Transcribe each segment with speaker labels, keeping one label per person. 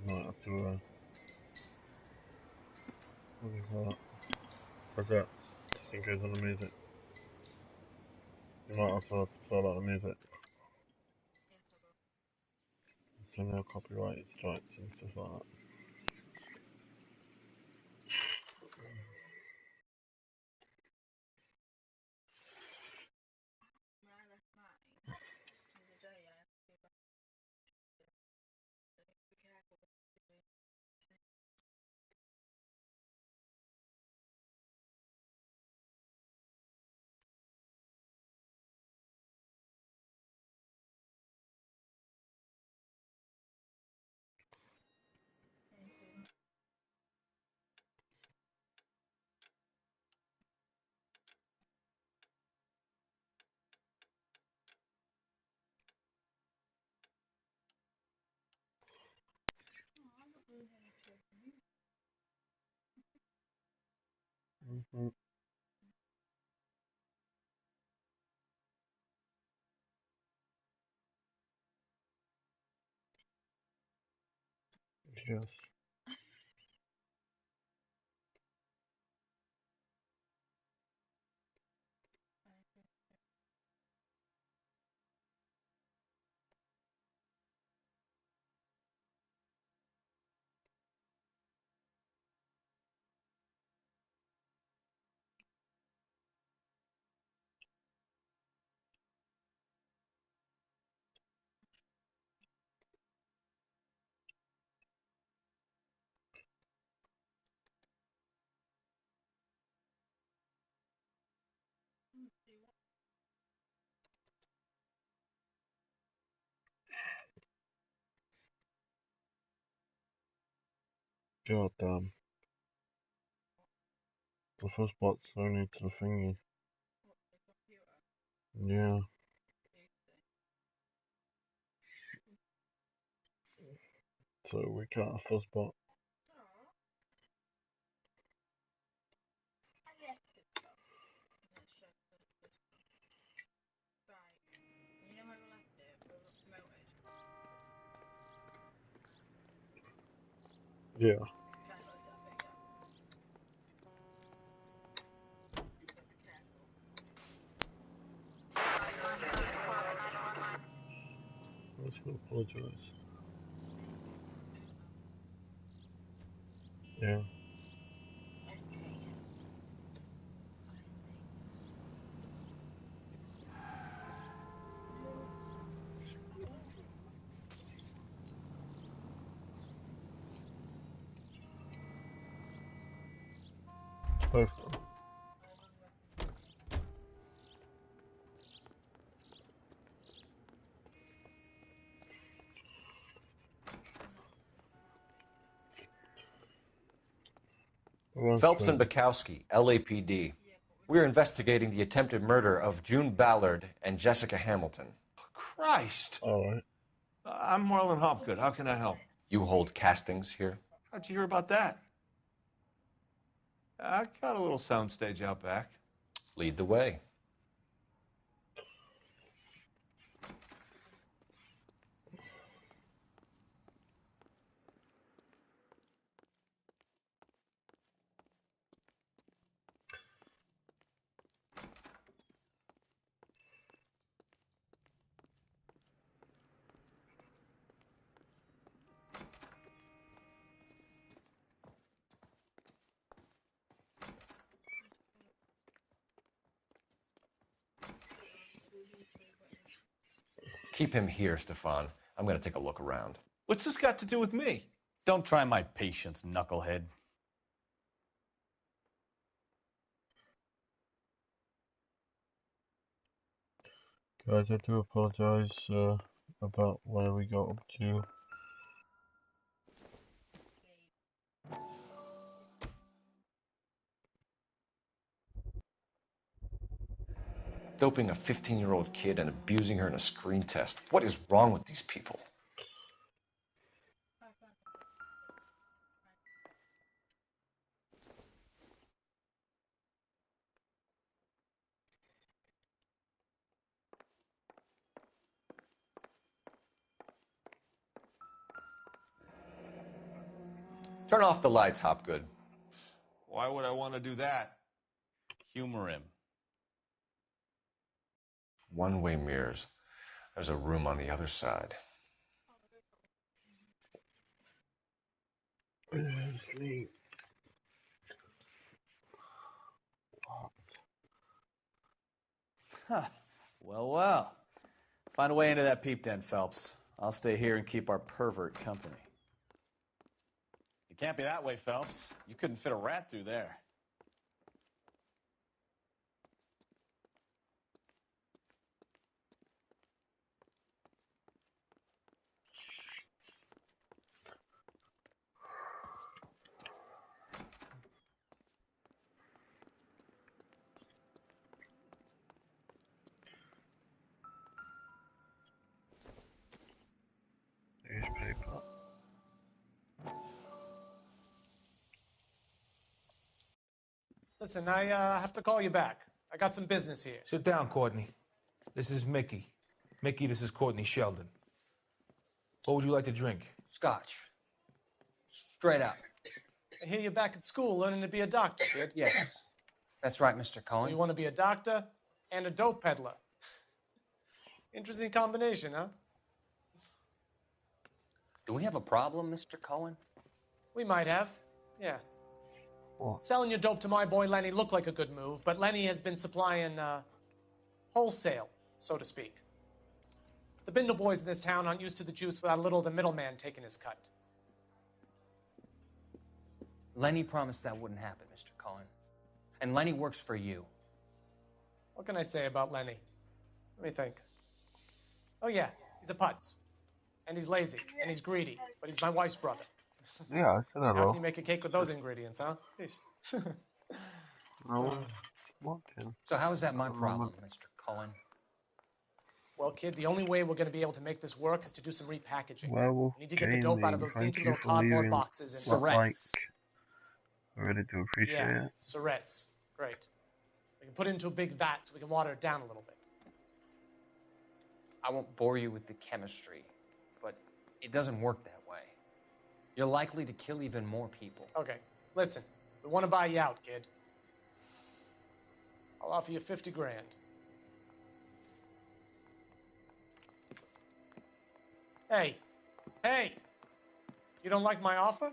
Speaker 1: Might have to, what do you call it? Forget, just in case on the music. You might also have to sort out the music. So no copyright strikes and stuff like that. Mm-hmm. Yes. God damn. The first bot's only to the thingy. Yeah. So we can't have first bot. Yeah. Let's go apologize. Yeah. Both of them.
Speaker 2: Phelps and Bukowski, LAPD. We're investigating the attempted murder of June Ballard and Jessica Hamilton.
Speaker 3: Christ.
Speaker 1: Alright.
Speaker 3: I'm Marlon Hopgood. How can I help?
Speaker 2: You hold castings here?
Speaker 3: How'd you hear about that? I got a little soundstage out back.
Speaker 2: Lead the way. Keep him here, Stefan. I'm going to take a look around.
Speaker 3: What's this got to do with me?
Speaker 4: Don't try my patience, knucklehead.
Speaker 1: Guys, I do apologize about where we got up to.
Speaker 2: Doping a 15-year-old kid and abusing her in a screen test. What is wrong with these people? Turn off the lights, Hopgood.
Speaker 3: Why would I want to do that?
Speaker 4: Humor him.
Speaker 2: One-way mirrors. There's a room on the other side.
Speaker 1: Sleep.
Speaker 4: Huh. Well, well. Find a way into that peep den, Phelps. I'll stay here and keep our pervert company. It can't be that way, Phelps. You couldn't fit a rat through there.
Speaker 1: Newspaper.
Speaker 5: Listen, I have to call you back. I got some business here.
Speaker 6: Sit down, Courtney. This is Mickey. Mickey, this is Courtney Sheldon. What would you like to drink?
Speaker 7: Scotch. Straight up.
Speaker 5: I hear you're back at school learning to be a doctor, kid.
Speaker 7: Yes. That's right, Mr.
Speaker 5: So
Speaker 7: Cohen.
Speaker 5: you want to be a doctor and a dope peddler. Interesting combination, huh?
Speaker 7: Do we have a problem, Mr. Cohen?
Speaker 5: We might have. Yeah.
Speaker 1: What?
Speaker 5: Selling your dope to my boy Lenny looked like a good move, but Lenny has been supplying wholesale, so to speak. The Bindle boys in this town aren't used to the juice without a little of the middleman taking his cut.
Speaker 7: Lenny promised that wouldn't happen, Mr. Cohen. And Lenny works for you.
Speaker 5: What can I say about Lenny? Let me think. Oh yeah, he's a putz. And he's lazy, and he's greedy, but he's my wife's brother.
Speaker 1: Yeah, I said
Speaker 5: How
Speaker 1: hello.
Speaker 5: can you make a cake with those ingredients, huh? Jeez.
Speaker 1: What, Tim?
Speaker 7: So how is that my problem, Mr. Cohen?
Speaker 5: Well, kid, the only way we're going to be able to make this work is to do some repackaging.
Speaker 1: Werewolf
Speaker 5: We need to get the dope out of
Speaker 1: Gaming,
Speaker 5: those
Speaker 1: thank
Speaker 5: dinky
Speaker 1: you
Speaker 5: little
Speaker 1: for
Speaker 5: cardboard
Speaker 1: leaving
Speaker 5: boxes and
Speaker 1: that like.
Speaker 7: Surrettes.
Speaker 1: I really do appreciate
Speaker 5: yeah,
Speaker 1: it.
Speaker 5: Surrettes. Great. We can put it into a big vat so we can water it down a little bit.
Speaker 7: I won't bore you with the chemistry, but it doesn't work that way. You're likely to kill even more people.
Speaker 5: Okay, listen. We want to buy you out, kid. I'll offer you 50 grand. Hey, hey! You don't like my offer?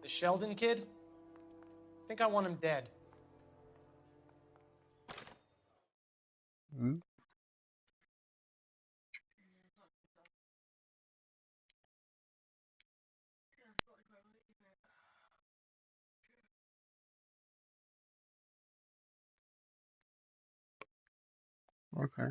Speaker 5: The Sheldon kid? I think I want him dead.
Speaker 1: Hmm? Okay.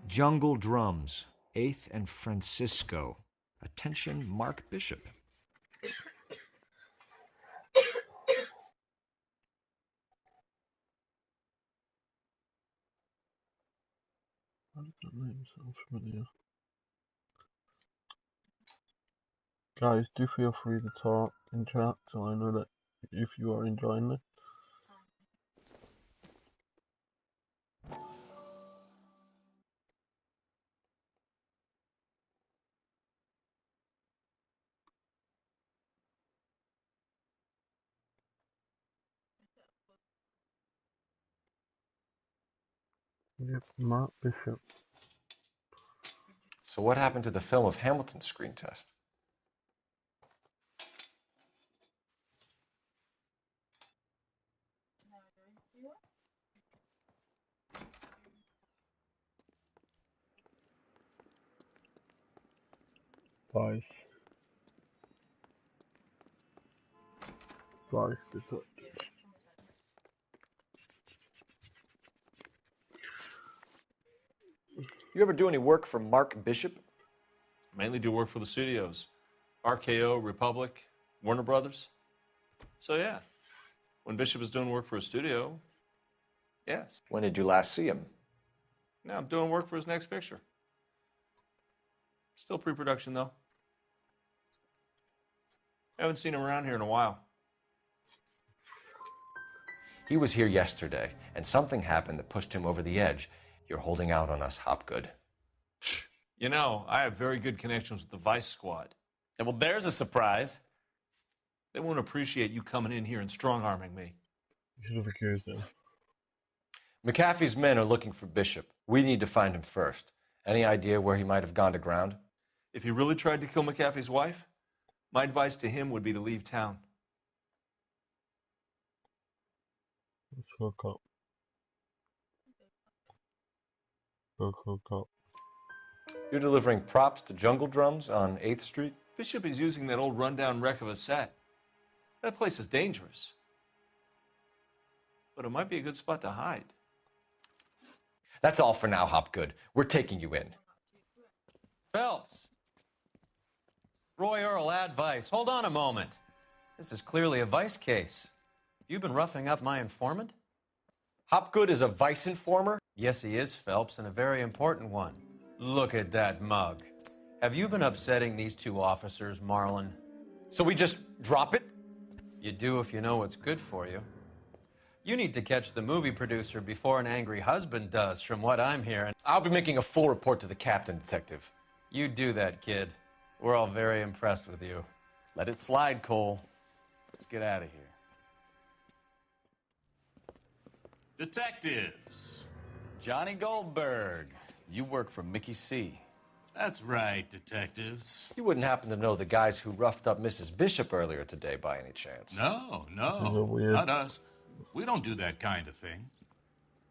Speaker 2: Jungle Drums, 8th and Francisco. Attention, Mark Bishop.
Speaker 1: Why does that name sound familiar? Guys, do feel free to talk in chat so I know that if you are enjoying this. Yep, Mark Bishop.
Speaker 2: So what happened to the film of Hamilton's screen test?
Speaker 1: Vice. Vice detective.
Speaker 2: You ever do any work for Mark Bishop?
Speaker 3: Mainly do work for the studios. RKO, Republic, Warner Brothers. So yeah, when Bishop is doing work for a studio, yes.
Speaker 2: When did you last see him?
Speaker 3: Now I'm doing work for his next picture. Still pre-production though. Haven't seen him around here in a while.
Speaker 2: He was here yesterday, and something happened that pushed him over the edge. You're holding out on us, Hopgood.
Speaker 3: You know, I have very good connections with the Vice Squad.
Speaker 4: And well, there's a surprise.
Speaker 3: They won't appreciate you coming in here and strong-arming me.
Speaker 1: You should have accused him.
Speaker 2: McAfee's men are looking for Bishop. We need to find him first. Any idea where he might have gone to ground?
Speaker 3: If he really tried to kill McAfee's wife, my advice to him would be to leave town.
Speaker 1: Let's hook up. Hook up.
Speaker 2: You're delivering props to Jungle Drums on 8th Street?
Speaker 3: Bishop is using that old rundown wreck of a set. That place is dangerous. But it might be a good spot to hide.
Speaker 2: That's all for now, Hopgood. We're taking you in.
Speaker 8: Phelps. Roy Earl, ad Vice. Hold on a moment. This is clearly a Vice case. You've been roughing up my informant?
Speaker 2: Hopgood is a Vice informer?
Speaker 8: Yes, he is, Phelps, and a very important one. Look at that mug. Have you been upsetting these two officers, Marlon?
Speaker 2: So we just drop it?
Speaker 8: You do if you know what's good for you. You need to catch the movie producer before an angry husband does, from what I'm hearing.
Speaker 2: I'll be making a full report to the captain, Detective.
Speaker 8: You do that, kid. We're all very impressed with you.
Speaker 4: Let it slide, Cole. Let's get out of here.
Speaker 9: Detectives.
Speaker 4: Johnny Goldberg. You work for Mickey C.
Speaker 9: That's right, detectives.
Speaker 2: You wouldn't happen to know the guys who roughed up Mrs. Bishop earlier today by any chance?
Speaker 9: No,
Speaker 1: weird.
Speaker 9: not us. We don't do that kind of thing.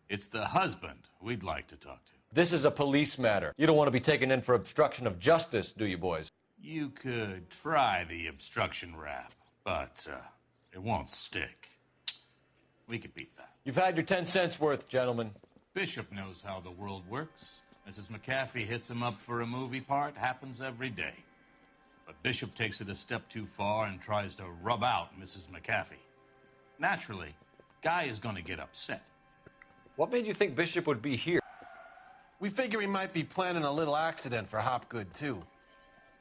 Speaker 9: It's the husband we'd like to talk to.
Speaker 2: This is a police matter. You don't want to be taken in for obstruction of justice, do you, boys?
Speaker 9: You could try the obstruction rap, but it won't stick. We could beat that.
Speaker 2: You've had your 10 cents worth, gentlemen.
Speaker 9: Bishop knows how the world works. Mrs. McAfee hits him up for a movie part. Happens every day. But Bishop takes it a step too far and tries to rub out Mrs. McAfee. Naturally, Guy is going to get upset.
Speaker 2: What made you think Bishop would be here?
Speaker 10: We figure he might be planning a little accident for Hopgood, too.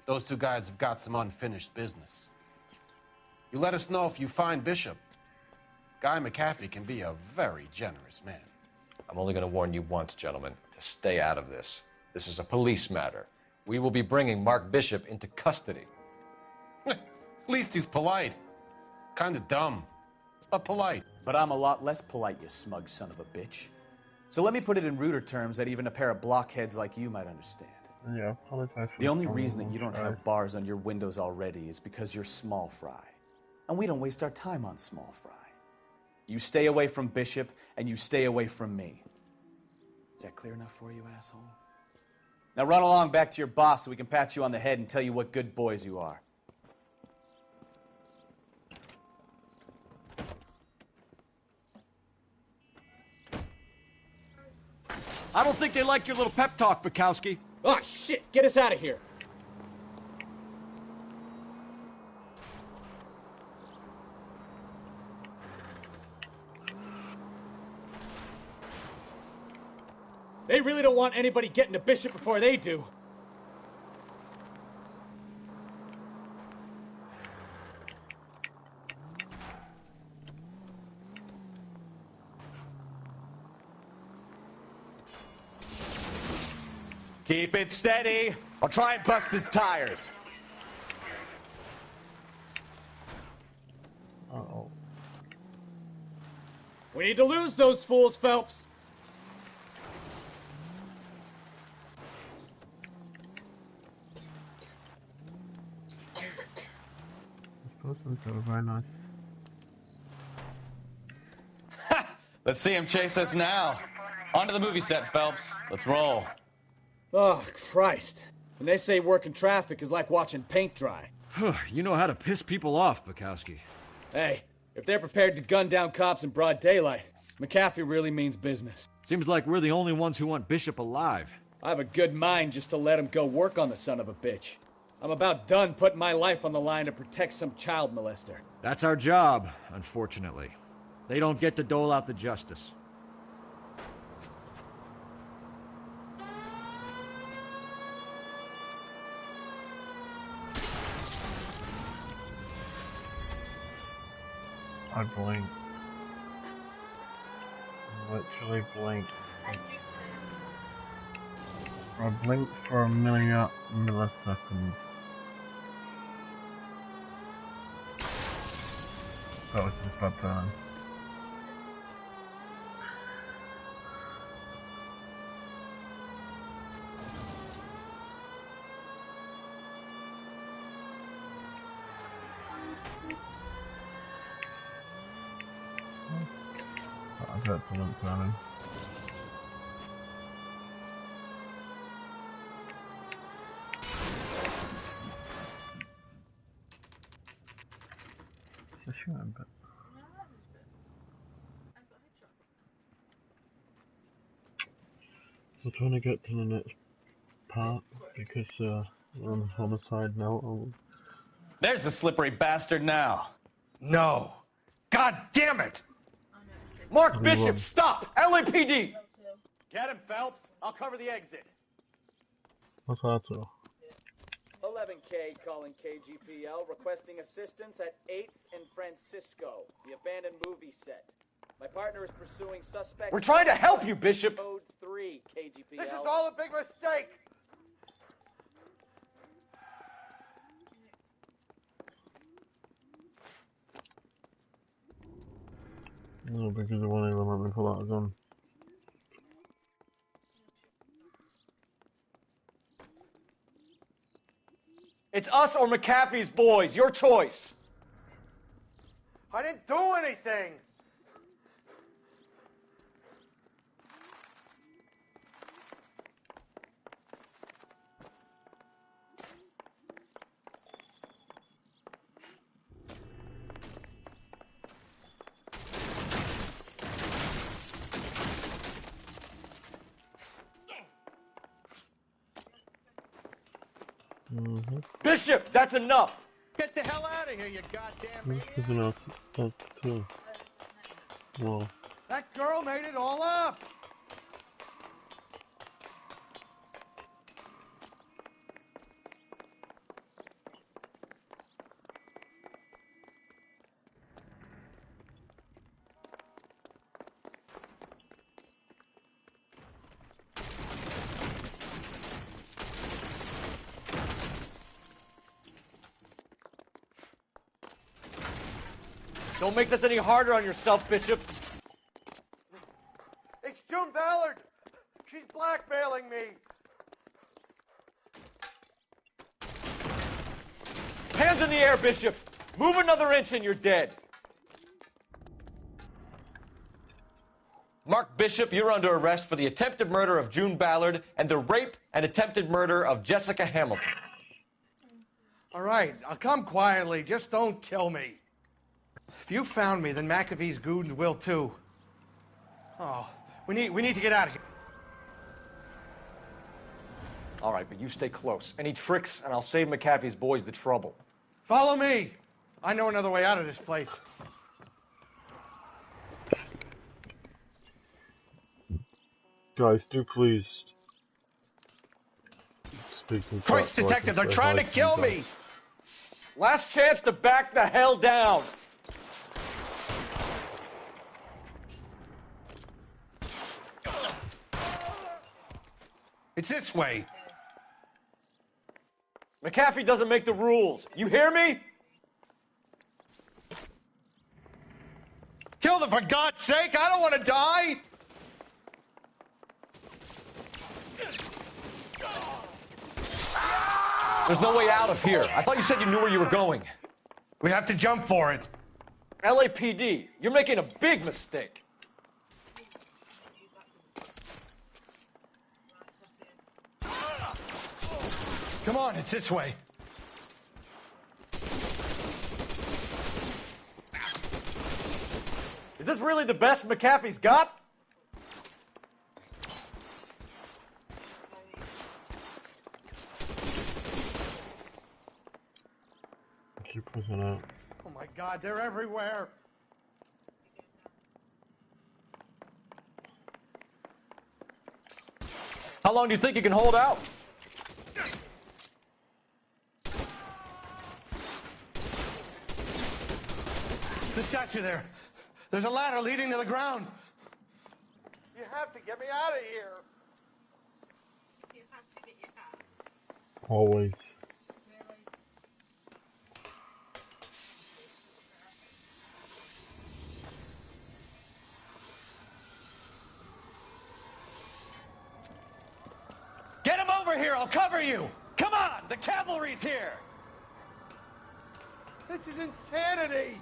Speaker 10: Those two guys have got some unfinished business. You let us know if you find Bishop. Guy McAfee can be a very generous man.
Speaker 2: I'm only going to warn you once, gentlemen, to stay out of this. This is a police matter. We will be bringing Mark Bishop into custody.
Speaker 10: At least he's polite. Kind of dumb, but polite.
Speaker 4: But I'm a lot less polite, you smug son of a bitch. So let me put it in ruder terms that even a pair of blockheads like you might understand.
Speaker 1: Yeah, apologize for
Speaker 4: The only
Speaker 1: the
Speaker 4: reason that you don't
Speaker 1: fry.
Speaker 4: have bars on your windows already is because you're small fry. And we don't waste our time on small fry. You stay away from Bishop, and you stay away from me. Is that clear enough for you, asshole? Now run along back to your boss so we can pat you on the head and tell you what good boys you are.
Speaker 11: I don't think they like your little pep talk, Bukowski.
Speaker 12: Oh, shit! Get us out of here! They really don't want anybody getting to Bishop before they do.
Speaker 4: Keep it steady. I'll try and bust his tires.
Speaker 1: Uh-oh.
Speaker 12: We need to lose those fools, Phelps.
Speaker 1: This person's got a very nice.
Speaker 4: Let's see him chase us now. Onto the movie set, Phelps. Let's roll.
Speaker 12: Oh, Christ. And they say working traffic is like watching paint dry.
Speaker 11: You know how to piss people off, Bukowski.
Speaker 12: Hey, if they're prepared to gun down cops in broad daylight, McAfee really means business.
Speaker 11: Seems like we're the only ones who want Bishop alive.
Speaker 12: I have a good mind just to let him go work on the son of a bitch. I'm about done putting my life on the line to protect some child molester.
Speaker 11: That's our job, unfortunately. They don't get to dole out the justice.
Speaker 1: I blinked. Literally blinked. I blinked for a millisecond. That was just bad time. That was excellent timing. We're trying to get to the next part because we're on homicide now.
Speaker 4: There's the slippery bastard now.
Speaker 12: No. God damn it!
Speaker 11: Mark Bishop, stop! LAPD!
Speaker 12: Get him, Phelps. I'll cover the exit.
Speaker 1: What's that all?
Speaker 4: 11K calling KGPL, requesting assistance at 8th and Francisco, the abandoned movie set. My partner is pursuing suspect...
Speaker 11: We're trying to help you, Bishop!
Speaker 4: Code 3, KGPL.
Speaker 12: This is all a big mistake!
Speaker 1: No, because they won't even let me pull out a gun.
Speaker 11: It's us or McAfee's boys, your choice!
Speaker 12: I didn't do anything!
Speaker 11: Bishop, that's enough!
Speaker 12: Get the hell out of here, you goddamn
Speaker 1: This is enough. That's too. Well.
Speaker 12: That girl made it all up!
Speaker 11: Don't make this any harder on yourself, Bishop.
Speaker 12: It's June Ballard! She's blackmailing me!
Speaker 11: Hands in the air, Bishop! Move another inch and you're dead.
Speaker 2: Mark Bishop, you're under arrest for the attempted murder of June Ballard and the rape and attempted murder of Jessica Hamilton.
Speaker 12: All right, I'll come quietly. Just don't kill me. If you found me, then McAfee's goons will too. Oh, we need to get out of here.
Speaker 11: All right, but you stay close. Any tricks, and I'll save McAfee's boys the trouble.
Speaker 12: Follow me. I know another way out of this place.
Speaker 1: Guys, do please speak in
Speaker 12: Christ, detective, they're trying to kill me!
Speaker 11: Last chance to back the hell down!
Speaker 12: It's this way.
Speaker 11: McAfee doesn't make the rules. You hear me?
Speaker 12: Kill them, for God's sake! I don't want to die!
Speaker 2: There's no way out of here. I thought you said you knew where you were going.
Speaker 12: We have to jump for it.
Speaker 11: LAPD, you're making a big mistake.
Speaker 12: Come on, it's this way.
Speaker 11: Is this really the best McAfee's got?
Speaker 1: Keep pushing out.
Speaker 12: Oh my God, they're everywhere.
Speaker 11: How long do you think you can hold out?
Speaker 12: The statue there. There's a ladder leading to the ground. You have to get me out of here.
Speaker 1: Always.
Speaker 8: Get him over here, I'll cover you! Come on, the cavalry's here!
Speaker 12: This is insanity.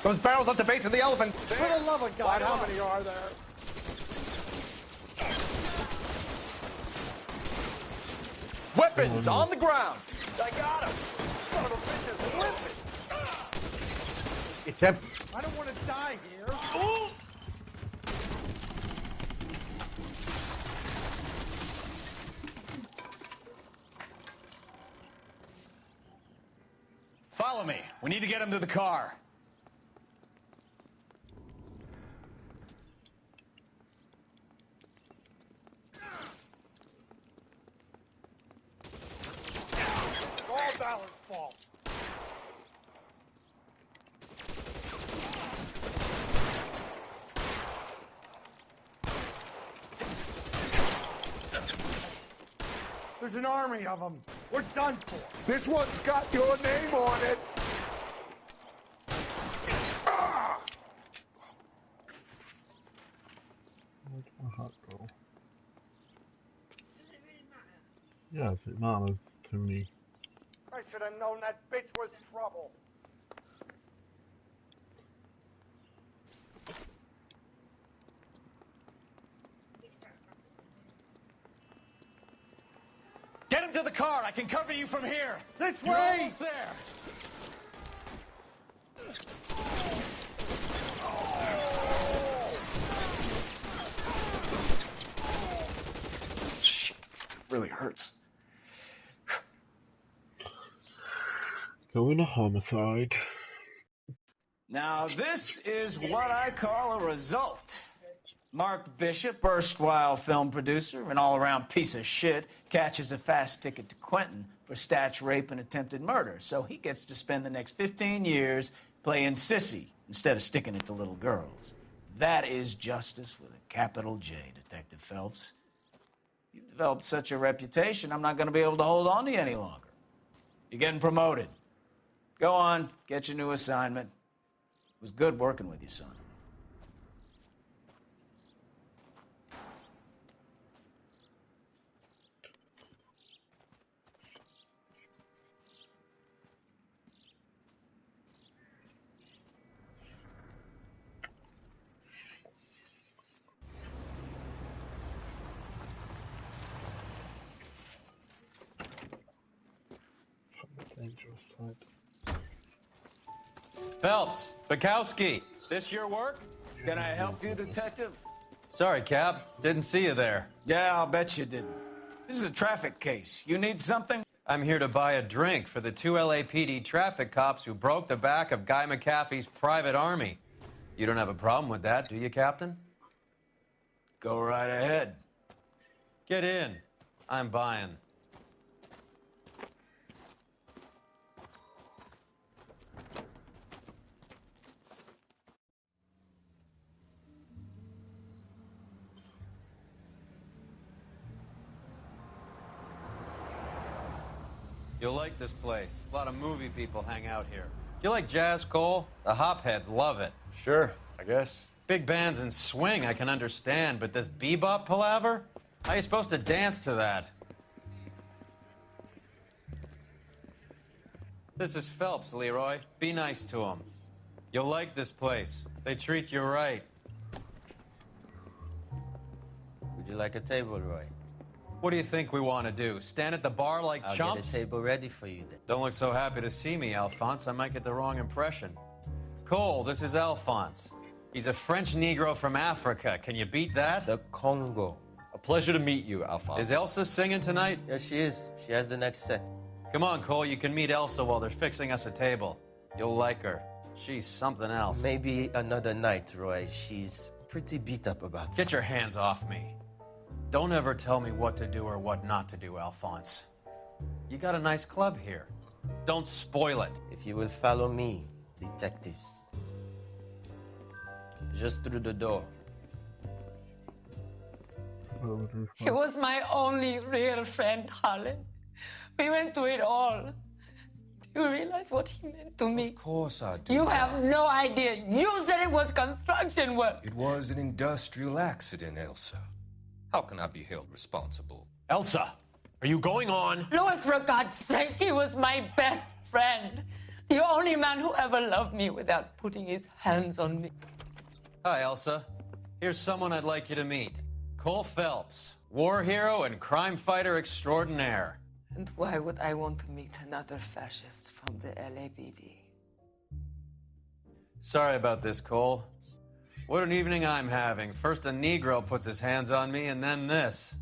Speaker 12: Those barrels at the base of the elephant. For the love of God, how many are there?
Speaker 11: Weapons on the ground. I got him. Son of a bitch is limping. It's empty.
Speaker 12: I don't want to die here.
Speaker 11: Ooh.
Speaker 4: Follow me. We need to get him to the car.
Speaker 12: All Ballard's fault. There's an army of them. We're done for.
Speaker 13: This one's got your name on it.
Speaker 1: Where'd my hat go? Yes, it matters to me.
Speaker 12: I should have known that bitch was trouble.
Speaker 4: Get him to the car. I can cover you from here.
Speaker 12: This
Speaker 4: You're
Speaker 12: way.
Speaker 4: almost there.
Speaker 11: Shit. Really hurts.
Speaker 1: Going to homicide.
Speaker 14: Now, this is what I call a result. Mark Bishop, erstwhile film producer, an all-around piece of shit, catches a fast ticket to Quentin for statch rape and attempted murder. So he gets to spend the next 15 years playing sissy instead of sticking it to little girls. That is justice with a capital J, Detective Phelps. You've developed such a reputation, I'm not going to be able to hold on to you any longer. You're getting promoted. Go on, get your new assignment. It was good working with you, son.
Speaker 1: Dangerous side.
Speaker 8: Phelps, Bukowski, this your work?
Speaker 14: Can I help you, Detective?
Speaker 8: Sorry, Cap. Didn't see you there.
Speaker 14: Yeah, I'll bet you didn't. This is a traffic case. You need something?
Speaker 8: I'm here to buy a drink for the 2 LAPD traffic cops who broke the back of Guy McAfee's private army. You don't have a problem with that, do you, Captain?
Speaker 14: Go right ahead.
Speaker 8: Get in. I'm buying. You'll like this place. A lot of movie people hang out here. Do you like jazz, Cole? The hopheads love it.
Speaker 11: Sure, I guess.
Speaker 8: Big bands and swing I can understand, but this bebop palaver? How are you supposed to dance to that? This is Phelps, Leroy. Be nice to him. You'll like this place. They treat you right.
Speaker 15: Would you like a table, Roy?
Speaker 8: What do you think we want to do? Stand at the bar like
Speaker 15: I'll
Speaker 8: chumps?
Speaker 15: get a table ready for you then.
Speaker 8: Don't look so happy to see me, Alphonse. I might get the wrong impression. Cole, this is Alphonse. He's a French Negro from Africa. Can you beat that?
Speaker 15: The Congo.
Speaker 2: A pleasure to meet you, Alphonse.
Speaker 8: Is Elsa singing tonight?
Speaker 15: Yes, she is. She has the next set.
Speaker 8: Come on, Cole. You can meet Elsa while they're fixing us a table. You'll like her. She's something else.
Speaker 15: Maybe another night, Roy. She's pretty beat up about it.
Speaker 8: Get your hands off me. Don't ever tell me what to do or what not to do, Alphonse. You got a nice club here. Don't spoil it.
Speaker 15: If you will follow me, detectives. Just through the door.
Speaker 16: He was my only real friend, Harlan. We went through it all. Do you realize what he meant to me?
Speaker 17: Of course I do.
Speaker 16: You have no idea. You said it was construction work.
Speaker 17: It was an industrial accident, Elsa. How can I be held responsible?
Speaker 3: Elsa, are you going on?
Speaker 16: Louis, for God's sake, he was my best friend. The only man who ever loved me without putting his hands on me.
Speaker 8: Hi, Elsa. Here's someone I'd like you to meet. Cole Phelps, war hero and crime fighter extraordinaire.
Speaker 16: And why would I want to meet another fascist from the LAPD?
Speaker 8: Sorry about this, Cole. What an evening I'm having. First a Negro puts his hands on me, and then this.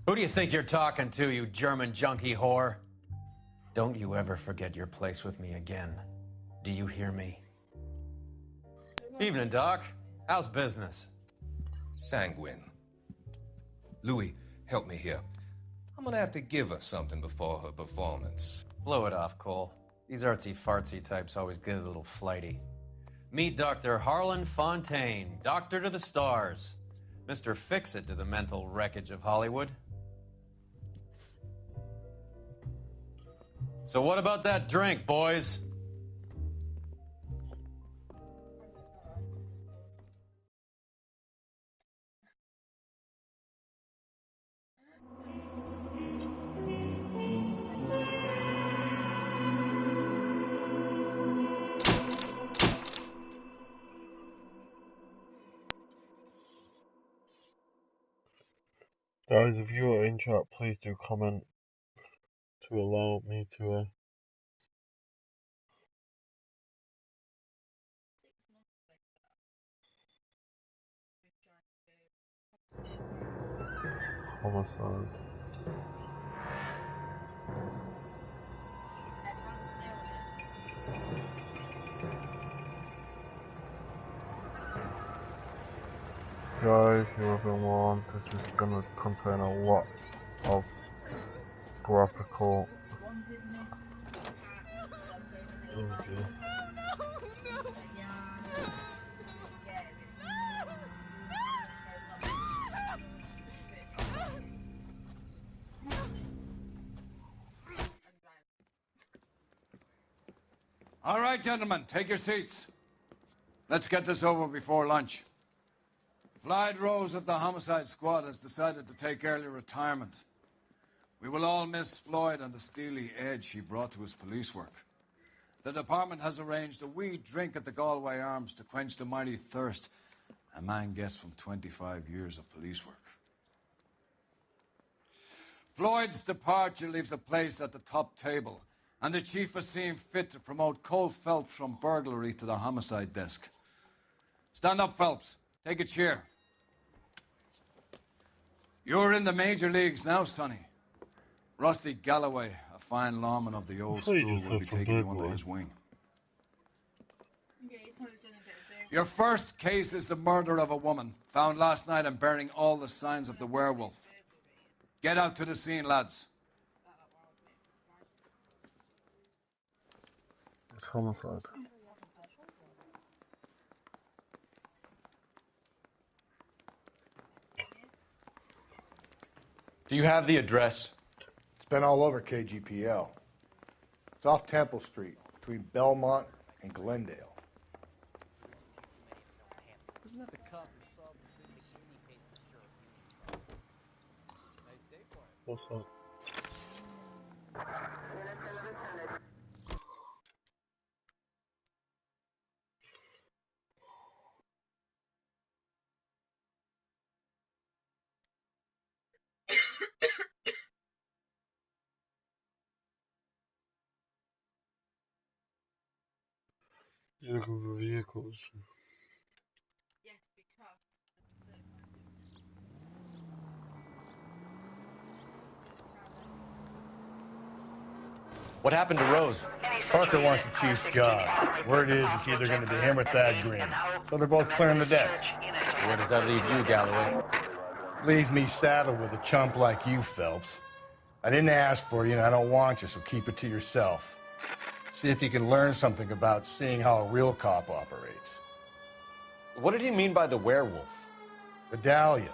Speaker 8: Who do you think you're talking to, you German junkie whore? Don't you ever forget your place with me again. Do you hear me? Evening, Doc. How's business?
Speaker 17: Sanguine. Louis, help me here. I'm gonna have to give her something before her performance.
Speaker 8: Blow it off, Cole. These artsy-fartsy types always get a little flighty. Meet Dr. Harlan Fontaine, doctor to the stars. Mr. Fix-It to the mental wreckage of Hollywood. So what about that drink, boys?
Speaker 1: Guys, if you are in chat, please do comment to allow me to homicide. Guys, you have been warned, this is gonna contain a lot of graphical. Oh dear.
Speaker 18: All right, gentlemen, take your seats. Let's get this over before lunch. Floyd Rose of the Homicide Squad has decided to take early retirement. We will all miss Floyd and the steely edge he brought to his police work. The department has arranged a wee drink at the Galway Arms to quench the mighty thirst a man gets from 25 years of police work. Floyd's departure leaves a place at the top table, and the chief has seen fit to promote Cole Phelps from burglary to the homicide desk. Stand up, Phelps. Take a chair. You're in the major leagues now, Sonny. Rusty Galloway, a fine lawman of the old school, will be taking you under his wing. Your first case is the murder of a woman, found last night and bearing all the signs of the werewolf. Get out to the scene, lads.
Speaker 1: It's homicide.
Speaker 3: Do you have the address?
Speaker 12: It's been all over KGPL. It's off Temple Street, between Belmont and Glendale.
Speaker 14: Isn't that the cop who solved the
Speaker 1: What's up? You're looking for vehicles.
Speaker 2: What happened to Rose?
Speaker 19: Parker wants the chief's job. Word is it's either going to be him or Thad Green. So they're both clearing the decks.
Speaker 2: Where does that leave you, Galloway?
Speaker 19: Leaves me saddled with a chump like you, Phelps. I didn't ask for you, and I don't want you, so keep it to yourself. See if you can learn something about seeing how a real cop operates.
Speaker 2: What did he mean by the werewolf?
Speaker 19: The Dahlia.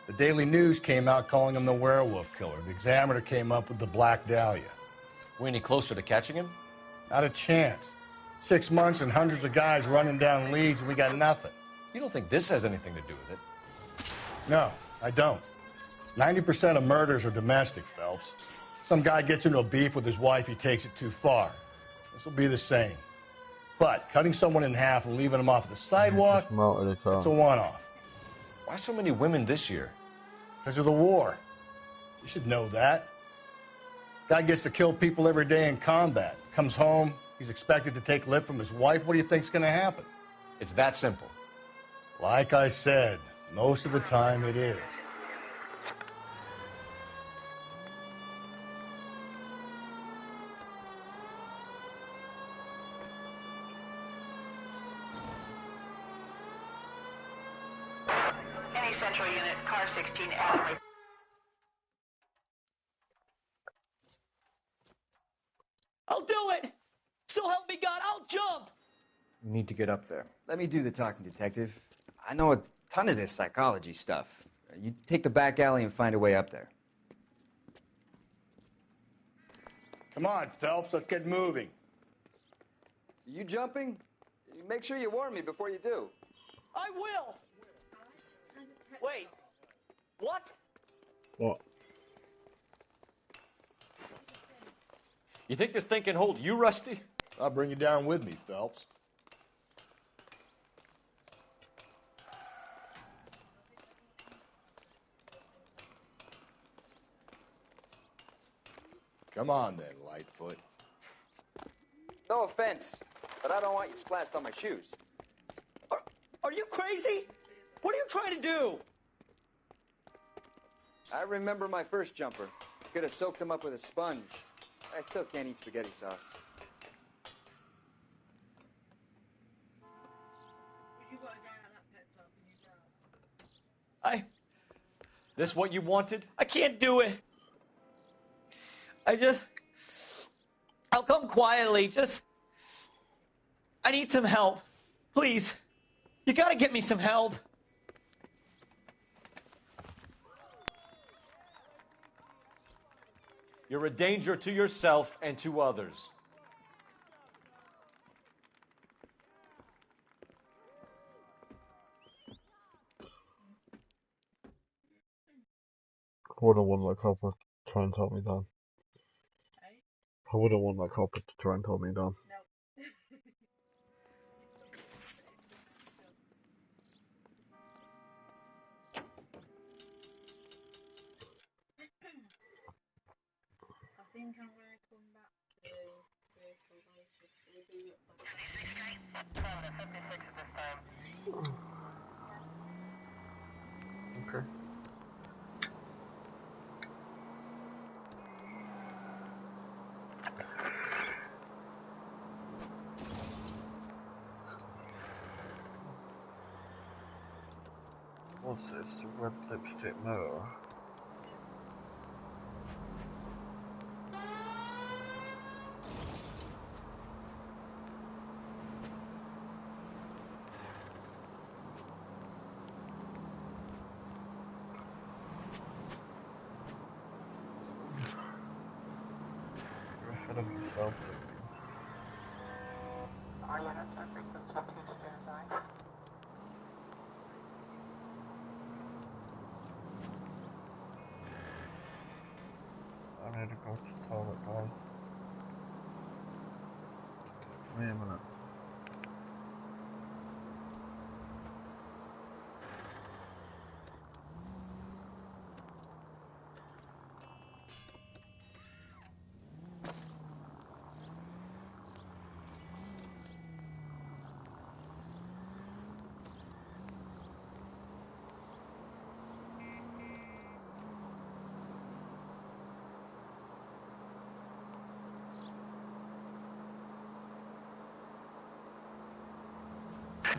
Speaker 19: The Daily News came out calling him the werewolf killer. The Examiner came up with the Black Dahlia.
Speaker 2: We any closer to catching him?
Speaker 19: Not a chance. 6 months and hundreds of guys running down leads, and we got nothing.
Speaker 2: You don't think this has anything to do with it?
Speaker 19: No, I don't. 90% of murders are domestic, Phelps. Some guy gets into a beef with his wife, he takes it too far. This will be the same. But cutting someone in half and leaving them off the sidewalk, it's a one-off.
Speaker 2: Why so many women this year?
Speaker 19: Because of the war. You should know that. Guy gets to kill people every day in combat. Comes home, he's expected to take lip from his wife. What do you think's going to happen?
Speaker 2: It's that simple.
Speaker 19: Like I said, most of the time it is.
Speaker 20: Any central unit, car 16L.
Speaker 14: I'll do it! So help me God, I'll jump!
Speaker 21: You need to get up there. Let me do the talking, detective. I know a ton of this psychology stuff. You take the back alley and find a way up there.
Speaker 19: Come on, Phelps, let's get moving.
Speaker 21: You jumping? Make sure you warn me before you do.
Speaker 14: I will! Wait, what?
Speaker 1: What?
Speaker 2: You think this thing can hold you, Rusty?
Speaker 19: I'll bring you down with me, Phelps. Come on then, Lightfoot.
Speaker 21: No offense, but I don't want you splashed on my shoes.
Speaker 14: Are you crazy? What are you trying to do?
Speaker 21: I remember my first jumper. Could have soaked him up with a sponge. I still can't eat spaghetti sauce.
Speaker 2: This what you wanted?
Speaker 14: I can't do it. I'll come quietly, I need some help. Please. You gotta get me some help.
Speaker 2: You're a danger to yourself and to others.
Speaker 1: I wouldn't want that copper to try and talk me down. I wouldn't want that copper to try and talk me down.
Speaker 22: I think I'm going to come back to vehicle later. We'll do it
Speaker 1: Okay. What's this? A red lipstick mirror? You're ahead of yourself. I need to go to the toilet, guys. Wait a minute.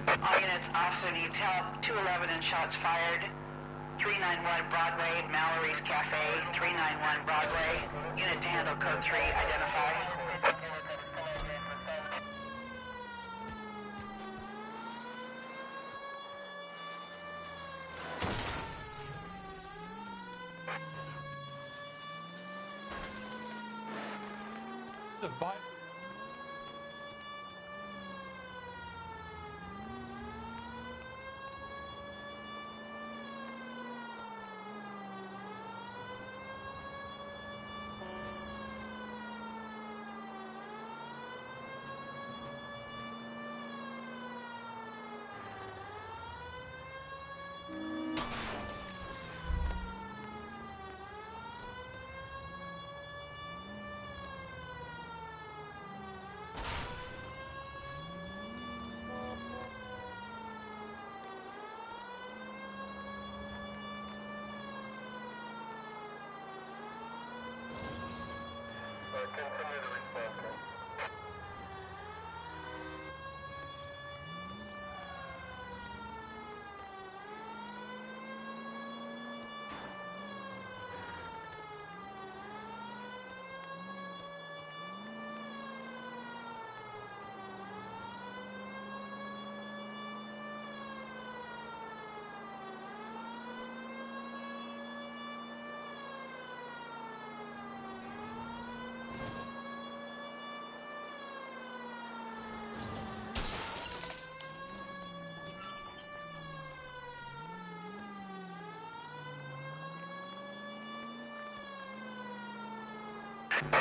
Speaker 20: All units, officer needs help. 211 and shots fired. 391 Broadway, Mallory's Cafe. 391 Broadway. Unit to handle code 3, identify.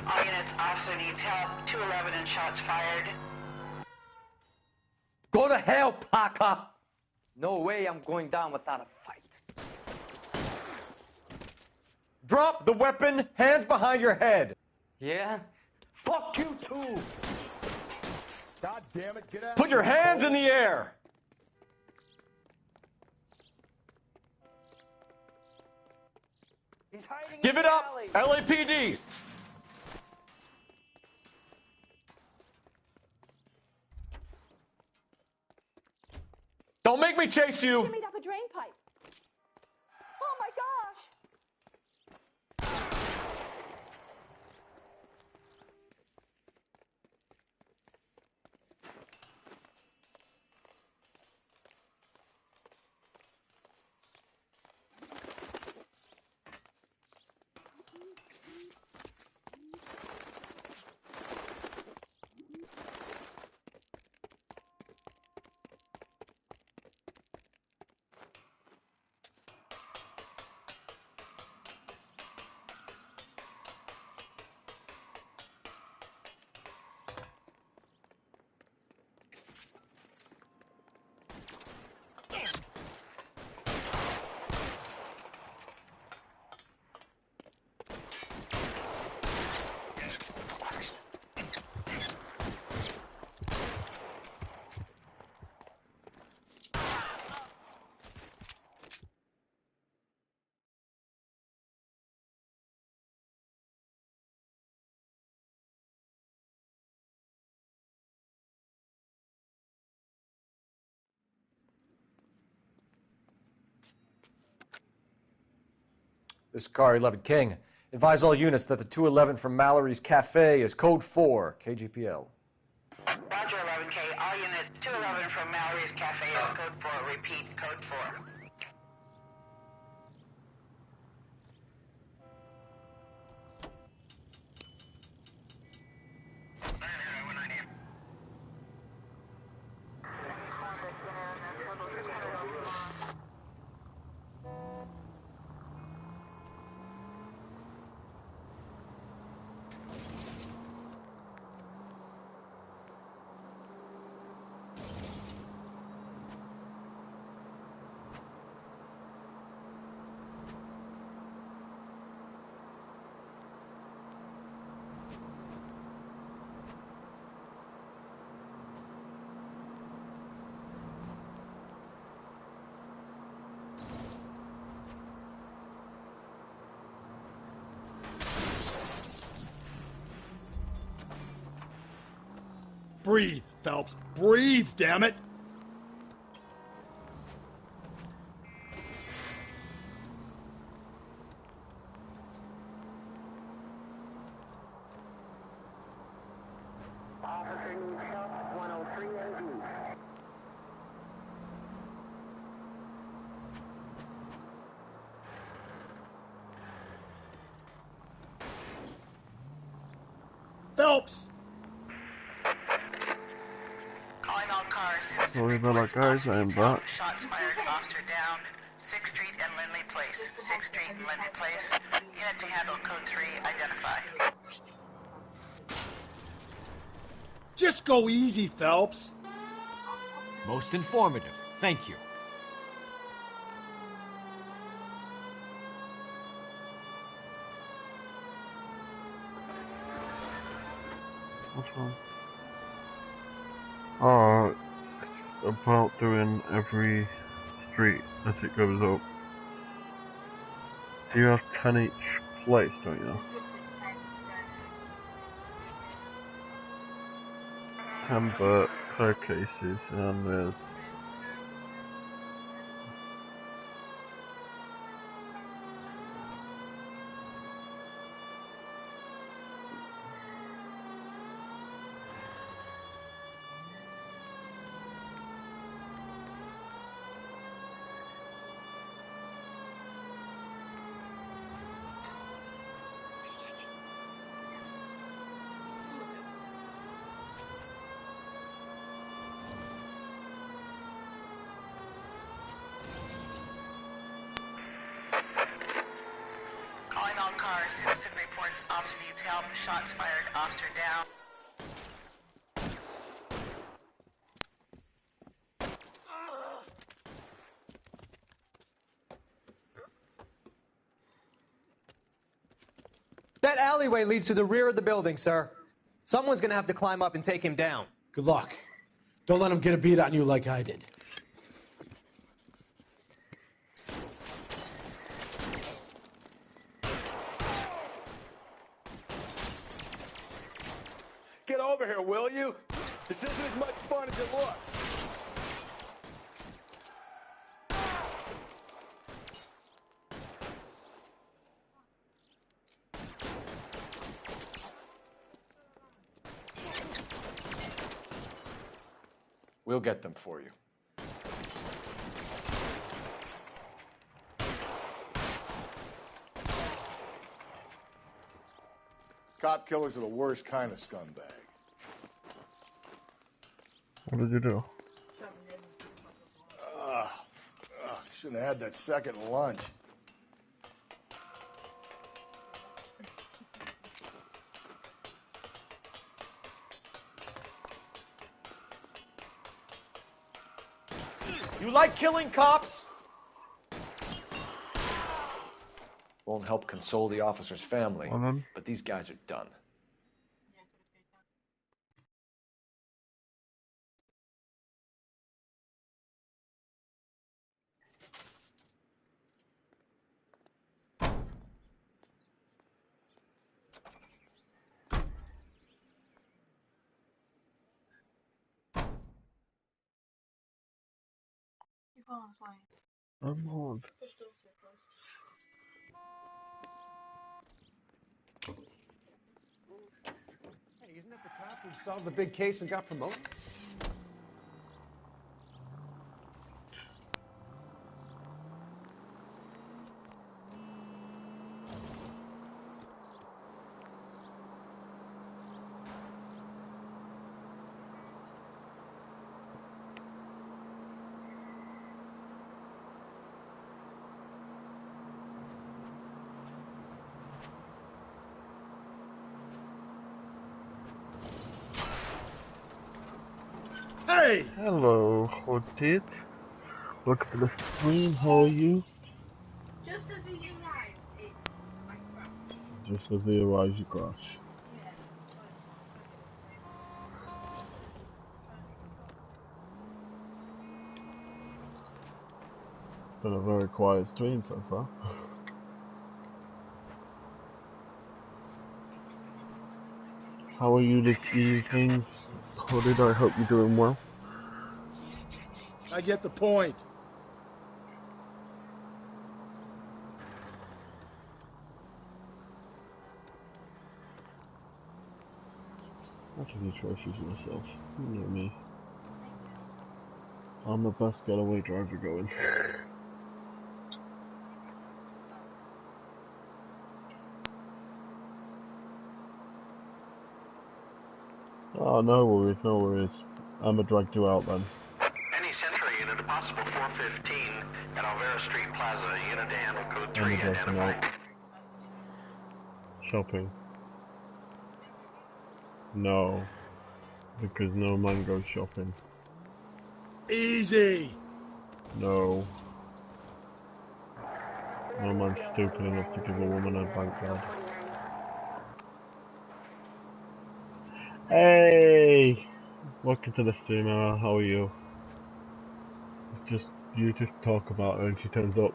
Speaker 20: All units, officer needs help. 211 and shots fired.
Speaker 11: Go to hell, Parker! No way I'm going down without a fight.
Speaker 2: Drop the weapon, hands behind your head.
Speaker 11: Yeah? Fuck you too!
Speaker 13: God damn it, get out.
Speaker 2: Put your hands in the air.
Speaker 11: He's hiding
Speaker 2: Give
Speaker 11: in
Speaker 2: it
Speaker 11: the
Speaker 2: up,
Speaker 11: alley.
Speaker 2: LAPD. Don't make me chase you.
Speaker 6: Shimmied up a drain pipe. Oh my gosh!
Speaker 2: This is Car 11 King. Advise all units that the 211 from Mallory's Cafe is code 4, KGPL.
Speaker 20: Roger, 11K. All units, 211 from Mallory's Cafe is code 4. Repeat, code 4.
Speaker 19: Breathe, Phelps. Breathe, damn it!
Speaker 13: Phelps!
Speaker 20: Calling all cars.
Speaker 1: Sorry about that, guys. I am back.
Speaker 20: Shots fired. Officer down. 6th Street and Lindley Place. 6th Street and Lindley Place. Unit to handle code 3. Identify.
Speaker 13: Just go easy, Phelps.
Speaker 11: Most informative. Thank you.
Speaker 1: What's wrong? It's about doing every street as it goes up. Do you have 10 each place, don't you? 10 per cases, and there's...
Speaker 20: Calling all cars. Citizen reports officer needs help. Shots fired. Officer down.
Speaker 5: That alleyway leads to the rear of the building, sir. Someone's gonna have to climb up and take him down.
Speaker 13: Good luck. Don't let him get a beat on you like I did.
Speaker 11: Get over here, will you? This isn't as much fun as it looks.
Speaker 2: We'll get them for you.
Speaker 13: Cop killers are the worst kind of scumbag.
Speaker 1: What did you do?
Speaker 13: Shouldn't have had that second lunch.
Speaker 11: You like killing cops?
Speaker 2: Won't help console the officer's family,
Speaker 1: Well then.
Speaker 2: but these guys are done.
Speaker 1: I'm on.
Speaker 5: Hey, isn't that the cop who solved the big case and got promoted?
Speaker 13: Hey!
Speaker 1: Hello, Hotit. Look at the screen, how are you?
Speaker 22: Just as he arrived, it's like
Speaker 1: Just as he arrives, you crash. Been a very quiet stream so far. How are you this evening, Hotit? I hope you're doing well.
Speaker 13: I get the point.
Speaker 1: How can you trust yourself? You know me. I'm the best getaway driver going. Oh, no worries, no worries. I'ma drag you out then.
Speaker 11: Any Central unit, a possible 415 at Alvera Street Plaza. Unit to handle code 3
Speaker 1: I'ma drag you
Speaker 11: identified.
Speaker 1: out. Shopping. No. Because no man goes shopping.
Speaker 13: Easy!
Speaker 1: No. No man's stupid enough to give a woman a bank card. Hey! Welcome to the stream, Emma. How are you? You just talk about her and she turns up.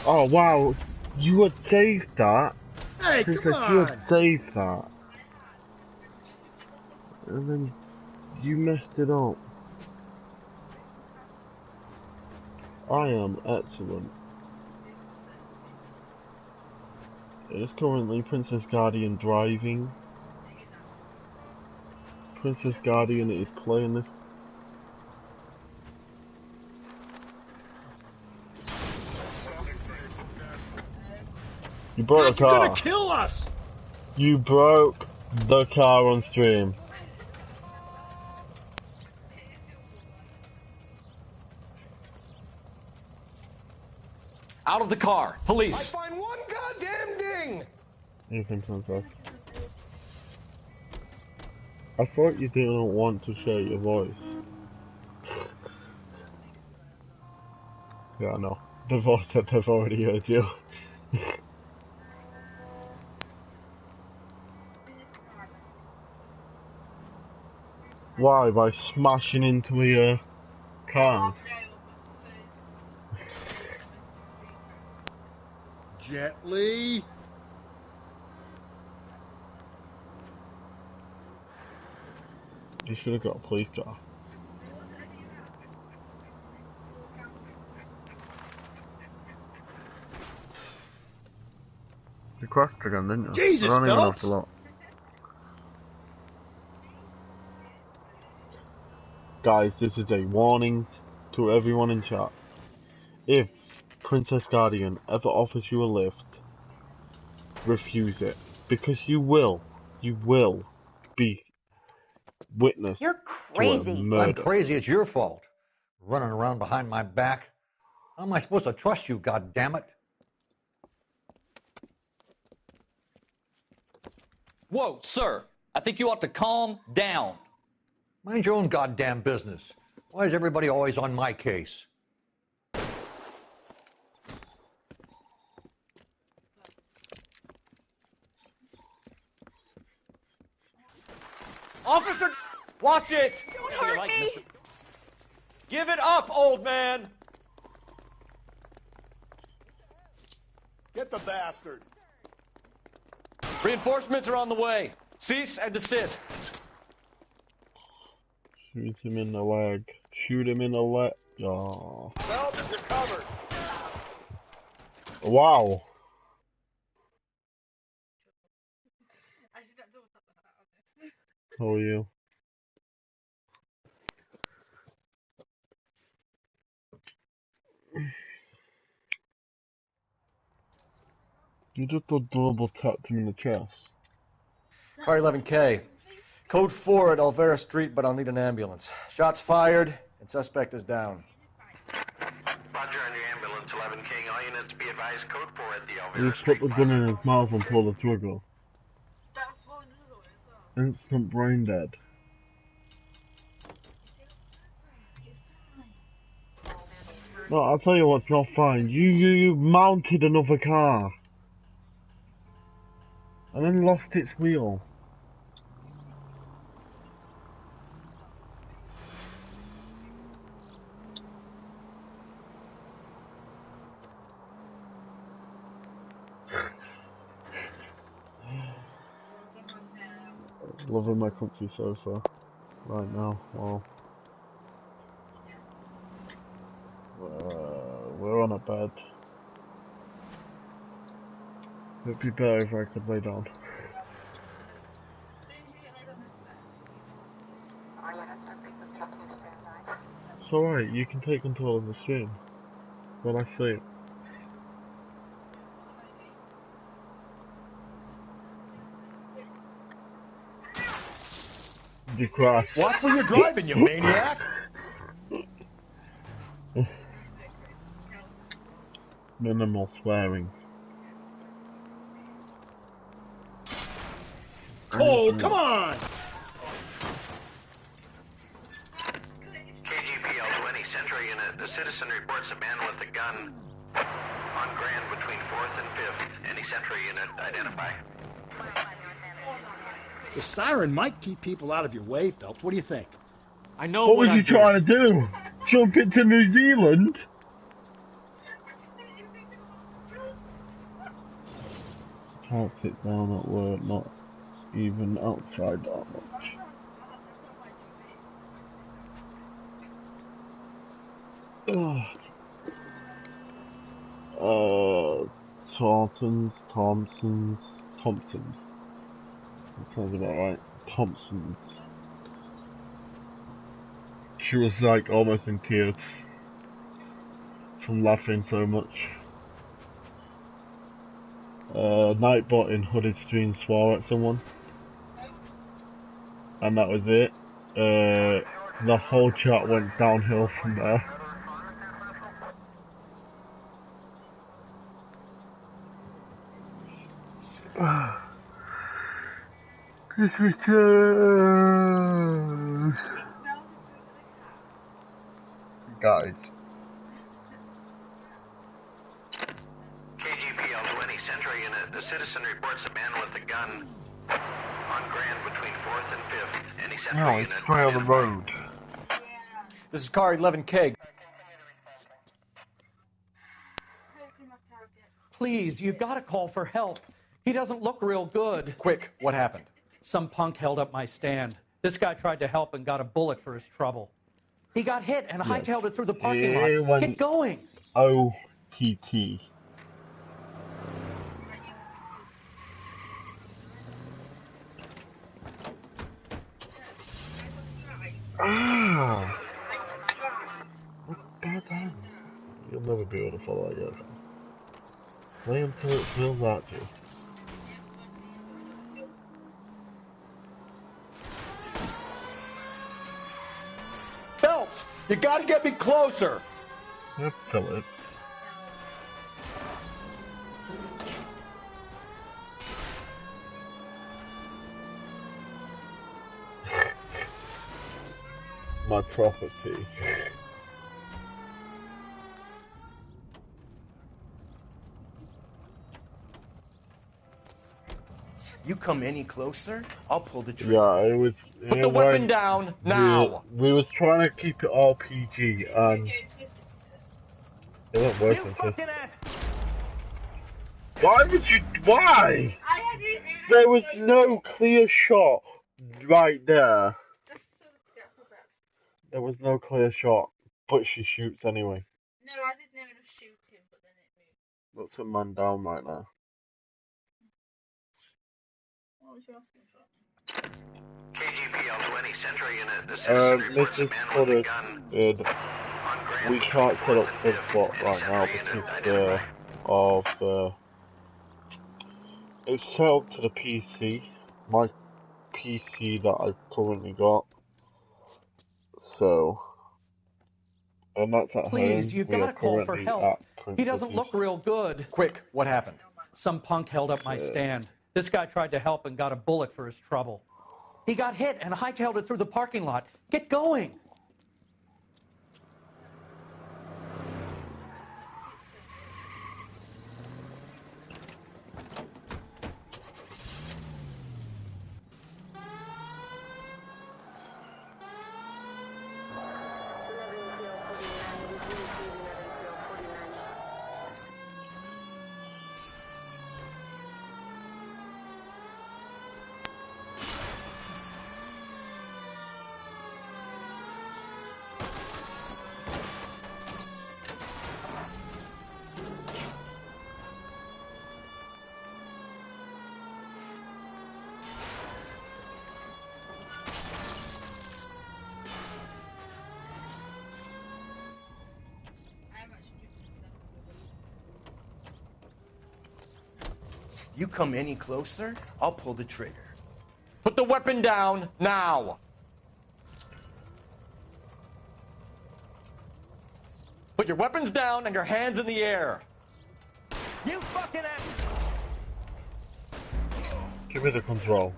Speaker 1: Oh wow! You had saved that!
Speaker 13: Hey,
Speaker 1: Princess,
Speaker 13: come on!
Speaker 1: you had saved that! And then you messed it up. I am excellent. It is currently Princess Guardian driving. Princess Guardian is playing this. You broke the car.
Speaker 13: You're gonna kill us!
Speaker 1: You broke the car on stream.
Speaker 2: Out of the car, police.
Speaker 11: I find one goddamn ding.
Speaker 1: Anything, Princess? I thought you didn't want to share your voice. Yeah, I know. The voice that they've already heard you. Why? By smashing into your cars?
Speaker 13: Gently.
Speaker 1: You should have got a police car. You crashed again, didn't you?
Speaker 13: Jesus,
Speaker 1: I don't even have
Speaker 13: Phelps!
Speaker 1: to look. Guys, this is a warning to everyone in chat. If Princess Guardian ever offers you a lift, refuse it. Because you will be witness
Speaker 7: You're crazy.
Speaker 1: to a murder.
Speaker 9: I'm crazy, it's your fault. Running around behind my back. How am I supposed to trust you, goddammit?
Speaker 11: Whoa, sir. I think you ought to calm down.
Speaker 9: Mind your own goddamn business. Why is everybody always on my case?
Speaker 11: Officer, watch it.
Speaker 7: Don't hurt me.
Speaker 11: Give it up, old man.
Speaker 13: Get the bastard.
Speaker 2: Reinforcements are on the way. Cease and desist.
Speaker 1: Shoot him in the leg. Shoot him in the leg. Oh.
Speaker 13: Phelps, you're covered.
Speaker 1: Wow. How are you? You just double tapped him in the chest.
Speaker 2: Car 11K. Code 4 at Alvera Street, but I'll need an ambulance. Shots fired, and suspect is down.
Speaker 11: Roger on your ambulance, 11 King. All units be advised, code 4 at the
Speaker 1: He
Speaker 11: Alvera
Speaker 1: just put the gun in his mouth and pulled the trigger. Instant brain dead. No, I'll tell you what's not fine. You mounted another car. And then lost its wheel. Loving my country so far. Right now, wow. We're on a bed. It'd be better if I could lay down. It's alright, you can take control of the stream while I sleep. You crash.
Speaker 19: Watch where you're driving, you maniac!
Speaker 1: Minimal swearing.
Speaker 19: Cole, come on!
Speaker 7: KGPL to any Central unit. The citizen reports a man with a gun on Grand between 4th and 5th. Any Central unit, identify.
Speaker 13: The siren might keep people out of your way, Phelps. What do you think?
Speaker 1: What was you trying to do? Jump into New Zealand? Can't sit down at work, not even outside that much. Thompsons. That sounds about right. Thompsons. She was like almost in tears from laughing so much. Nightbot in Hooded Stream swore at someone. And that was it. The whole chat went downhill from there. Guys.
Speaker 7: KGPL to any Central unit. The citizen reports a man with a gun on Grand between 4th and 5th. Any Central
Speaker 1: No,
Speaker 7: unit.
Speaker 1: it's straight on the road.
Speaker 2: This is car 11K.
Speaker 5: Please, you've got to call for help. He doesn't look real good.
Speaker 2: Quick, what happened?
Speaker 5: Some punk held up my stand. This guy tried to help and got a bullet for his trouble. He got hit and hightailed it through the parking lot. Get going.
Speaker 1: OTT. Ah. You'll never be able to follow, I guess. Play until it feels like you.
Speaker 19: Phelps, you gotta get me closer!
Speaker 1: Yep, Phillips. My property.
Speaker 11: You come any closer, I'll pull the trigger.
Speaker 1: Yeah, it was.
Speaker 11: Put the weapon down now.
Speaker 1: We was trying to keep it RPG, and it wasn't working. Why would you? Why? There was no clear shot right there. There was no clear shot, but she shoots anyway.
Speaker 22: No, I didn't even shoot him, but then it moved.
Speaker 1: That's a man down right now.
Speaker 22: What was you asking for?
Speaker 7: KGPL to any Central unit. The citizen reports a
Speaker 1: Mrs.
Speaker 7: man with a
Speaker 1: Footer,
Speaker 7: gun on Grand
Speaker 1: we can't set up Fudbot right now because of it's set up to the PC, my PC that I've currently got. So, and that's at
Speaker 5: Please,
Speaker 1: home.
Speaker 5: you've
Speaker 1: We
Speaker 5: got
Speaker 1: are
Speaker 5: to call for
Speaker 1: currently
Speaker 5: help.
Speaker 1: at
Speaker 5: He doesn't
Speaker 1: Princess's.
Speaker 5: look real good.
Speaker 2: Quick, what happened?
Speaker 5: Some punk held up my stand. This guy tried to help and got a bullet for his trouble. He got hit and hightailed it through the parking lot. Get going.
Speaker 11: You come any closer, I'll pull the trigger.
Speaker 2: Put the weapon down now.
Speaker 11: Put your weapons down and your hands in the air.
Speaker 14: You fucking ass!
Speaker 1: Give me the control.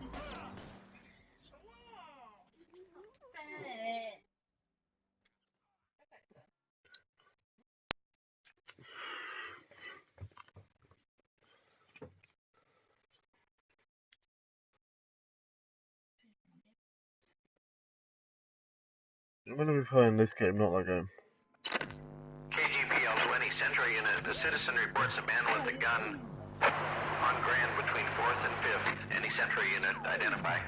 Speaker 1: I'm gonna be playing this game, not that game.
Speaker 7: KGPL to any Central unit. The citizen reports a man with a gun on Grand between 4th and 5th. Any Central unit, identify.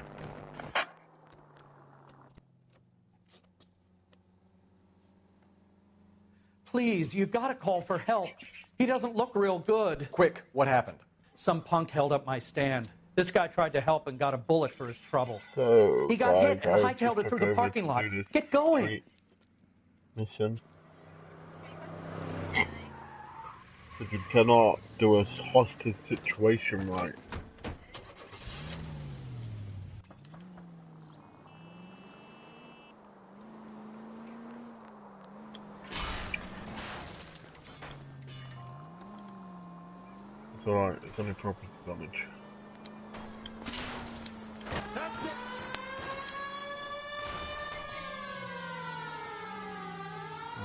Speaker 5: Please, you've got to call for help. He doesn't look real good.
Speaker 11: Quick, what happened?
Speaker 5: Some punk held up my stand. This guy tried to help and got a bullet for his trouble.
Speaker 1: So,
Speaker 5: He got hit and hightailed it through the parking lot. Get going!
Speaker 1: Mission. But you cannot do a hostage situation right. It's alright, it's only property damage.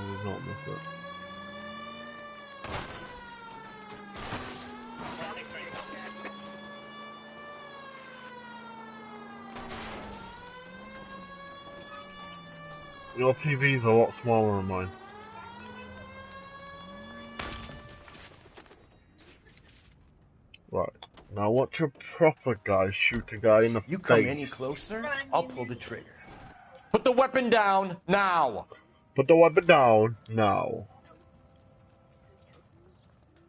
Speaker 1: I did not miss it. Your TV's a lot smaller than mine. Right. Now watch a proper guy shoot a guy in the face.
Speaker 11: You come any closer, I'll pull the trigger. Put the weapon down, now!
Speaker 1: Put the weapon down, now.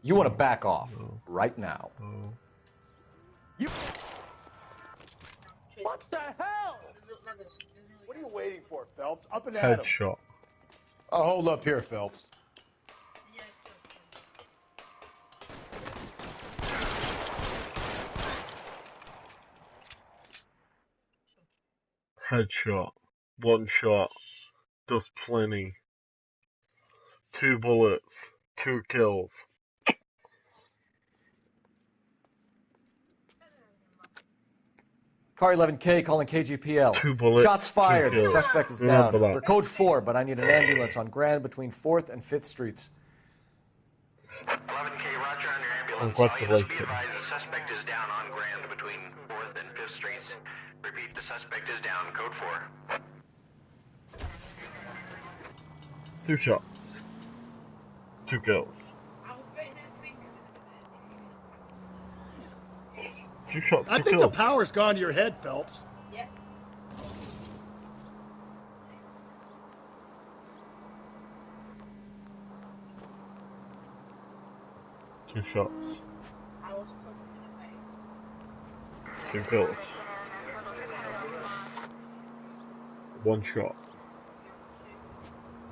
Speaker 11: You want to back off, right now.
Speaker 14: You... What the hell?
Speaker 13: What are you waiting for, Phelps? Up and at him.
Speaker 1: Headshot.
Speaker 13: I'll hold up here, Phelps.
Speaker 1: Headshot. One shot. Does plenty. 2 bullets. 2 kills.
Speaker 11: Car 11K calling KGPL.
Speaker 1: 2 bullets.
Speaker 11: Shots fired.
Speaker 1: 2 kills.
Speaker 11: Suspect is
Speaker 1: Remember
Speaker 11: down.
Speaker 1: that.
Speaker 11: They're code 4, but I need an ambulance on Grand between 4th and 5th Streets.
Speaker 7: 11K, roger on your ambulance.
Speaker 1: Congratulations.
Speaker 7: Be advised, the suspect is down on Grand between 4th and 5th Streets. Repeat, the suspect is down. Code 4.
Speaker 1: 2 shots. 2 kills. 2 shots, 2
Speaker 13: I think
Speaker 1: kills.
Speaker 13: the power's gone to your head, Phelps.
Speaker 22: Yeah.
Speaker 1: Two shots.
Speaker 22: I was put in
Speaker 1: 2 kills. 1 shot.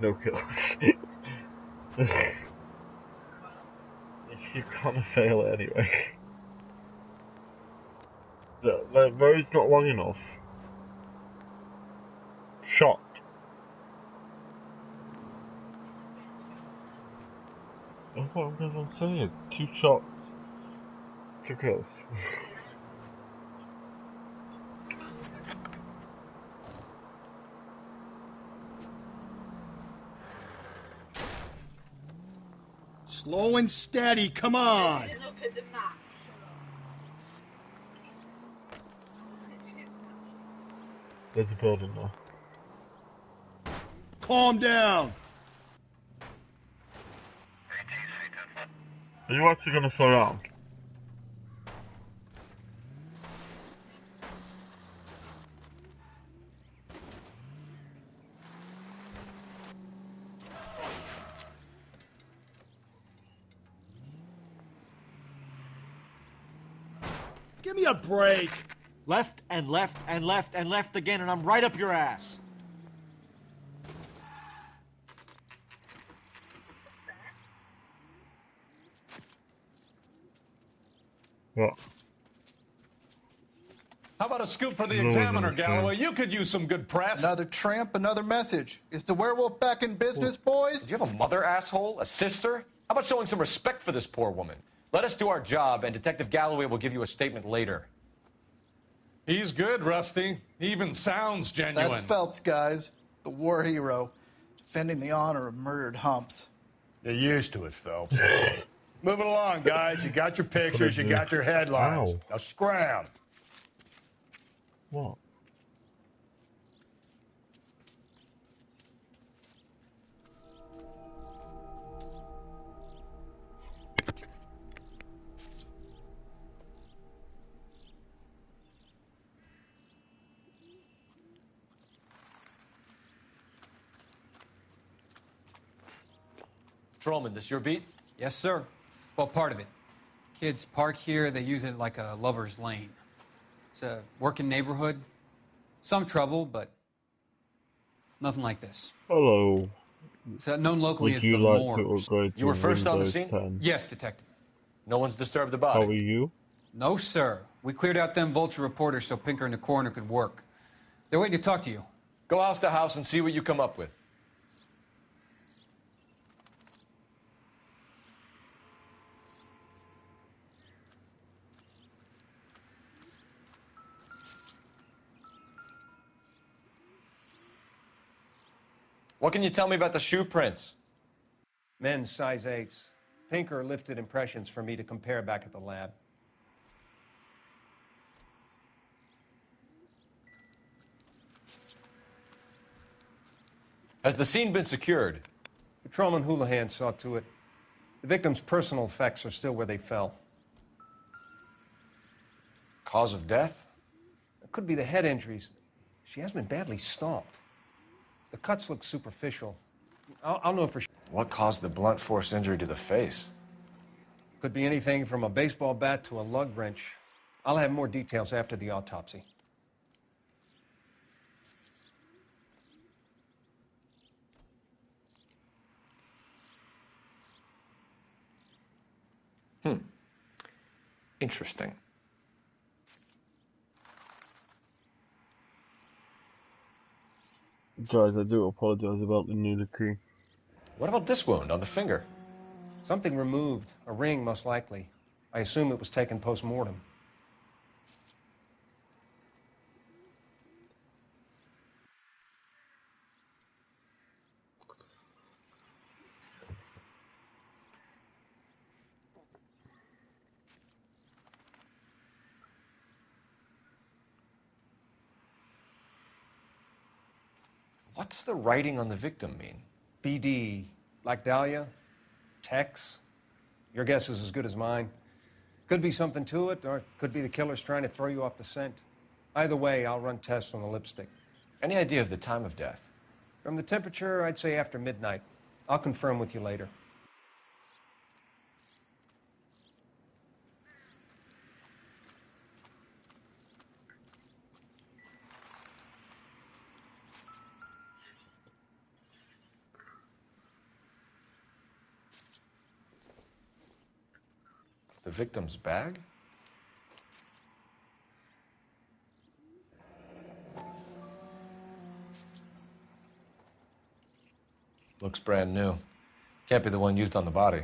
Speaker 1: No kills. You're gonna fail it anyway. The road's not long enough. Shot. What I'm saying is 2 shots. 2 kills.
Speaker 13: Slow and steady, come on.
Speaker 22: Look at the map.
Speaker 1: There's a building there.
Speaker 13: Calm down.
Speaker 1: Are you actually gonna slow down?
Speaker 13: Give me a break.
Speaker 9: Left and left and left and left again, and I'm right up your ass.
Speaker 1: What?
Speaker 4: How about a scoop for the
Speaker 1: No,
Speaker 4: Examiner,
Speaker 1: no, no.
Speaker 4: Galloway? You could use some good press.
Speaker 10: Another tramp, another message. Is the werewolf back in business, boys?
Speaker 2: Do you have a mother, asshole? A sister? How about showing some respect for this poor woman? Let us do our job, and Detective Galloway will give you a statement later.
Speaker 4: He's good, Rusty. He even sounds genuine.
Speaker 10: That's Phelps, guys. The war hero. Defending the honor of murdered humps.
Speaker 19: You're used to it, Phelps. Moving along, guys. You got your pictures, you got your headlines.
Speaker 1: Ow.
Speaker 19: Now scram.
Speaker 1: What?
Speaker 2: Patrolman, this your beat?
Speaker 23: Yes, sir. Well, part of it. Kids park here, they use it like a lover's lane. It's a working neighborhood. Some trouble, but nothing like this.
Speaker 1: Hello.
Speaker 23: It's known locally
Speaker 1: Would
Speaker 23: as
Speaker 1: you
Speaker 23: the
Speaker 1: like
Speaker 23: Moors.
Speaker 1: to upgrade to
Speaker 2: You were first on the
Speaker 1: Windows
Speaker 2: scene?
Speaker 1: 10?
Speaker 23: Yes, Detective.
Speaker 2: No one's disturbed the body.
Speaker 1: How are you?
Speaker 23: No, sir. We cleared out them vulture reporters so Pinker and the coroner could work. They're waiting to talk to you.
Speaker 2: Go house to house and see what you come up with. What can you tell me about the shoe prints?
Speaker 24: Men's size 8s. Pinker lifted impressions for me to compare back at the lab.
Speaker 2: Has the scene been secured?
Speaker 24: Patrolman Houlihan saw to it. The victim's personal effects are still where they fell.
Speaker 2: Cause of death?
Speaker 24: It could be the head injuries. She has been badly stomped. The cuts look superficial. I'll know for sure.
Speaker 2: What caused the blunt force injury to the face?
Speaker 24: Could be anything from a baseball bat to a lug wrench. I'll have more details after the autopsy.
Speaker 2: Interesting.
Speaker 1: Guys, I do apologize about the nudity.
Speaker 2: What about this wound on the finger?
Speaker 24: Something removed. A ring, most likely. I assume it was taken post-mortem.
Speaker 2: What's the writing on the victim mean?
Speaker 24: BD, like Dahlia, Tex. Your guess is as good as mine. Could be something to it, or it could be the killer's trying to throw you off the scent. Either way, I'll run tests on the lipstick.
Speaker 2: Any idea of the time of death?
Speaker 24: From the temperature, I'd say after midnight. I'll confirm with you later.
Speaker 2: The victim's bag? Looks brand new. Can't be the one used on the body.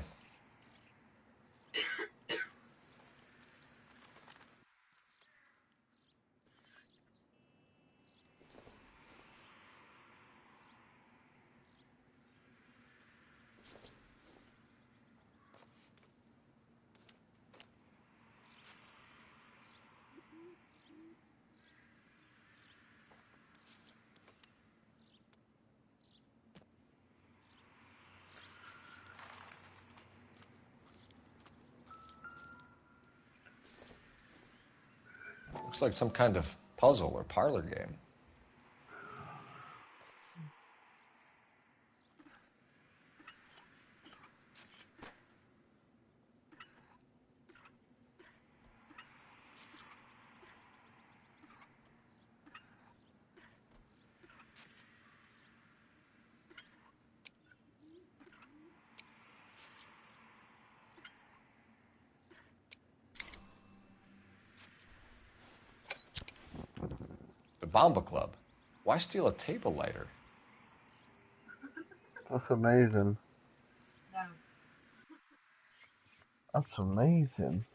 Speaker 2: Looks like some kind of puzzle or parlor game. Bomba Club. Why steal a table lighter?
Speaker 1: That's amazing. That's amazing.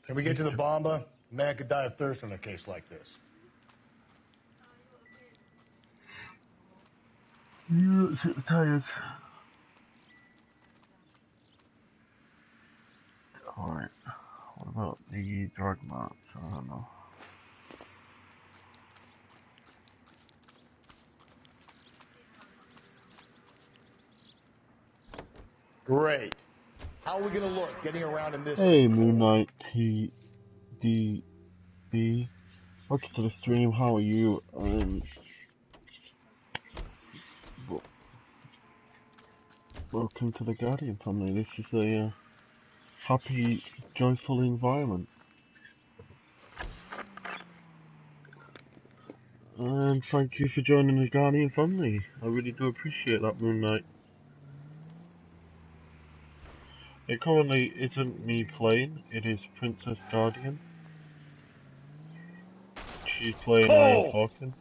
Speaker 19: Can we get to the Bomba? A man could die of thirst in a case like this.
Speaker 1: You shoot the tires. Alright. What about the drug marks? I don't know.
Speaker 19: Great. How are we gonna look getting around in this?
Speaker 1: Hey, Moon Knight TDB. Welcome to the stream. How are you? Welcome to the Guardian family. This is a happy, joyful environment. And thank you for joining the Guardian family. I really do appreciate that, Moon Knight. It currently isn't me playing, it is Princess Guardian. She's playing, I am talking.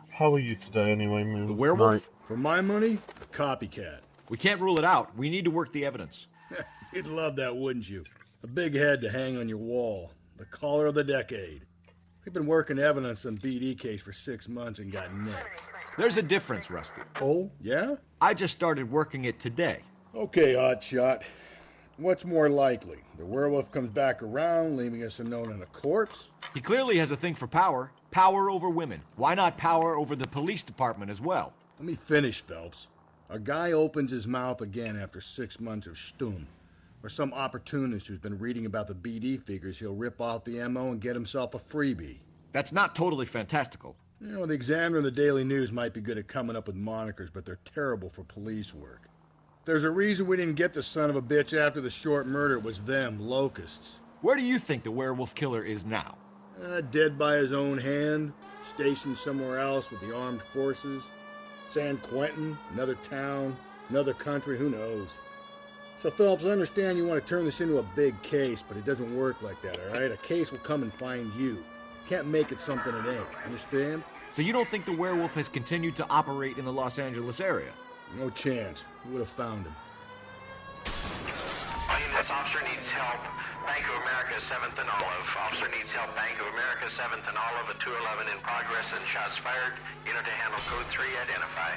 Speaker 1: How are you today anyway, Moon?
Speaker 13: The werewolf?
Speaker 1: Knight?
Speaker 13: For my money, a copycat.
Speaker 11: We can't rule it out. We need to work the evidence.
Speaker 13: You'd love that, wouldn't you? A big head to hang on your wall. The caller of the decade. We've been working evidence on BD case for 6 months and got next.
Speaker 11: There's a difference, Rusty.
Speaker 13: Oh, yeah?
Speaker 11: I just started working it today.
Speaker 13: Okay, Hotshot. What's more likely? The werewolf comes back around, leaving us a note on a corpse?
Speaker 11: He clearly has a thing for power. Power over women. Why not power over the police department as well?
Speaker 13: Let me finish, Phelps. A guy opens his mouth again after 6 months of stum. Or some opportunist who's been reading about the BD figures he'll rip off the MO and get himself a freebie.
Speaker 11: That's not totally fantastical.
Speaker 13: You know, the Examiner and the Daily News might be good at coming up with monikers, but they're terrible for police work. There's a reason we didn't get the son of a bitch after the short murder. It was them, locusts.
Speaker 11: Where do you think the werewolf killer is now?
Speaker 13: Dead by his own hand, stationed somewhere else with the armed forces. San Quentin, another town, another country, who knows? So, Phelps, I understand you want to turn this into a big case, but it doesn't work like that, all right? A case will come and find you. Can't make it something it ain't, understand?
Speaker 11: So you don't think the werewolf has continued to operate in the Los Angeles area?
Speaker 13: No chance. We would have found him.
Speaker 7: All units, officer needs help. Bank of America, 7th and Olive. Officer needs help. Bank of America, 7th and Olive, at 211 in progress and shots fired. Unit to handle code 3, identify.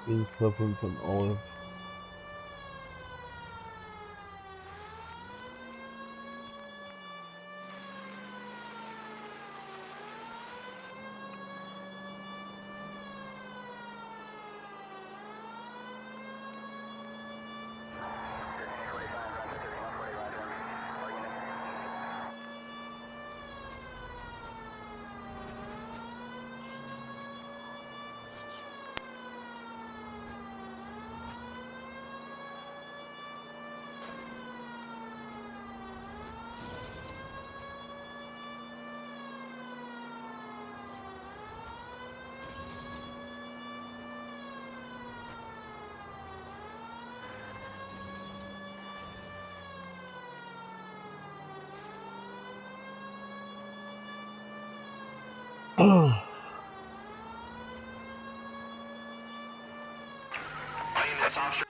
Speaker 1: In 7th and Olive.
Speaker 7: Officer.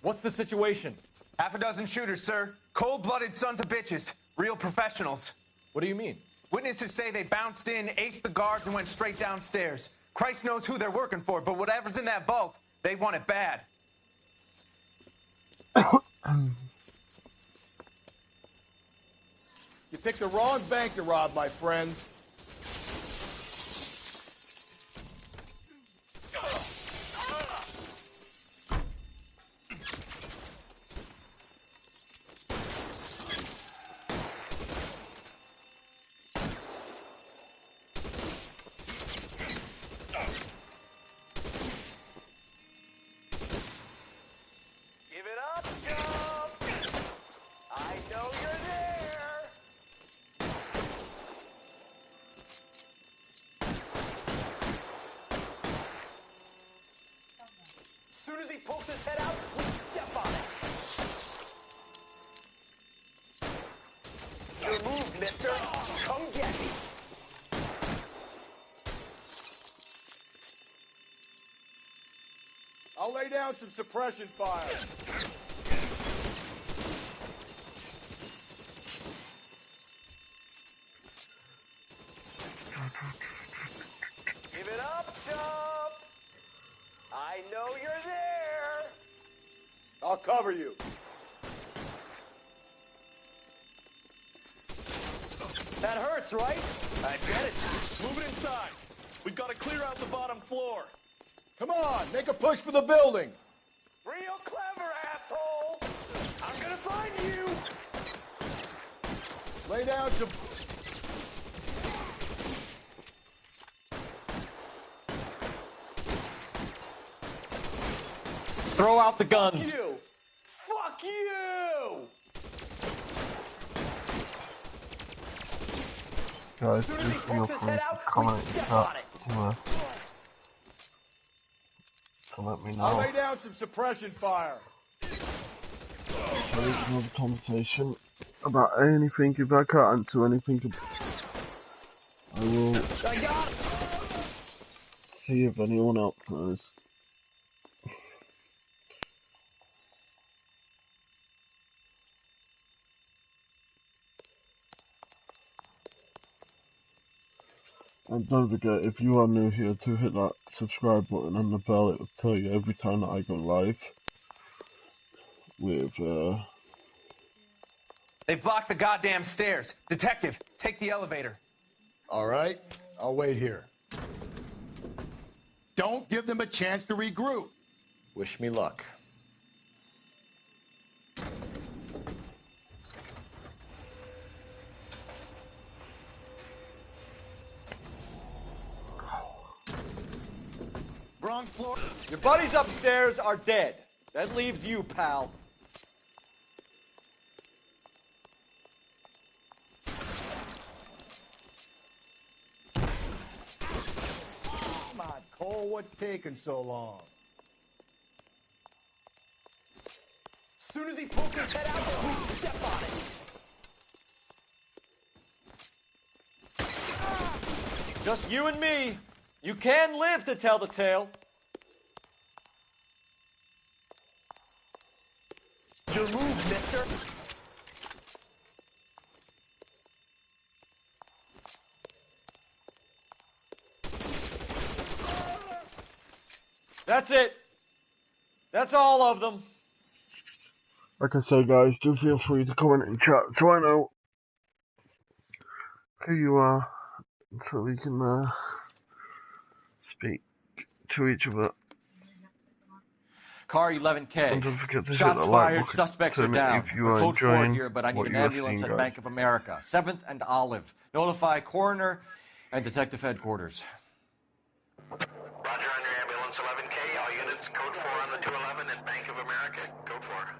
Speaker 11: What's the situation?
Speaker 8: Half a dozen shooters, sir. Cold-blooded sons of bitches. Real professionals.
Speaker 11: What do you mean?
Speaker 8: Witnesses say they bounced in, aced the guards, and went straight downstairs. Christ knows who they're working for, but whatever's in that vault, they want it bad.
Speaker 13: You picked the wrong bank to rob, my friends.
Speaker 11: I'll lay down some suppression fire. Give it up, chump! I know you're there! I'll cover you. That hurts, right? I get it. Move it inside. We've got to clear out the bottom floor.
Speaker 13: Come on, make a push for the building.
Speaker 11: Real clever, asshole! I'm gonna find you!
Speaker 13: Lay down some...
Speaker 2: Throw out the guns.
Speaker 11: Fuck you! Fuck you!
Speaker 1: Guys, please feel free to comment in chat to let me know.
Speaker 11: I'll lay down some suppression fire.
Speaker 1: So we can have a conversation about anything. If I can't answer anything, I will see if anyone else knows. And don't forget, if you are new here, to hit that subscribe button and the bell. It will tell you every time that I go live with
Speaker 8: They've blocked the goddamn stairs. Detective, take the elevator.
Speaker 13: All right, I'll wait here. Don't give them a chance to regroup.
Speaker 2: Wish me luck.
Speaker 11: Wrong floor. Your buddies upstairs are dead. That leaves you, pal.
Speaker 13: Come on, Cole, what's taking so long?
Speaker 11: As soon as he pokes his head out, we step on it. Just you and me. You can live to tell the tale. Your move, mister. That's it. That's all of them.
Speaker 1: like I say, guys, do feel free to comment in chat so I know who you are, so we can speak to each other.
Speaker 2: Car 11K.
Speaker 1: And don't forget to hit
Speaker 2: Shots
Speaker 1: the like
Speaker 2: fired,
Speaker 1: button
Speaker 2: suspects are down.
Speaker 1: if you
Speaker 2: We're
Speaker 1: are
Speaker 2: code 4
Speaker 1: enjoying
Speaker 2: here, but I need
Speaker 1: what
Speaker 2: an
Speaker 1: you are
Speaker 2: ambulance
Speaker 1: seeing,
Speaker 2: at
Speaker 1: guys.
Speaker 2: Bank of America. 7th and Olive. Notify coroner and detective headquarters.
Speaker 7: Roger on your ambulance 11K. All units, code 4 on the 211 at Bank of America. Code 4.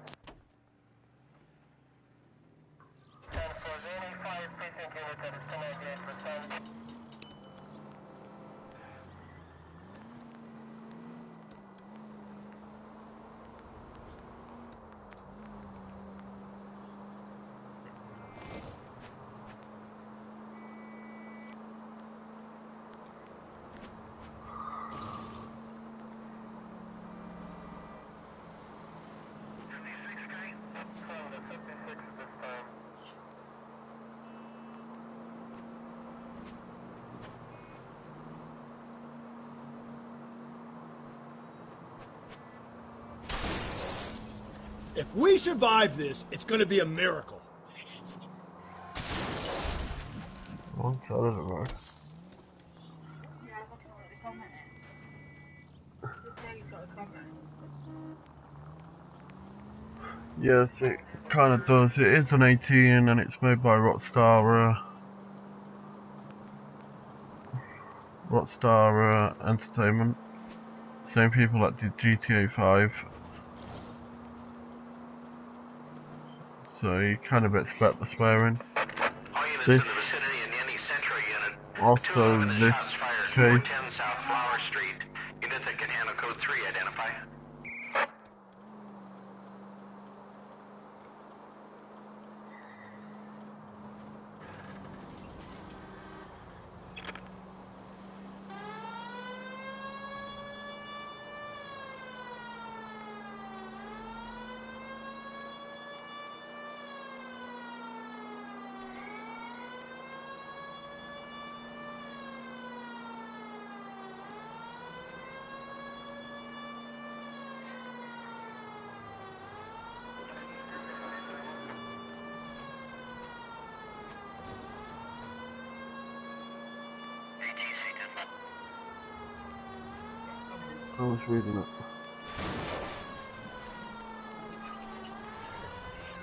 Speaker 13: If we survive this, it's going to be a miracle.
Speaker 1: Wrong side of the road.
Speaker 22: Yeah, I'm looking at the comments. This lady's got a comment.
Speaker 1: Yes, it kind of does. It is an 18 and it's made by Rockstar Entertainment. Same people that did GTA 5. So you kind of expect the swearing.
Speaker 7: All units
Speaker 1: This,
Speaker 7: in the vicinity in any Central unit.
Speaker 1: also
Speaker 7: 211
Speaker 1: this
Speaker 7: shots fired.
Speaker 1: case,
Speaker 7: 410 South Flower Street. Units that can handle code 3 identify.
Speaker 1: I was reading it.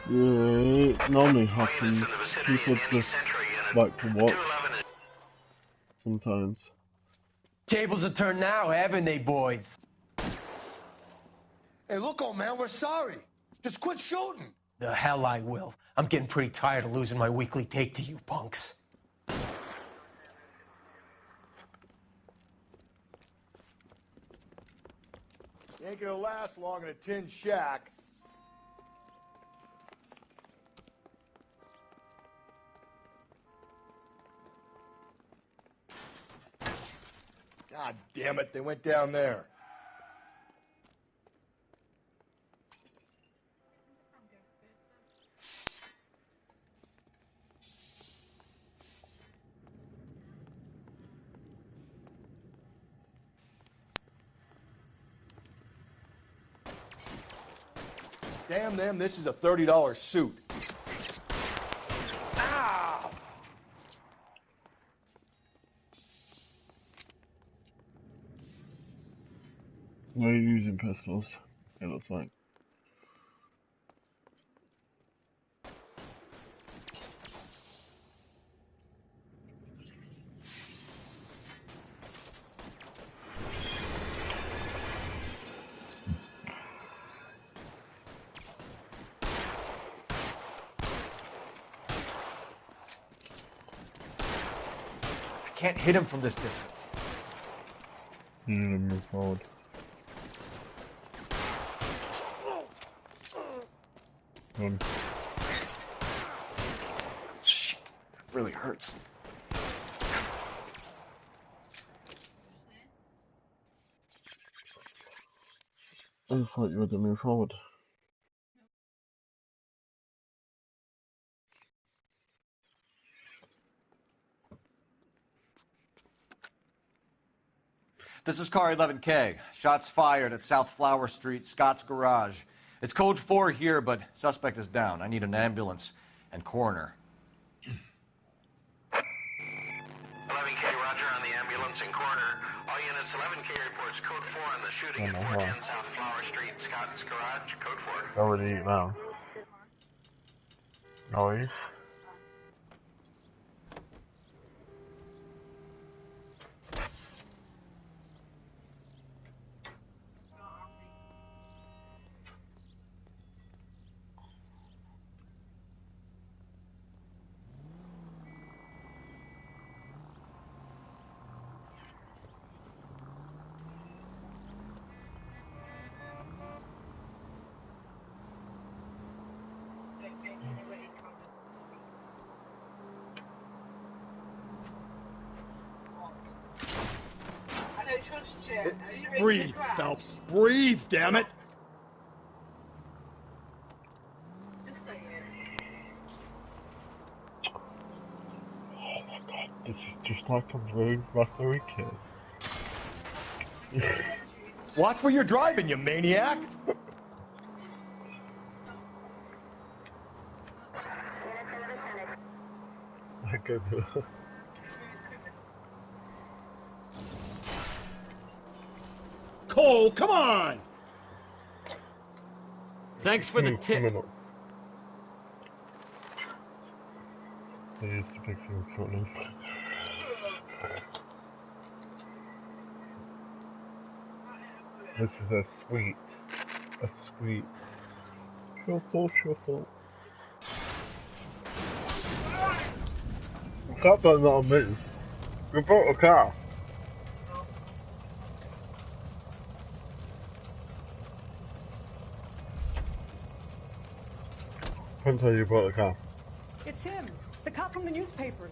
Speaker 1: Yeah, it normally happens. People just like to watch sometimes.
Speaker 15: Tables are turned now, haven't they, boys?
Speaker 11: Hey, look, old man, we're sorry. Just quit shooting.
Speaker 15: The hell I will. I'm getting pretty tired of losing my weekly take to you punks.
Speaker 13: You ain't gonna last long in a tin shack. God damn it, they went down there. Damn them, this is a $30 suit. Ow!
Speaker 1: They're using pistols, it looks like.
Speaker 2: I can't hit him from this distance.
Speaker 1: You need to move forward.
Speaker 2: Shit, that really hurts.
Speaker 1: I thought you were to move forward.
Speaker 2: This is car 11K. Shots fired at South Flower Street, Scott's Garage. It's code 4 here, but suspect is down. I need an ambulance and coroner.
Speaker 7: 11K, roger on the ambulance and coroner. All units, 11K reports code 4 on the shooting at 410 South Flower Street, Scott's Garage, code 4.
Speaker 1: Already eat now. Noise.
Speaker 13: Breathe, Phelps. Breathe, damn it.
Speaker 1: Oh my god, this is just like a rude raspberry kiss.
Speaker 13: Watch where you're driving, you maniac.
Speaker 1: My goodness.
Speaker 13: Cole, come on!
Speaker 2: Thanks for the tip.
Speaker 1: They used to pick things funny. This is a sweet. Shuffle. The car better not move. We bought a car. Depends how you bought the car.
Speaker 6: It's him, the cop from the newspapers.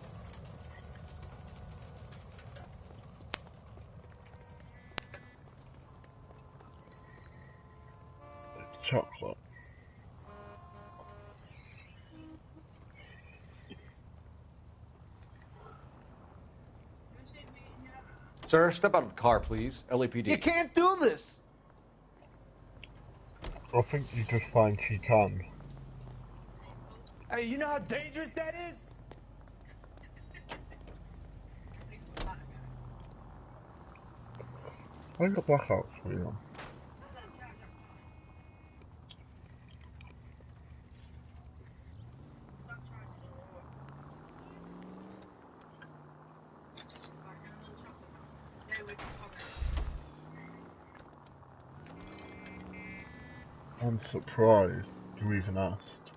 Speaker 1: It's chocolate.
Speaker 2: Sir, step out of the car, please. LAPD.
Speaker 12: You can't do this.
Speaker 1: I think you just find she can.
Speaker 12: Hey, you know how dangerous that is?
Speaker 1: I got blackouts for you. I'm surprised you even asked.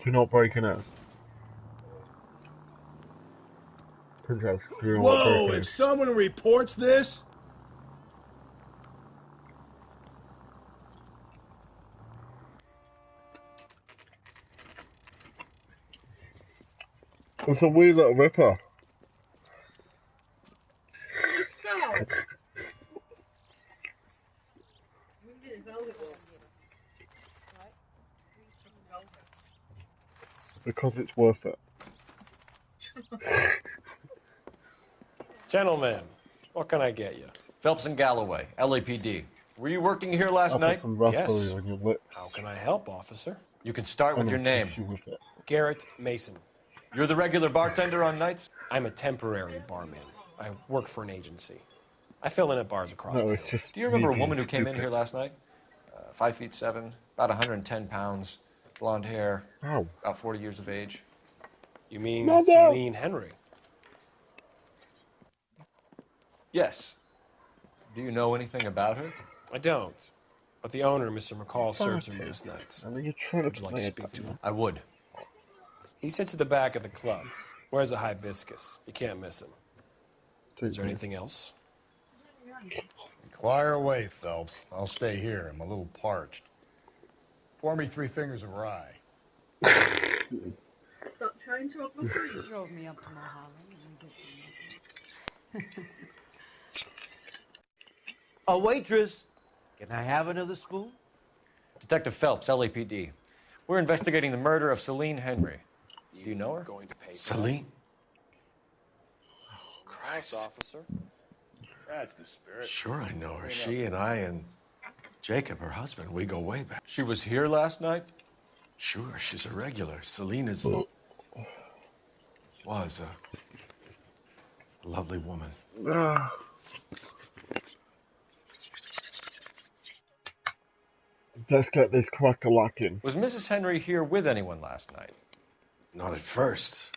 Speaker 1: You're not breaking it. Princess, you're not
Speaker 13: Whoa,
Speaker 1: breaking
Speaker 13: if
Speaker 1: it.
Speaker 13: someone reports this...
Speaker 1: It's a wee little ripper.
Speaker 22: Stop!
Speaker 1: Because it's worth it.
Speaker 11: Gentlemen, what can I get you?
Speaker 2: Phelps and Galloway, LAPD. Were you working here last
Speaker 1: I'll
Speaker 2: night?
Speaker 1: put some raspberry
Speaker 11: Yes.
Speaker 1: on your lips.
Speaker 11: How can I help, officer?
Speaker 2: You can start with
Speaker 1: I'm
Speaker 2: your
Speaker 1: gonna
Speaker 2: name.
Speaker 1: kiss you with it.
Speaker 11: Garrett Mason.
Speaker 2: You're the regular bartender on nights?
Speaker 11: I'm a temporary barman. I work for an agency. I fill in at bars across
Speaker 1: No,
Speaker 11: town.
Speaker 1: it's just
Speaker 2: Do you remember
Speaker 1: me
Speaker 2: a woman who
Speaker 1: being
Speaker 2: came in
Speaker 1: stupid.
Speaker 2: here last night? 5'7", about 110 pounds, blonde hair,
Speaker 1: Ow.
Speaker 2: about 40 years of age.
Speaker 11: You mean
Speaker 1: Mother!
Speaker 11: Celine Henry?
Speaker 2: Yes. Do you know anything about her?
Speaker 11: I don't. But the owner, Mr. McCall, serves her
Speaker 1: Okay.
Speaker 11: most nights.
Speaker 1: I think you're trying
Speaker 11: Would
Speaker 1: to
Speaker 11: you like
Speaker 1: play
Speaker 11: to
Speaker 1: it
Speaker 11: speak to
Speaker 1: down.
Speaker 11: him?
Speaker 2: I would.
Speaker 11: He sits at the back of the club. Wears a hibiscus. You can't miss him. Is there
Speaker 1: Take me.
Speaker 11: anything else?
Speaker 19: Inquire away, Phelps. I'll stay here. I'm a little parched. Pour me 3 fingers of rye.
Speaker 22: Stop trying to rob my food.
Speaker 3: Drove me up to Mulholland and get some.
Speaker 16: A waitress. Can I have another spoon?
Speaker 2: Detective Phelps, LAPD. We're investigating the murder of Celine Henry. Do you know her?
Speaker 11: Going to pay for
Speaker 15: Celine?
Speaker 11: that? Christ, officer.
Speaker 19: That's the spirit.
Speaker 15: Sure, I know her. She and I and Jacob, her husband, we go way back.
Speaker 2: She was here last night?
Speaker 15: Sure, she's a regular. Celine is... was a lovely woman.
Speaker 1: Let's get this cracker lacking.
Speaker 2: Was Mrs. Henry here with anyone last night?
Speaker 15: Not at first.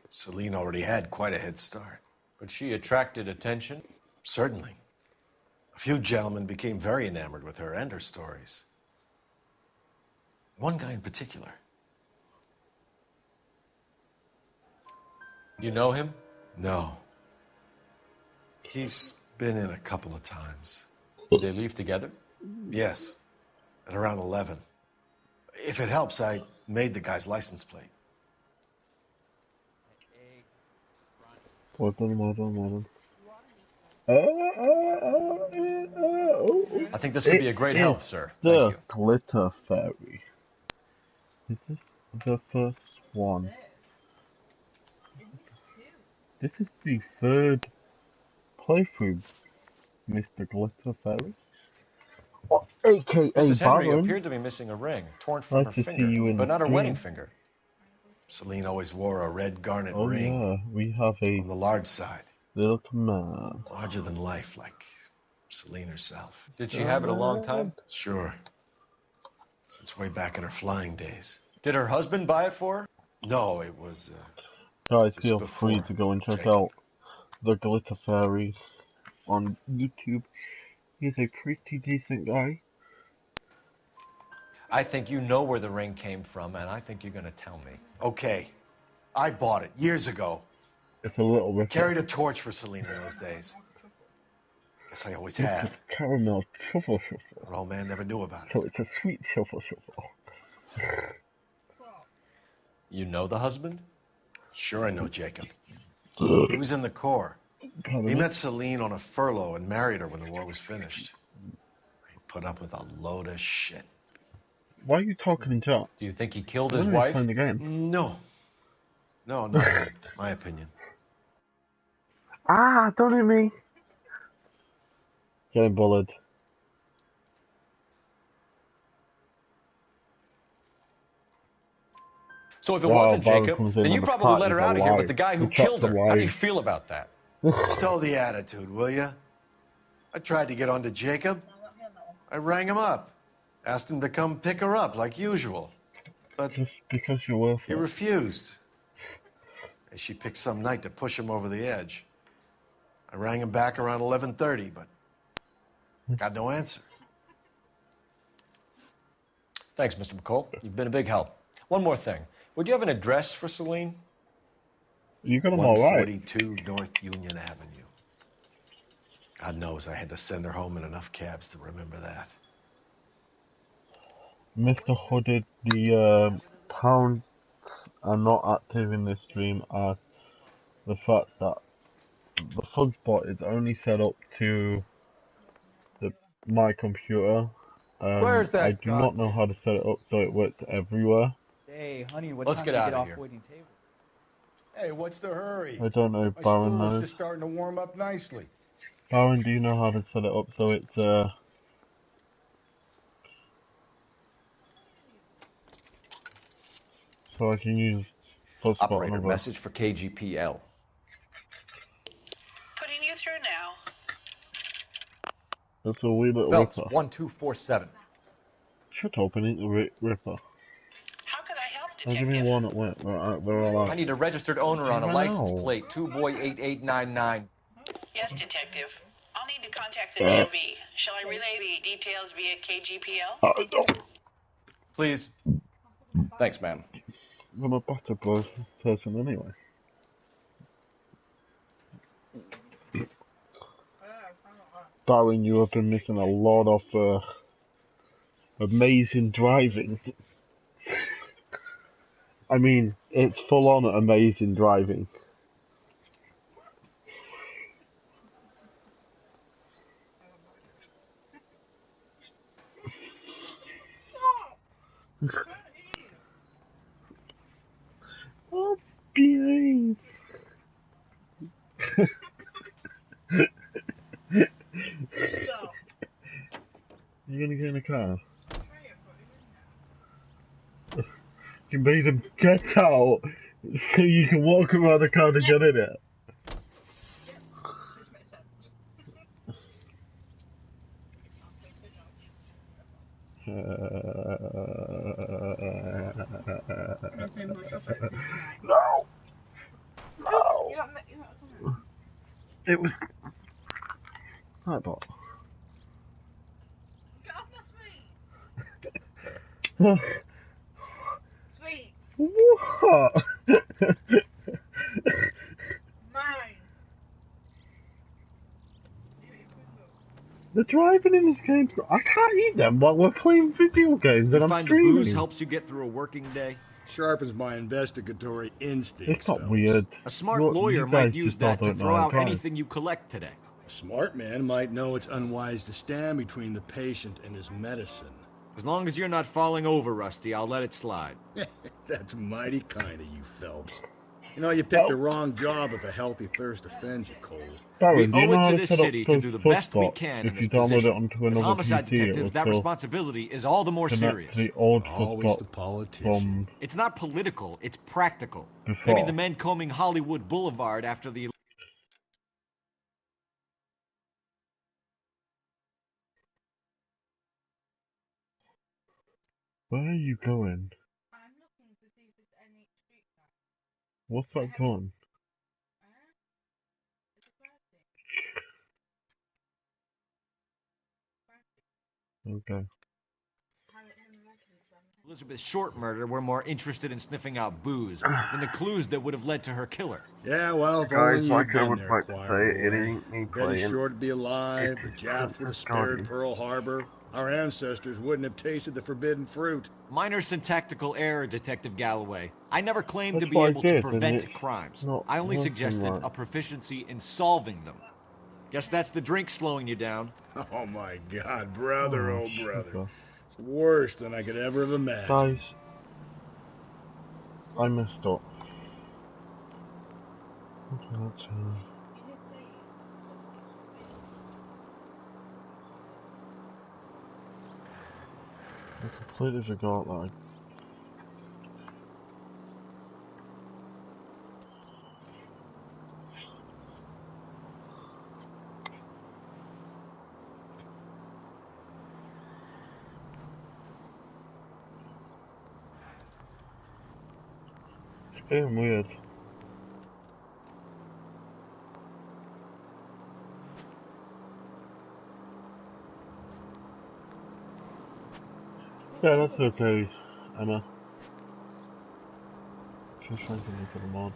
Speaker 15: Celine already had quite a head start.
Speaker 2: But she attracted attention?
Speaker 15: Certainly. A few gentlemen became very enamored with her and her stories. One guy in particular.
Speaker 2: You know him?
Speaker 15: No. He's been in a couple of times.
Speaker 2: Did they leave together?
Speaker 15: Yes. At around 11. If it helps, I made the guy's license plate.
Speaker 1: Well done, well done, well done.
Speaker 2: I think this could be a great help, sir.
Speaker 1: The
Speaker 2: Thank you.
Speaker 1: Glitter Fairy. Is this the first one? This is the third playthrough, Mr. Glitter Fairy. Oh, AKA
Speaker 2: Mrs. Henry
Speaker 1: Baron.
Speaker 2: appeared to be missing a ring, torn from her
Speaker 1: Nice to see
Speaker 2: finger,
Speaker 1: you in
Speaker 2: but
Speaker 1: the
Speaker 2: not her
Speaker 1: stream.
Speaker 2: wedding finger.
Speaker 15: Celine always wore a red garnet
Speaker 1: Oh
Speaker 15: ring
Speaker 1: yeah, we have a
Speaker 15: on the large side.
Speaker 1: little command.
Speaker 15: Larger than life, like Celine herself.
Speaker 2: Did she have it a long time?
Speaker 15: Sure. Since way back in her flying days.
Speaker 2: Did her husband buy it for her?
Speaker 15: No, it was...
Speaker 1: Guys,
Speaker 15: This
Speaker 1: feel
Speaker 15: before
Speaker 1: free to go and check
Speaker 15: Jacob.
Speaker 1: out the Glitter Fairy on YouTube. He's a pretty decent guy.
Speaker 2: I think you know where the ring came from, and I think you're going to tell me.
Speaker 15: Okay. I bought it years ago.
Speaker 1: It's a little ripper.
Speaker 15: Carried a torch for Celine in those days. Guess I always
Speaker 1: It's
Speaker 15: have.
Speaker 1: a caramel truffle shuffle.
Speaker 15: An old man never knew about it.
Speaker 1: So it's a sweet shuffle shuffle.
Speaker 2: You know the husband?
Speaker 15: Sure I know Jacob. He was in the Corps.
Speaker 1: Pardon
Speaker 15: He
Speaker 1: me?
Speaker 15: met Celine on a furlough and married her when the war was finished. He put up with a load of shit.
Speaker 1: Why are you talking in chat?
Speaker 2: Do you think he killed
Speaker 1: When
Speaker 2: his
Speaker 1: are we
Speaker 2: wife?
Speaker 1: playing the game?
Speaker 15: No. No, not in my opinion.
Speaker 1: Ah, don't hit me. Getting bullied.
Speaker 2: So if it
Speaker 1: Wow,
Speaker 2: wasn't
Speaker 1: Byron
Speaker 2: Jacob,
Speaker 1: comes in
Speaker 2: then
Speaker 1: on
Speaker 2: you
Speaker 1: the
Speaker 2: probably
Speaker 1: chat,
Speaker 2: let
Speaker 1: he's
Speaker 2: her out of here with
Speaker 1: alive.
Speaker 2: the guy who
Speaker 1: The chat's
Speaker 2: killed her. How do you
Speaker 1: alive.
Speaker 2: feel about that?
Speaker 15: Stow the attitude, will ya? I tried to get on to Jacob. I rang him up. Asked him to come pick her up, like usual. But
Speaker 1: just because you're worth
Speaker 15: he
Speaker 1: it.
Speaker 15: refused. She picked some night to push him over the edge. I rang him back around 11:30, but got no answer.
Speaker 2: Thanks, Mr. McCall. You've been a big help. One more thing. Would you have an address for Celine?
Speaker 1: You got them all right.
Speaker 15: 142 North Union Avenue. God knows I had to send her home in enough cabs to remember that.
Speaker 1: Mr. Hooded, the pounds are not active in this stream as the fact that the Fuzzbot is only set up to my computer.
Speaker 5: Where's
Speaker 1: I
Speaker 5: that
Speaker 1: do not know how to set it up so it works everywhere.
Speaker 17: Say, honey, what
Speaker 2: Let's
Speaker 17: time
Speaker 2: get
Speaker 17: do you
Speaker 2: out
Speaker 17: get
Speaker 2: of
Speaker 17: off
Speaker 2: here.
Speaker 17: waiting table?
Speaker 19: Hey, what's the hurry?
Speaker 1: I don't know if
Speaker 19: My
Speaker 1: Baron
Speaker 19: school is
Speaker 1: knows.
Speaker 19: just starting to warm up nicely.
Speaker 1: Baron, do you know how to set it up so it's so I can use Fuzzbot on
Speaker 2: Operator,
Speaker 1: other?
Speaker 2: message for KGPL.
Speaker 6: Putting you through now.
Speaker 1: That's a wee little
Speaker 2: Phelps,
Speaker 1: ripper.
Speaker 2: 1247.
Speaker 1: Shut up and eat the ripper.
Speaker 6: How could I help,
Speaker 1: Oh, give me one at work. They're all out.
Speaker 2: I need a registered owner on a
Speaker 1: Wow.
Speaker 2: license plate. 2boy8899.
Speaker 6: Yes, detective. I'll need to contact the DMV. Shall I relay the details via KGPL?
Speaker 2: Please. Thanks, ma'am.
Speaker 1: I'm a better person anyway. Baron, you have been missing a lot of amazing driving. I mean, it's full on amazing driving. Oh, behave. You're gonna get in the car? You made him get out so you can walk around the car to get in it. No! No! It was... Right, bot.
Speaker 22: Get off my sweets! Sweets!
Speaker 1: What?
Speaker 22: Mine!
Speaker 1: The driving in this game, I can't eat them while we're playing video games and
Speaker 2: You
Speaker 1: I'm
Speaker 2: find
Speaker 1: streaming.
Speaker 2: the booze helps you get through a working day?
Speaker 13: Sharpens my investigatory instincts.
Speaker 1: It's not
Speaker 13: fellas.
Speaker 1: weird.
Speaker 2: A smart
Speaker 1: You
Speaker 2: lawyer
Speaker 1: guys
Speaker 2: might use
Speaker 1: just all
Speaker 2: that to
Speaker 1: don't know
Speaker 2: throw
Speaker 1: how to
Speaker 2: out
Speaker 1: drive.
Speaker 2: anything you collect today.
Speaker 13: A smart man might know it's unwise to stand between the patient and his medicine.
Speaker 2: As long as you're not falling over, Rusty, I'll let it slide.
Speaker 13: That's mighty kind of you, Phelps. You know, you picked the wrong job if a healthy thirst offends you, Cole.
Speaker 1: Baron, do
Speaker 2: We
Speaker 1: you
Speaker 2: owe
Speaker 1: know
Speaker 2: it
Speaker 1: how
Speaker 2: to
Speaker 1: to
Speaker 2: this
Speaker 1: set up
Speaker 2: city to do the best we can in
Speaker 1: if
Speaker 2: this
Speaker 1: you download it
Speaker 2: position.
Speaker 1: onto
Speaker 2: As
Speaker 1: another
Speaker 2: homicide
Speaker 1: PC, it
Speaker 2: detectives,
Speaker 1: will
Speaker 2: that
Speaker 1: still
Speaker 2: responsibility is all the more
Speaker 1: connect
Speaker 2: serious.
Speaker 1: to the old
Speaker 13: Always the
Speaker 1: Fuzzbot
Speaker 13: politician.
Speaker 1: from
Speaker 2: It's not political, it's practical.
Speaker 1: before.
Speaker 2: Maybe the men combing Hollywood Boulevard after the...
Speaker 1: Where are you going?
Speaker 22: I'm looking to see if there's any street lights.
Speaker 1: What's that gun?
Speaker 22: It's a birthday.
Speaker 1: Okay.
Speaker 2: Elizabeth Short murder, we're more interested in sniffing out booze than the clues that would have led to her killer.
Speaker 13: Yeah, well, if
Speaker 1: Guys,
Speaker 13: only you'd
Speaker 1: like I
Speaker 13: been
Speaker 1: would
Speaker 13: there,
Speaker 1: like to
Speaker 13: choir
Speaker 1: say, it
Speaker 13: boy.
Speaker 1: ain't me
Speaker 13: Betty
Speaker 1: playing.
Speaker 13: Short would be alive,
Speaker 1: It
Speaker 13: the
Speaker 1: is
Speaker 13: Japs would have
Speaker 1: Princess
Speaker 13: spared
Speaker 1: Guardian.
Speaker 13: Pearl Harbor, our ancestors wouldn't have tasted the forbidden fruit.
Speaker 2: Minor syntactical error, Detective Galloway. I never claimed
Speaker 1: That's
Speaker 2: to be
Speaker 1: what I
Speaker 2: able
Speaker 1: did,
Speaker 2: to
Speaker 1: and
Speaker 2: prevent
Speaker 1: it's
Speaker 2: crimes.
Speaker 1: not
Speaker 2: I only
Speaker 1: working
Speaker 2: suggested
Speaker 1: right.
Speaker 2: a proficiency in solving them. Guess that's the drink slowing you down.
Speaker 13: Oh my God, brother,
Speaker 1: Oh,
Speaker 13: oh brother.
Speaker 1: sugar.
Speaker 13: It's Worse than I could ever have imagined.
Speaker 1: Guys, I messed up. Okay, let's I completely forgot that. It's being weird. Yeah, that's okay, Emma. Just trying to look at the mod.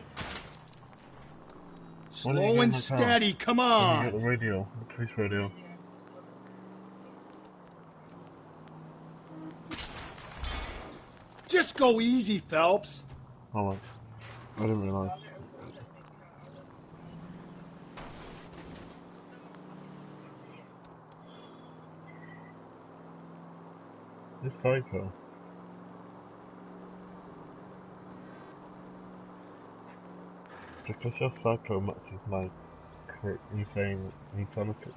Speaker 13: Slow and steady, come on!
Speaker 1: When you get the radio, the police radio.
Speaker 13: Just go easy, Phelps.
Speaker 1: Alright. I didn't realise. This psycho. Because your psycho matches my insane insanity.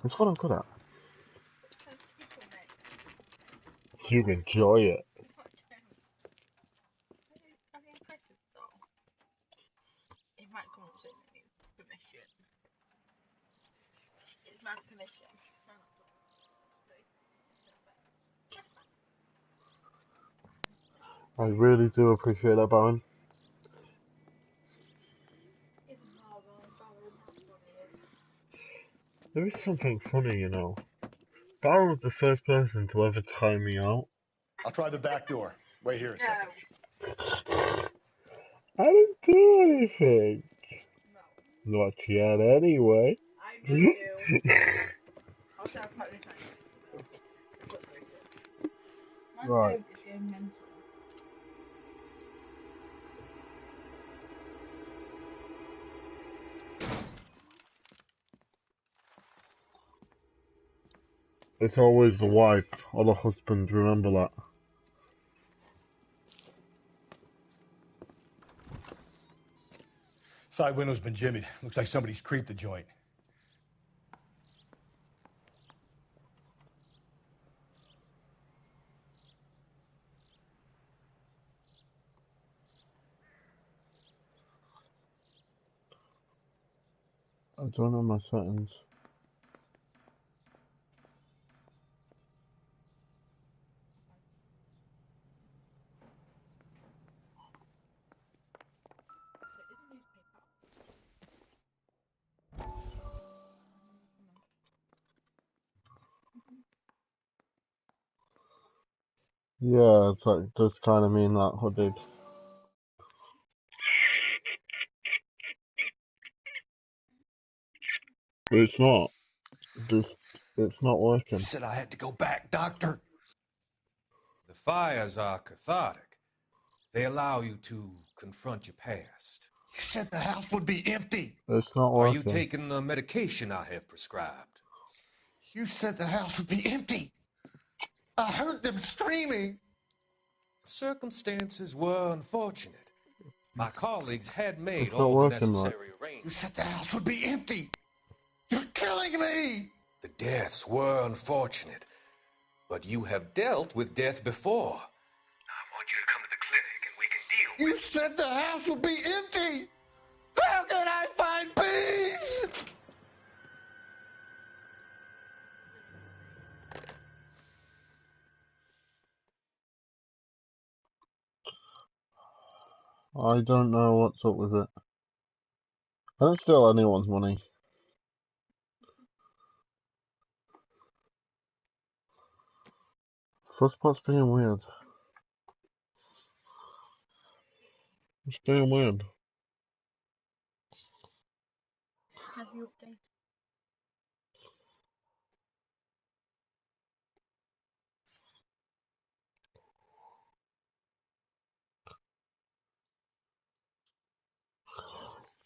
Speaker 1: It's what I'm good at. You enjoy it.
Speaker 22: It might come up saying it needs permission. It's my permission.
Speaker 1: I really do appreciate that, Baron. There is something funny, you know. Baron was the first person to ever try me out.
Speaker 19: I'll try the back door. Wait here a second.
Speaker 1: I didn't do anything. Not yet, anyway.
Speaker 22: I know you do. I'll try to find this time.
Speaker 1: Right. It's always the wife or the husband, remember that.
Speaker 19: Side window's been jimmied. Looks like somebody's creeped the joint.
Speaker 1: I don't know my settings. Yeah, it's like, does kind of mean that, hooded. But it's not. It's not working.
Speaker 8: You said I had to go back, Doctor.
Speaker 17: The fires are cathartic. They allow you to confront your past.
Speaker 8: You said the house would be empty.
Speaker 1: It's not
Speaker 17: Are
Speaker 1: working.
Speaker 17: you taking the medication I have prescribed?
Speaker 8: You said the house would be empty. I heard them screaming.
Speaker 17: The circumstances were unfortunate. My colleagues had made
Speaker 1: It's not
Speaker 17: all the
Speaker 1: working,
Speaker 17: necessary
Speaker 1: right?
Speaker 17: arrangements.
Speaker 8: You said the house would be empty. You're killing me.
Speaker 17: The deaths were unfortunate, but you have dealt with death before.
Speaker 7: I want you to come to the clinic and we can deal with...
Speaker 8: You said the house would be empty. How can I find peace?
Speaker 1: I don't know what's up with it. I don't steal anyone's money. Frostpot's being weird. It's being weird.
Speaker 22: Have you updated?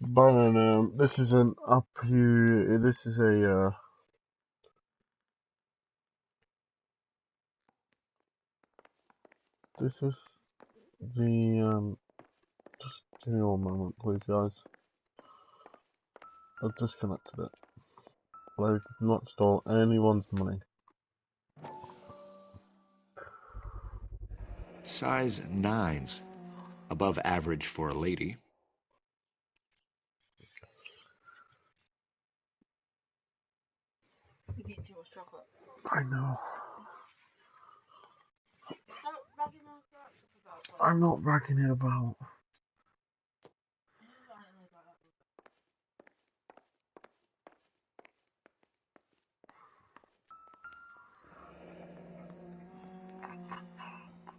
Speaker 1: Baron, this is an this is a This is the just give me one moment, please, guys. I've disconnected it. I've not stole anyone's money.
Speaker 2: Size 9s. Above average for a lady.
Speaker 22: You eat too much chocolate.
Speaker 1: I know.
Speaker 22: Stop ragging on about chocolate.
Speaker 1: I'm not bragging it about.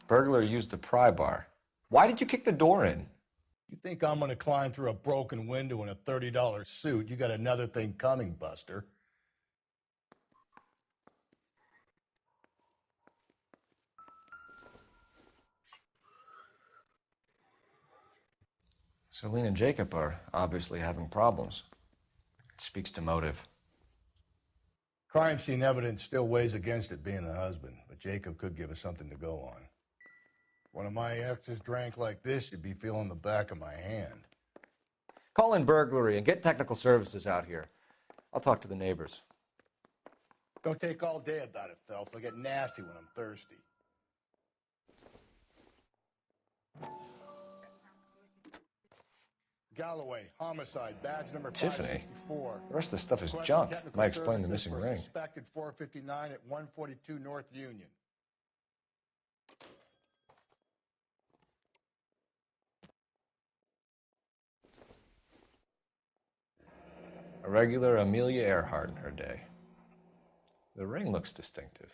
Speaker 2: Burglar used a pry bar. Why did you kick the door in?
Speaker 19: You think I'm gonna climb through a broken window in a $30 suit? You got another thing coming, Buster.
Speaker 2: Celine and Jacob are obviously having problems. It speaks to motive.
Speaker 19: Crime scene evidence still weighs against it being the husband, but Jacob could give us something to go on. One of my exes drank like this, you'd be feeling the back of my hand.
Speaker 2: Call in burglary and get technical services out here. I'll talk to the neighbors.
Speaker 19: Don't take all day about it, Phelps. I get nasty when I'm thirsty. Galloway, homicide, badge number
Speaker 2: Tiffany?
Speaker 19: 564.
Speaker 2: The rest of the stuff is
Speaker 19: Requesting
Speaker 2: junk.
Speaker 19: technical
Speaker 2: Might explain the
Speaker 19: services
Speaker 2: missing
Speaker 19: for
Speaker 2: ring.
Speaker 19: Suspected 459 at 142 North Union.
Speaker 2: A regular Amelia Earhart in her day. The ring looks distinctive.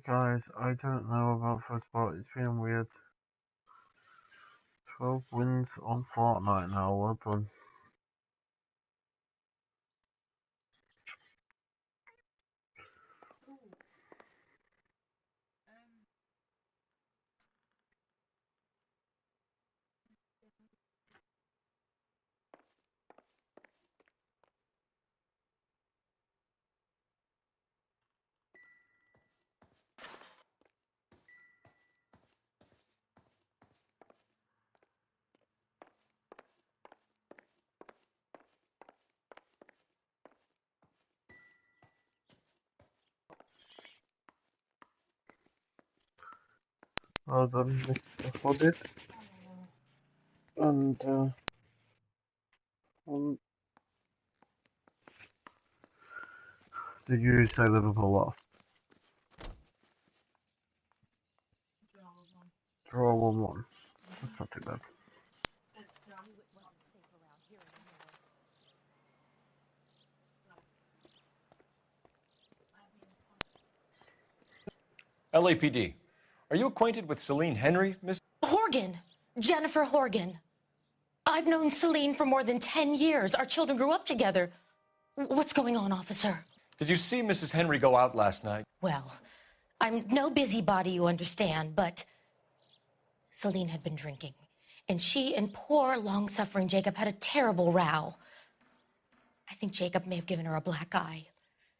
Speaker 1: Guys, I don't know about first part. It's been weird. 12 wins on Fortnite now. Well done. Well done, Mr. Hooded. And, did you say Liverpool lost? Draw 1-1. That's not too bad.
Speaker 2: LAPD. Are you acquainted with Celine Henry, Miss?
Speaker 14: Horgan. Jennifer Horgan. I've known Celine for more than 10 years. Our children grew up together. What's going on, officer?
Speaker 2: Did you see Mrs. Henry go out last night?
Speaker 14: Well, I'm no busybody, you understand, but Celine had been drinking, and she and poor, long-suffering Jacob had a terrible row. I think Jacob may have given her a black eye.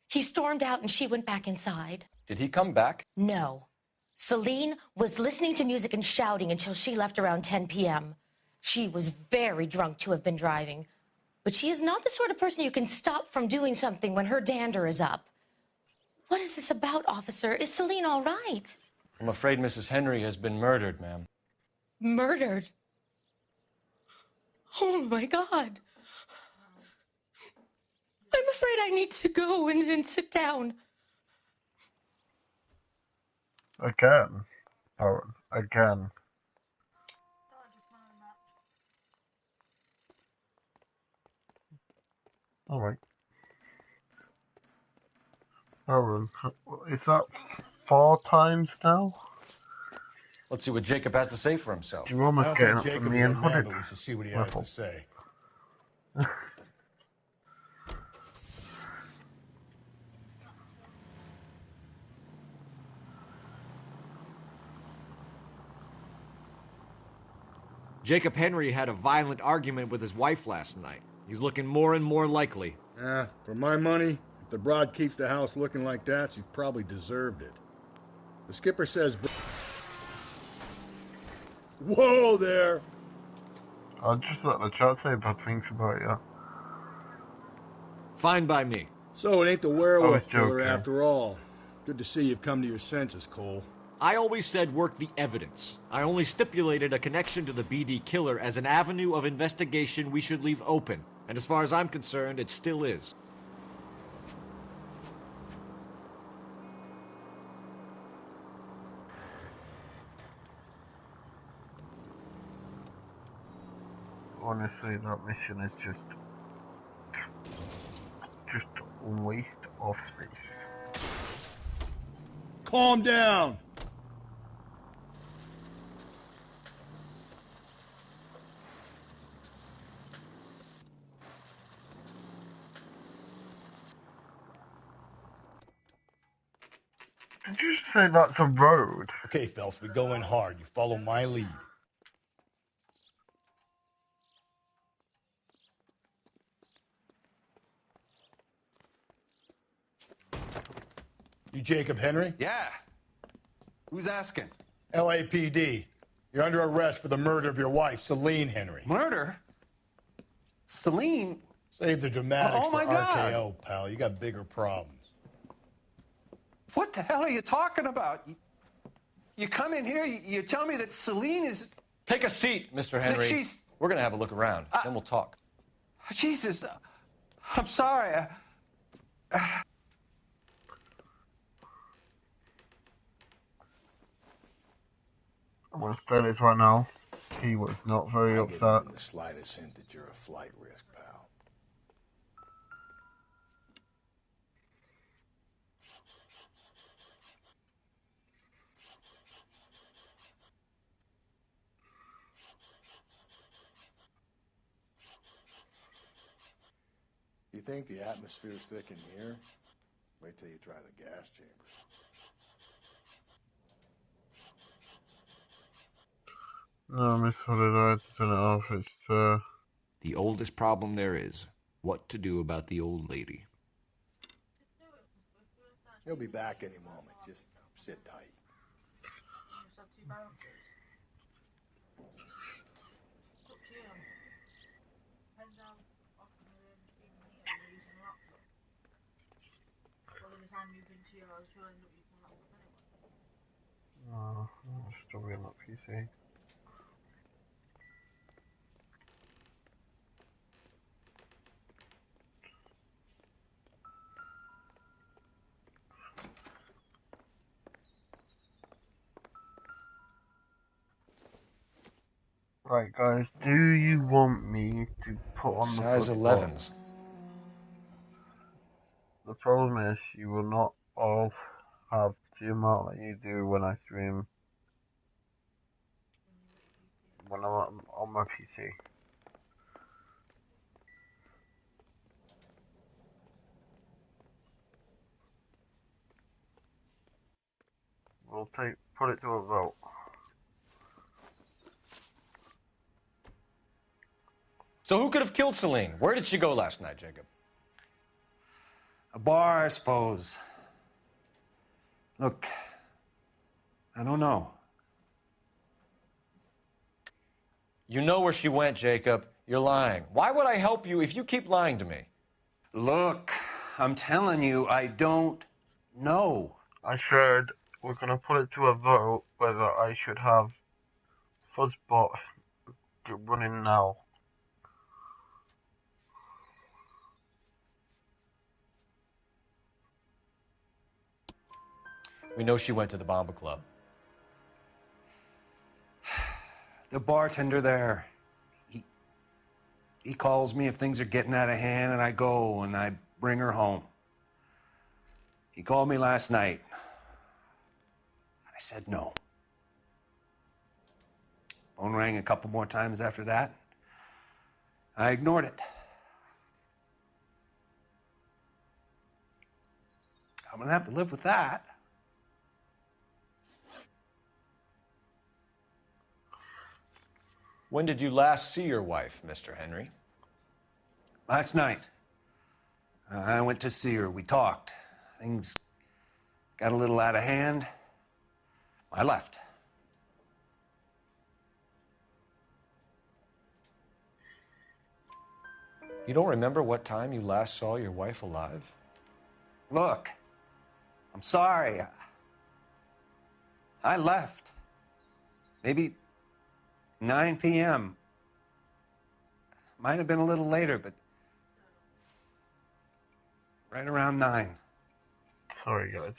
Speaker 14: He stormed out, and she went back inside.
Speaker 2: Did he come back?
Speaker 14: No. Celine was listening to music and shouting until she left around 10 p.m. She was very drunk to have been driving, but she is not the sort of person you can stop from doing something when her dander is up. What is this about, officer? Is Celine all right?
Speaker 2: I'm afraid Mrs. Henry has been murdered, ma'am.
Speaker 14: Murdered? Oh, my God. I'm afraid I need to go and sit down.
Speaker 1: Again. Aaron, again. Alright. Aaron, is that 4 times now?
Speaker 2: Let's see what Jacob has to say for himself.
Speaker 1: You're almost getting up to me and Hooded.
Speaker 19: But we should see what he has to say.
Speaker 2: Jacob Henry had a violent argument with his wife last night. He's looking more and more likely.
Speaker 13: For my money, if the broad keeps the house looking like that, she's probably deserved it. The skipper says... Whoa there!
Speaker 1: I'll just let the chat say bad things about you.
Speaker 2: Fine by me.
Speaker 13: So it ain't the werewolf killer
Speaker 1: joking.
Speaker 13: after all. Good to see you've come to your senses, Cole.
Speaker 2: I always said work the evidence. I only stipulated a connection to the BD killer as an avenue of investigation we should leave open. And as far as I'm concerned, it still is.
Speaker 1: Honestly, that mission is just a waste of space.
Speaker 13: Calm down!
Speaker 1: Did you say that's a road?
Speaker 13: Okay, Phelps, we go in hard. You follow my lead. You Jacob Henry?
Speaker 8: Yeah. Who's asking?
Speaker 13: LAPD. You're under arrest for the murder of your wife, Celine Henry.
Speaker 8: Murder? Celine?
Speaker 13: Save the dramatics
Speaker 8: Oh, my
Speaker 13: for
Speaker 8: God.
Speaker 13: RKO, pal. You got bigger problems.
Speaker 8: What the hell are you talking about? You come in here, you tell me that Celine is...
Speaker 2: Take a seat, Mr. Henry.
Speaker 8: she's-
Speaker 2: We're gonna have a look around, then we'll talk.
Speaker 8: Jesus, I'm sorry.
Speaker 1: I'm gonna say this right now. He was not very
Speaker 13: I
Speaker 1: upset.
Speaker 13: get even the slightest hint that you're a flight risk, pal. You think the atmosphere's thick in here? Wait till you try the gas chambers.
Speaker 1: No, I misheard it. I had to turn it off. It's,
Speaker 2: The oldest problem there is, what to do about the old lady.
Speaker 13: He'll be back any moment. Just sit tight.
Speaker 1: oh, I'll still be on that PC. Right, guys, do you want me to put on the
Speaker 2: Size
Speaker 1: football?
Speaker 2: 11s.
Speaker 1: The problem is, you will not all have the amount that you do when I stream when I'm on my PC. We'll put it to a vote.
Speaker 2: So who could have killed Celine? Where did she go last night, Jacob?
Speaker 24: A bar, I suppose. Look, I don't know.
Speaker 2: You know where she went, Jacob. You're lying. Why would I help you if you keep lying to me?
Speaker 24: Look, I'm telling you, I don't know.
Speaker 1: I said we're gonna put it to a vote whether I should have Fuzzbot running now.
Speaker 2: We know she went to the Bomba Club.
Speaker 24: The bartender there, he calls me if things are getting out of hand, and I go and I bring her home. He called me last night. I said no. Phone rang a couple more times after that. I ignored it. I'm gonna have to live with that.
Speaker 8: When did you last see your wife, Mr. Henry?
Speaker 11: Last night. I went to see her. We talked. Things got a little out of hand. I left.
Speaker 8: You don't remember what time you last saw your wife alive?
Speaker 11: Look, I'm sorry. I left. Maybe 9 p.m. Might have been a little later, but right around 9.
Speaker 1: Sorry, guys.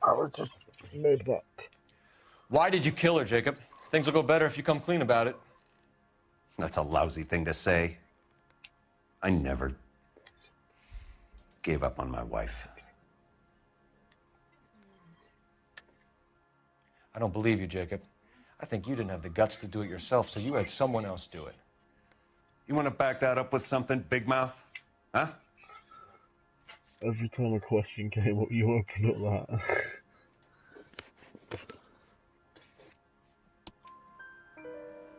Speaker 1: I was just made back.
Speaker 8: Why did you kill her, Jacob? Things will go better if you come clean about it.
Speaker 11: That's a lousy thing to say. I never gave up on my wife.
Speaker 8: I don't believe you, Jacob. I think you didn't have the guts to do it yourself, so you had someone else do it.
Speaker 11: You want to back that up with something, big mouth? Huh?
Speaker 1: Every time a question came up, you open up that.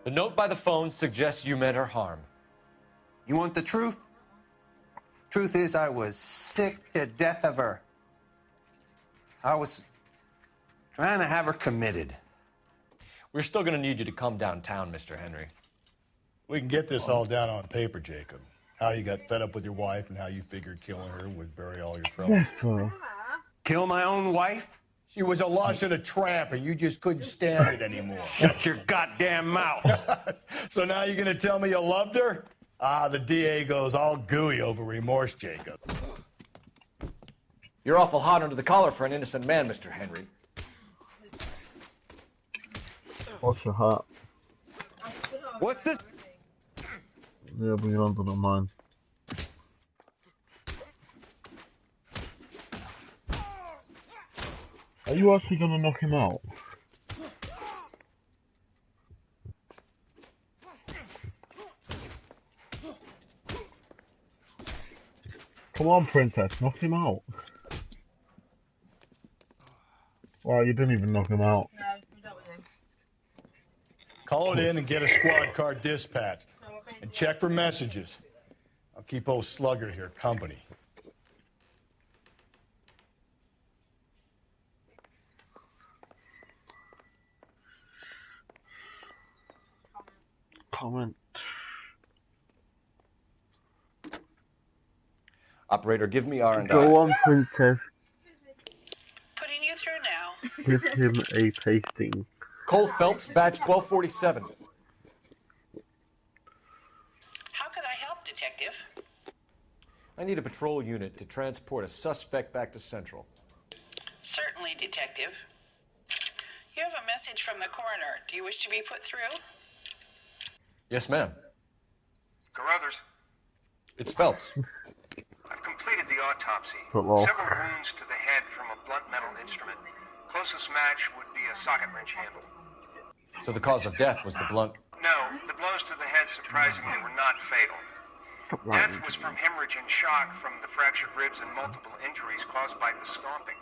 Speaker 8: The note by the phone suggests you meant her harm.
Speaker 11: You want the truth? Truth is, I was sick to death of her. I was trying to have her committed.
Speaker 8: We're still going to need you to come downtown, Mr. Henry.
Speaker 19: We can get this all down on paper, Jacob. How you got fed up with your wife and how you figured killing her would bury all your troubles.
Speaker 11: Kill my own wife?
Speaker 19: She was a lush and a tramp, and you just couldn't stand it anymore.
Speaker 11: Shut your goddamn mouth.
Speaker 19: So now you're going to tell me you loved her? Ah, the DA goes all gooey over remorse, Jacob.
Speaker 8: You're awful hot under the collar for an innocent man, Mr. Henry.
Speaker 1: What's your heart?
Speaker 8: What's this?
Speaker 1: Yeah, bring it on to the mine. Are you actually gonna knock him out? Come on, princess, knock him out. Well, you didn't even knock him out.
Speaker 22: No, I'm done with him.
Speaker 19: Call it in and get a squad car dispatched. And check for messages. I'll keep old Slugger here company.
Speaker 1: Comment.
Speaker 8: Operator, give me R&I.
Speaker 1: Go on, princess.
Speaker 6: Putting you through now.
Speaker 1: Give him a pasting.
Speaker 8: Cole Phelps, badge 1247.
Speaker 6: How could I help, Detective?
Speaker 8: I need a patrol unit to transport a suspect back to Central.
Speaker 6: Certainly, Detective. You have a message from the coroner. Do you wish to be put through?
Speaker 8: Yes, ma'am.
Speaker 7: Carruthers,
Speaker 8: It's Phelps.
Speaker 7: I've completed the autopsy.
Speaker 1: Football.
Speaker 7: Several wounds to the head from a blunt metal instrument. Closest match would be a socket wrench handle.
Speaker 8: So the cause of death was the blunt.
Speaker 7: No, the blows to the head surprisingly were not fatal. Death was from hemorrhage and shock from the fractured ribs and multiple injuries caused by the stomping.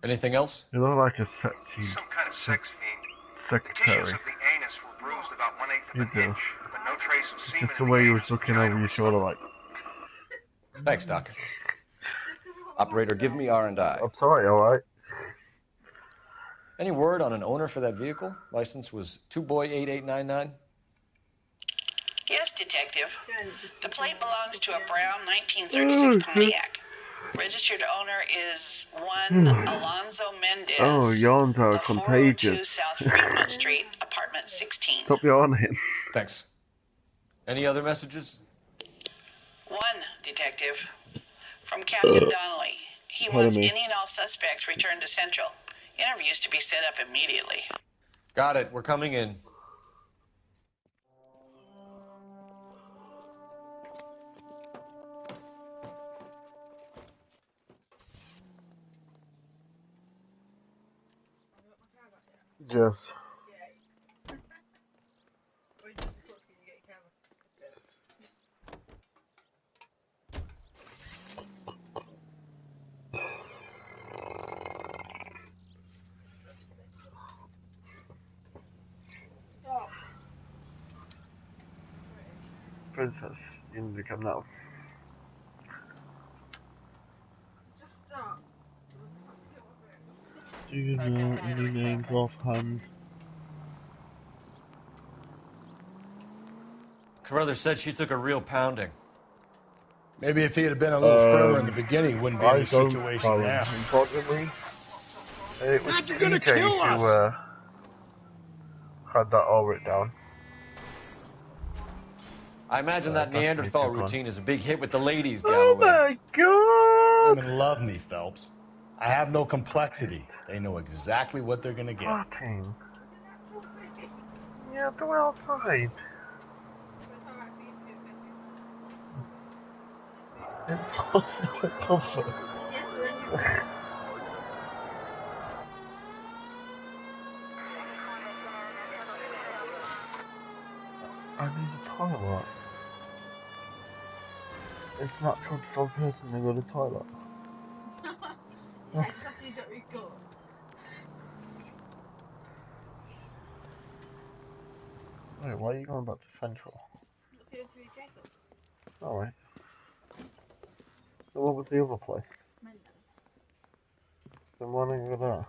Speaker 8: Anything else?
Speaker 1: You look like a sexy
Speaker 7: Some kind of sex fiend. The
Speaker 1: secretary.
Speaker 7: tissues of the anus were bruised about 1/8 of
Speaker 1: You
Speaker 7: an
Speaker 1: do.
Speaker 7: inch, but no trace of semen
Speaker 1: Just the
Speaker 7: in
Speaker 1: way
Speaker 7: the
Speaker 1: he was
Speaker 7: anus,
Speaker 1: looking
Speaker 7: vagina,
Speaker 1: over your
Speaker 7: or
Speaker 1: shoulder like,
Speaker 8: Thanks, Doc. Operator, give me R&I.
Speaker 1: I'm sorry, alright?
Speaker 8: Any word on an owner for that vehicle? License was 2boy8899.
Speaker 6: Yes, Detective. The plate belongs to a brown 1936 Pontiac. Registered owner is one Alonzo Mendez.
Speaker 1: Oh, yawns are
Speaker 6: 402
Speaker 1: contagious.
Speaker 6: South Fremont Street, apartment 16.
Speaker 1: Stop yawning.
Speaker 8: Thanks. Any other messages?
Speaker 6: One, Detective. From Captain Donnelly. He
Speaker 1: Pardon
Speaker 6: wants
Speaker 1: me.
Speaker 6: any and all suspects returned to Central. Interviews to be set up immediately.
Speaker 8: Got it. We're coming in.
Speaker 1: Yes. Princess, you need to come now. Do you know any names offhand?
Speaker 2: Carruthers said she took a real pounding.
Speaker 19: Maybe if he had been a little firmer in the beginning, he wouldn't be in this situation now.
Speaker 1: Unfortunately, it was
Speaker 19: God, you're gonna
Speaker 1: TJ
Speaker 19: kill us!
Speaker 1: who had that all written down.
Speaker 2: I imagine that Neanderthal routine is a big hit with the ladies,
Speaker 1: Oh
Speaker 2: Galloway.
Speaker 1: my God!
Speaker 19: Women love me, Phelps. I have no complexity. They know exactly what they're gonna get.
Speaker 1: 14. Yeah, go outside. It's all comfort. I need a toilet. It's natural for a person to go to the toilet. Wait, why are you going back to Central? Alright. So what was the other place? Then why don't you go there?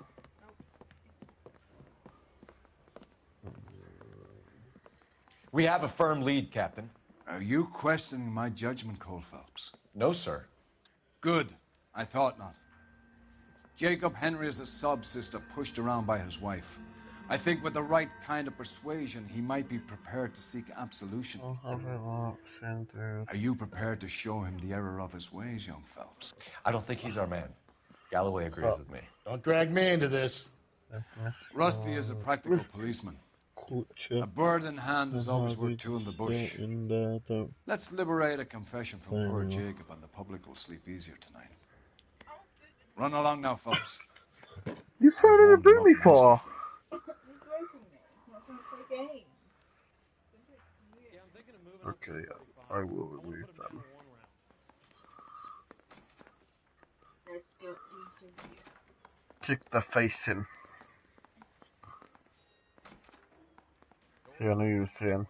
Speaker 2: We have a firm lead, Captain.
Speaker 9: Are you questioning my judgment, Cole Phelps?
Speaker 2: No, sir.
Speaker 9: Good. I thought not. Jacob Henry is a sub-sister pushed around by his wife. I think with the right kind of persuasion, he might be prepared to seek absolution. Are you prepared to show him the error of his ways, young Phelps?
Speaker 2: I don't think he's our man. Galloway agrees with me.
Speaker 19: Don't drag me into this.
Speaker 9: Rusty is a practical policeman. A bird in hand is always worth two in the bush. Let's liberate a confession from poor Jacob, and the public will sleep easier tonight. Run along now, Phelps.
Speaker 1: You threatened to boot me for? Okay, I will remove them. Kick the face in. See, I knew you were seeing.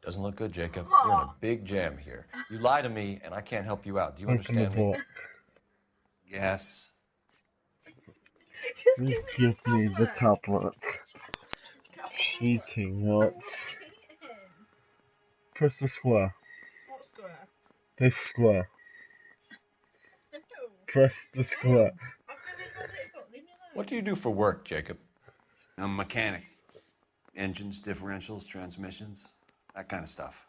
Speaker 2: Doesn't look good, Jacob. You're in a big jam here. You lie to me, and I can't help you out. Do you understand me?
Speaker 9: Yes.
Speaker 1: Just give me the tablet. Cheating, what? Press the square.
Speaker 22: What square?
Speaker 1: This square. Press the square.
Speaker 2: What do you do for work, Jacob?
Speaker 9: I'm a mechanic. Engines, differentials, transmissions, that kind of stuff.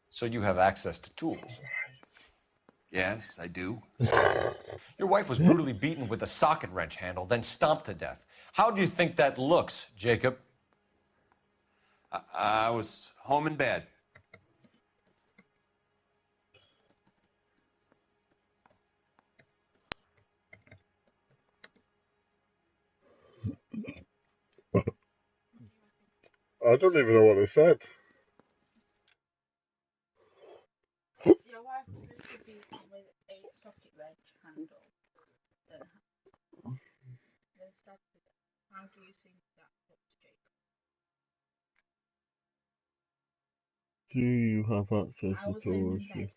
Speaker 2: So you have access to tools?
Speaker 9: Yes, I do.
Speaker 2: Your wife was brutally beaten with a socket wrench handle, then stomped to death. How do you think that looks, Jacob?
Speaker 9: I was home in bed.
Speaker 1: I don't even know what it said.
Speaker 22: Your wife was literally beaten with a socket wrench handle. Then stabbed to death. How do you think that looks, Jacob?
Speaker 1: Do you have access
Speaker 22: I
Speaker 1: to
Speaker 22: was laying
Speaker 1: tools?
Speaker 22: in bed.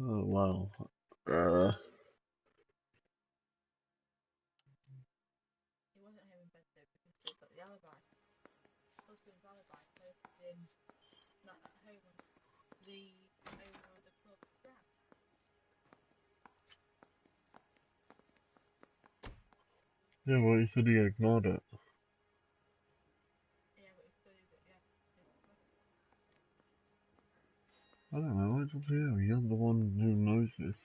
Speaker 1: Oh wow.
Speaker 22: He wasn't home in bed though because he's got the alibi. Husband's alibi posted him not at home when the owner of the club ran.
Speaker 1: Yeah, well, you said he ignored it.
Speaker 22: Yeah, but he proved it, yeah.
Speaker 1: I don't know, it's up to you. You're the one who knows this.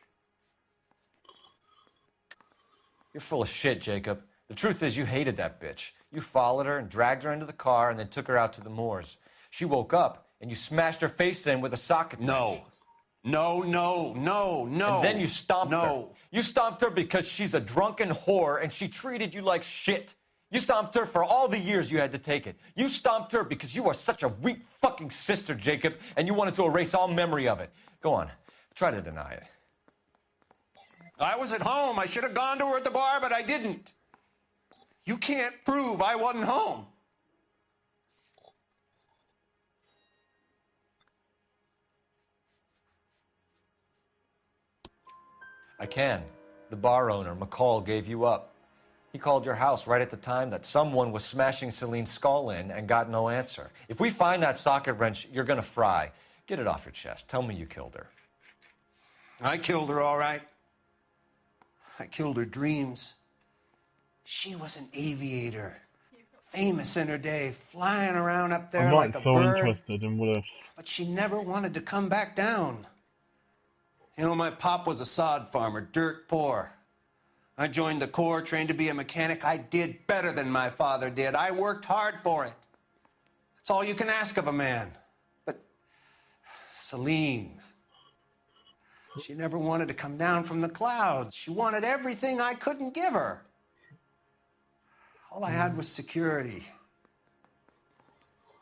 Speaker 2: You're full of shit, Jacob. The truth is you hated that bitch. You followed her and dragged her into the car and then took her out to the moors. She woke up and you smashed her face in with a socket wrench.
Speaker 9: No.
Speaker 2: And then you stomped her. You stomped her because she's a drunken whore and she treated you like shit. You stomped her for all the years you had to take it. You stomped her because you are such a weak fucking sister, Jacob, and you wanted to erase all memory of it. Go on. Try to deny it.
Speaker 11: I was at home. I should have gone to her at the bar, but I didn't. You can't prove I wasn't home.
Speaker 2: I can. The bar owner, McCall, gave you up. He called your house right at the time that someone was smashing Celine's skull in and got no answer. If we find that socket wrench, you're gonna fry. Get it off your chest. Tell me you killed her.
Speaker 11: I killed her, all right. I killed her dreams. She was an aviator, famous in her day, flying around up there
Speaker 1: I'm
Speaker 11: like
Speaker 1: not
Speaker 11: a
Speaker 1: so
Speaker 11: bird.
Speaker 1: interested in what if.
Speaker 11: But she never wanted to come back down. You know, my pop was a sod farmer, dirt poor. I joined the Corps, trained to be a mechanic. I did better than my father did. I worked hard for it. That's all you can ask of a man. But Celine, she never wanted to come down from the clouds. She wanted everything I couldn't give her. All I had was security.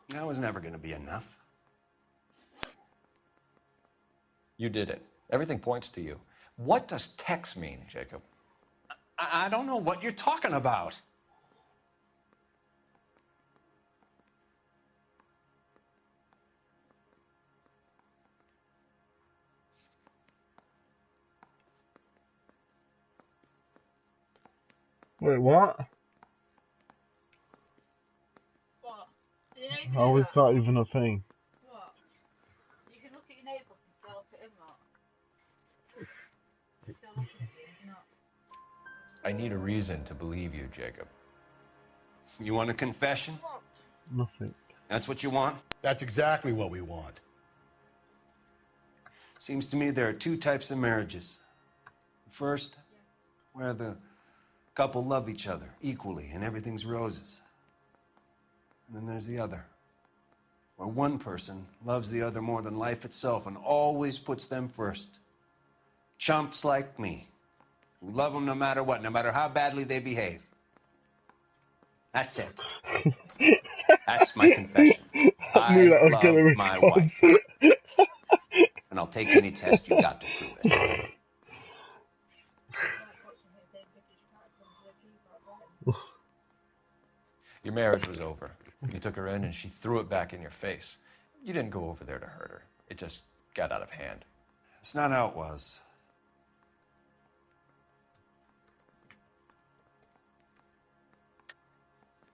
Speaker 11: That was never going to be enough.
Speaker 2: You did it. Everything points to you. What does Tex mean, Jacob?
Speaker 11: I don't know what you're talking about.
Speaker 1: Wait, what?
Speaker 22: What? Do you know you can
Speaker 1: How
Speaker 22: do
Speaker 1: is that even a thing?
Speaker 22: What? You can look at your notebook and still look at him, lot. He's still looking at you, you're not.
Speaker 2: I need a reason to believe you, Jacob.
Speaker 11: You want a confession?
Speaker 1: Nothing.
Speaker 11: That's what you want?
Speaker 19: That's exactly what we want.
Speaker 11: Seems to me there are two types of marriages. The first, where the couple love each other equally and everything's roses. And then there's the other, where one person loves the other more than life itself and always puts them first. Chumps like me, who love them no matter what, no matter how badly they behave. That's it. That's my confession.
Speaker 1: I knew that was
Speaker 11: love
Speaker 1: gonna
Speaker 11: my
Speaker 1: come.
Speaker 11: wife. And I'll take any test you got to prove it.
Speaker 2: Your marriage was over. You took her in and she threw it back in your face. You didn't go over there to hurt her. It just got out of hand.
Speaker 11: It's not how it was.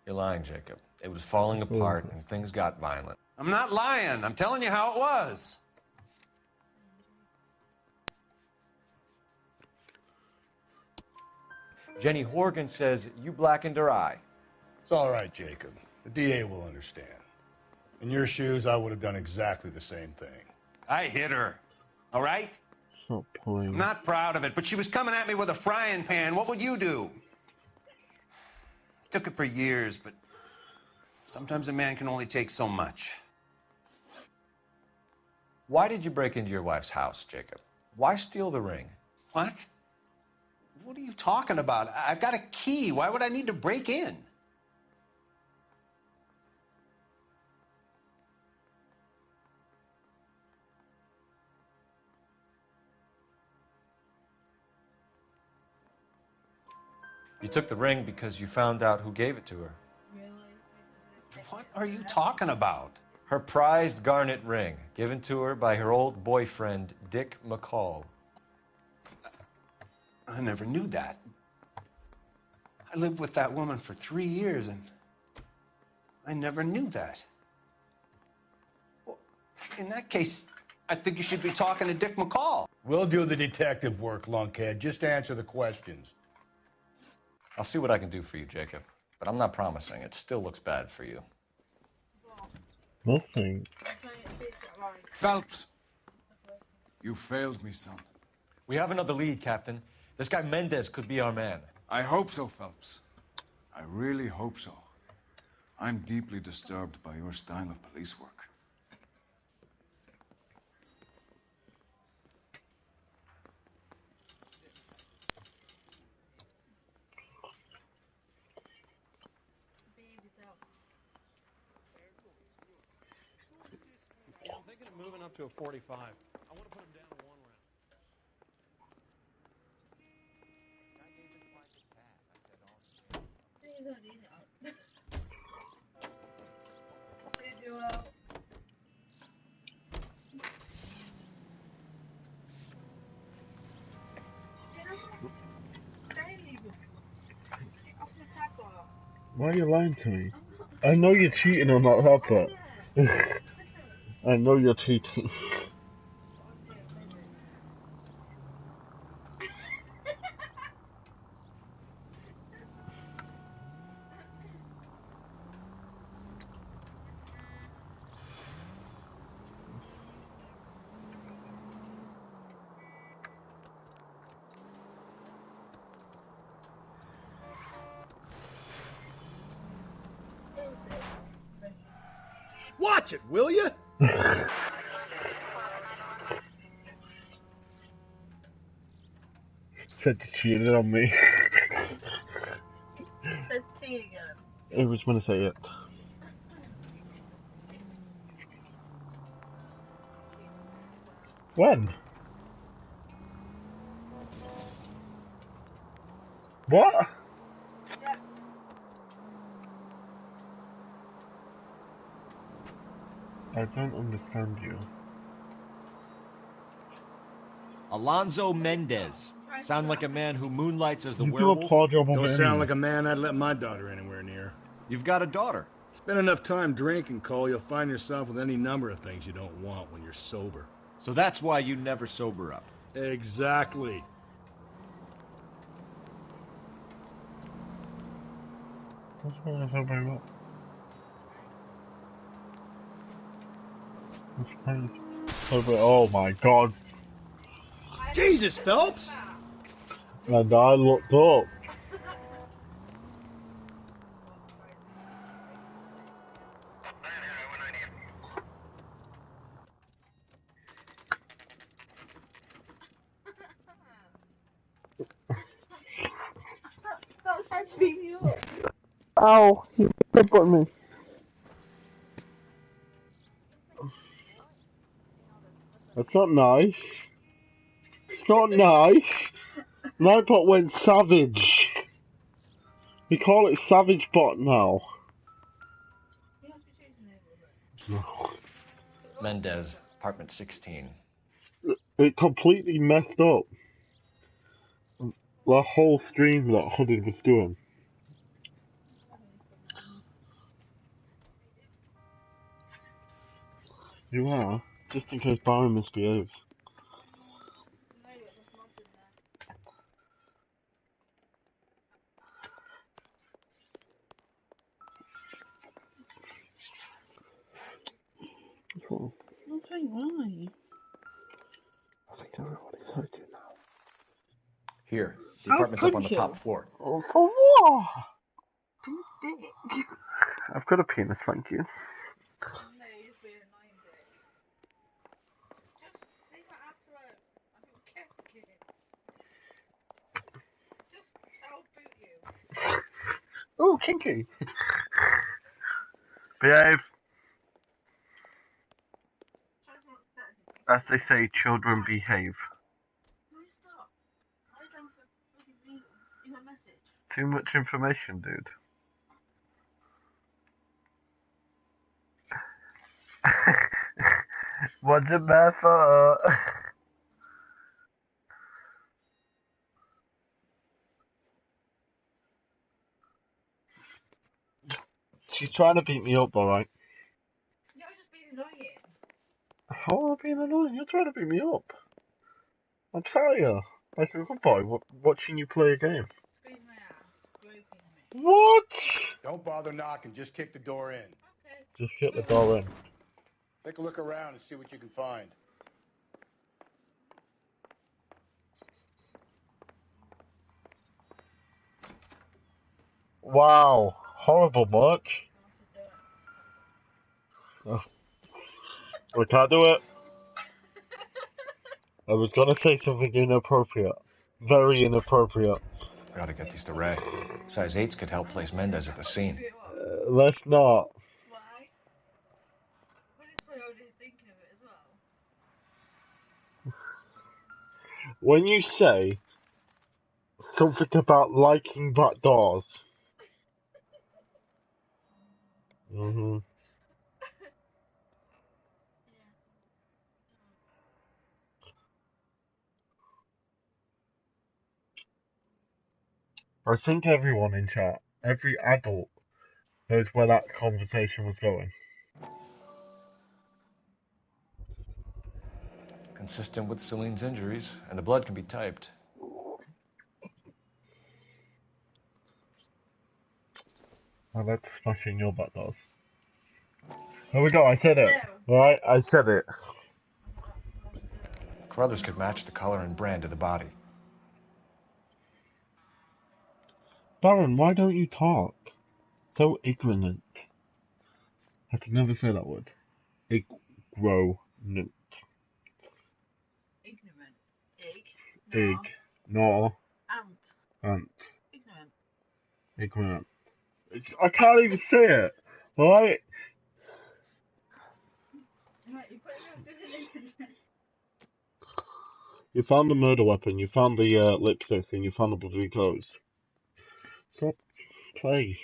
Speaker 2: You're lying, Jacob. It was falling apart and things got violent.
Speaker 11: I'm not lying. I'm telling you how it was.
Speaker 2: Jenny Horgan says you blackened her eye.
Speaker 19: It's all right, Jacob. The DA will understand. In your shoes, I would have done exactly the same thing.
Speaker 11: I hit her. All right?
Speaker 1: Stop pulling.
Speaker 11: I'm not proud of it, but she was coming at me with a frying pan. What would you do? Took it for years, but sometimes a man can only take so much.
Speaker 2: Why did you break into your wife's house, Jacob? Why steal the ring?
Speaker 11: What? What are you talking about? I've got a key. Why would I need to break in?
Speaker 2: You took the ring because you found out who gave it to her.
Speaker 11: What are you talking about?
Speaker 2: Her prized garnet ring, given to her by her old boyfriend, Dick McCall.
Speaker 11: I never knew that. I lived with that woman for 3 years, and I never knew that. Well, in that case, I think you should be talking to Dick McCall.
Speaker 19: We'll do the detective work, lunkhead. Just answer the questions.
Speaker 2: I'll see what I can do for you, Jacob. But I'm not promising. It still looks bad for you.
Speaker 1: Nothing.
Speaker 9: Phelps, you failed me, son.
Speaker 2: We have another lead, Captain. This guy Mendez could be our man.
Speaker 9: I hope so, Phelps. I really hope so. I'm deeply disturbed by your style of police work.
Speaker 5: Yeah, I'm thinking of moving up to a 45. I want to put him down to 1 round.
Speaker 1: Why are you lying to me? I know you're cheating on that advert. I know you're cheating.
Speaker 13: Watch it, will you?
Speaker 1: Said you cheated on me.
Speaker 22: Says T again.
Speaker 1: I was gonna say it. When? What?
Speaker 22: Yeah.
Speaker 1: I don't understand you.
Speaker 2: Alonzo Mendez. Sound like a man who moonlights as the
Speaker 1: You do a
Speaker 2: werewolf?
Speaker 1: poor job of
Speaker 13: Don't
Speaker 1: it
Speaker 13: sound
Speaker 1: anyway.
Speaker 13: like a man I'd let my daughter anywhere near.
Speaker 2: You've got a daughter.
Speaker 13: Spend enough time drinking, Cole, you'll find yourself with any number of things you don't want when you're sober.
Speaker 2: So that's why you never sober up.
Speaker 13: Exactly.
Speaker 1: What's wrong with sobering up? Oh my god.
Speaker 13: Jesus, Phelps!
Speaker 1: And I looked up.
Speaker 22: Don't try to beat me up.
Speaker 1: Ow! You put me. That's not nice. It's not nice. Nightbot went savage. We call it Savage Bot now.
Speaker 2: Mendez, apartment 16.
Speaker 1: It completely messed up the whole stream that Hudded was doing. You are? Just in case Byron misbehaves. Cool.
Speaker 3: Nothing, why?
Speaker 1: I think everybody's heard you now.
Speaker 2: Here, the
Speaker 3: How
Speaker 2: apartment's up on the
Speaker 3: could
Speaker 2: top
Speaker 3: you?
Speaker 2: floor.
Speaker 1: Oh, for what?
Speaker 3: You dick.
Speaker 1: I've got a penis, thank you.
Speaker 22: No, you're just being annoying, dick. Just leave my ass alone. I don't care, kid. Just, I'll boot you.
Speaker 1: Oh, kinky. Behave. As they say, children behave.
Speaker 22: Can we stop? I don't for fucking reason. In a message.
Speaker 1: Too much information, dude. What's it bad for? She's trying to beat me up, alright?
Speaker 22: You're just being annoying.
Speaker 1: How am I being annoying? You're trying to beat me up. I'm sorry, like a good boy watching you play a game.
Speaker 22: Squeeze my ass. Groping me.
Speaker 1: What?
Speaker 19: Don't bother knocking, just kick the door in.
Speaker 22: Okay.
Speaker 1: Just get the door in.
Speaker 19: Take a look around and see what you can find.
Speaker 1: Wow, horrible much. Oh. We can't do it. I was gonna say something inappropriate. Very inappropriate.
Speaker 2: Gotta get these to Ray. Size 8s could help place Mendez at the scene.
Speaker 1: Let's not.
Speaker 22: Why? What is Coyote thinking of it as well?
Speaker 1: When you say something about liking back doors, Mm-hmm. I think everyone in chat, every adult, knows where that conversation was going.
Speaker 2: Consistent with Celine's injuries, and the blood can be typed.
Speaker 1: Well, that's smashing your butt does. Here we go, I said it. Right, I said it.
Speaker 2: Carruthers could match the color and brand of the body.
Speaker 1: Baron, why don't you talk? So ignorant. I could never say that word. Ignorant.
Speaker 22: Ignorant. Ig.
Speaker 1: Ig. No.
Speaker 22: Ant.
Speaker 1: Ant.
Speaker 22: Ignorant.
Speaker 1: Ignorant. I can't even say it. Alright?
Speaker 22: Right, you put it different.
Speaker 1: You found the murder weapon, you found the lipstick, and you found the bloody clothes. Stop play.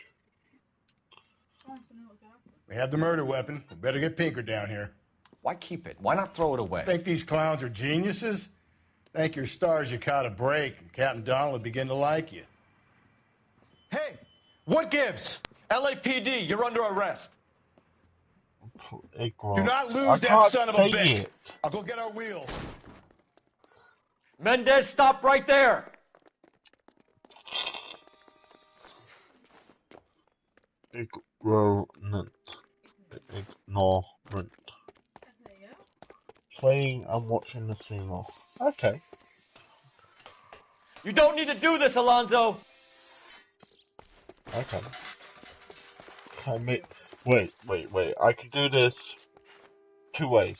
Speaker 19: We have the murder weapon. We better get Pinker down here.
Speaker 2: Why keep it? Why not throw it away?
Speaker 19: Think these clowns are geniuses? Thank your stars you caught a break, and Captain Donald will begin to like you.
Speaker 8: Hey, what gives?
Speaker 2: LAPD, you're under arrest.
Speaker 19: Do not lose that son of a bitch. I'll go get our wheels.
Speaker 2: Mendez, stop right there.
Speaker 1: Ignorant. Ignorant. Playing and watching the streamer. Okay.
Speaker 2: You don't need to do this, Alonzo.
Speaker 1: Okay. Wait. I can do this 2 ways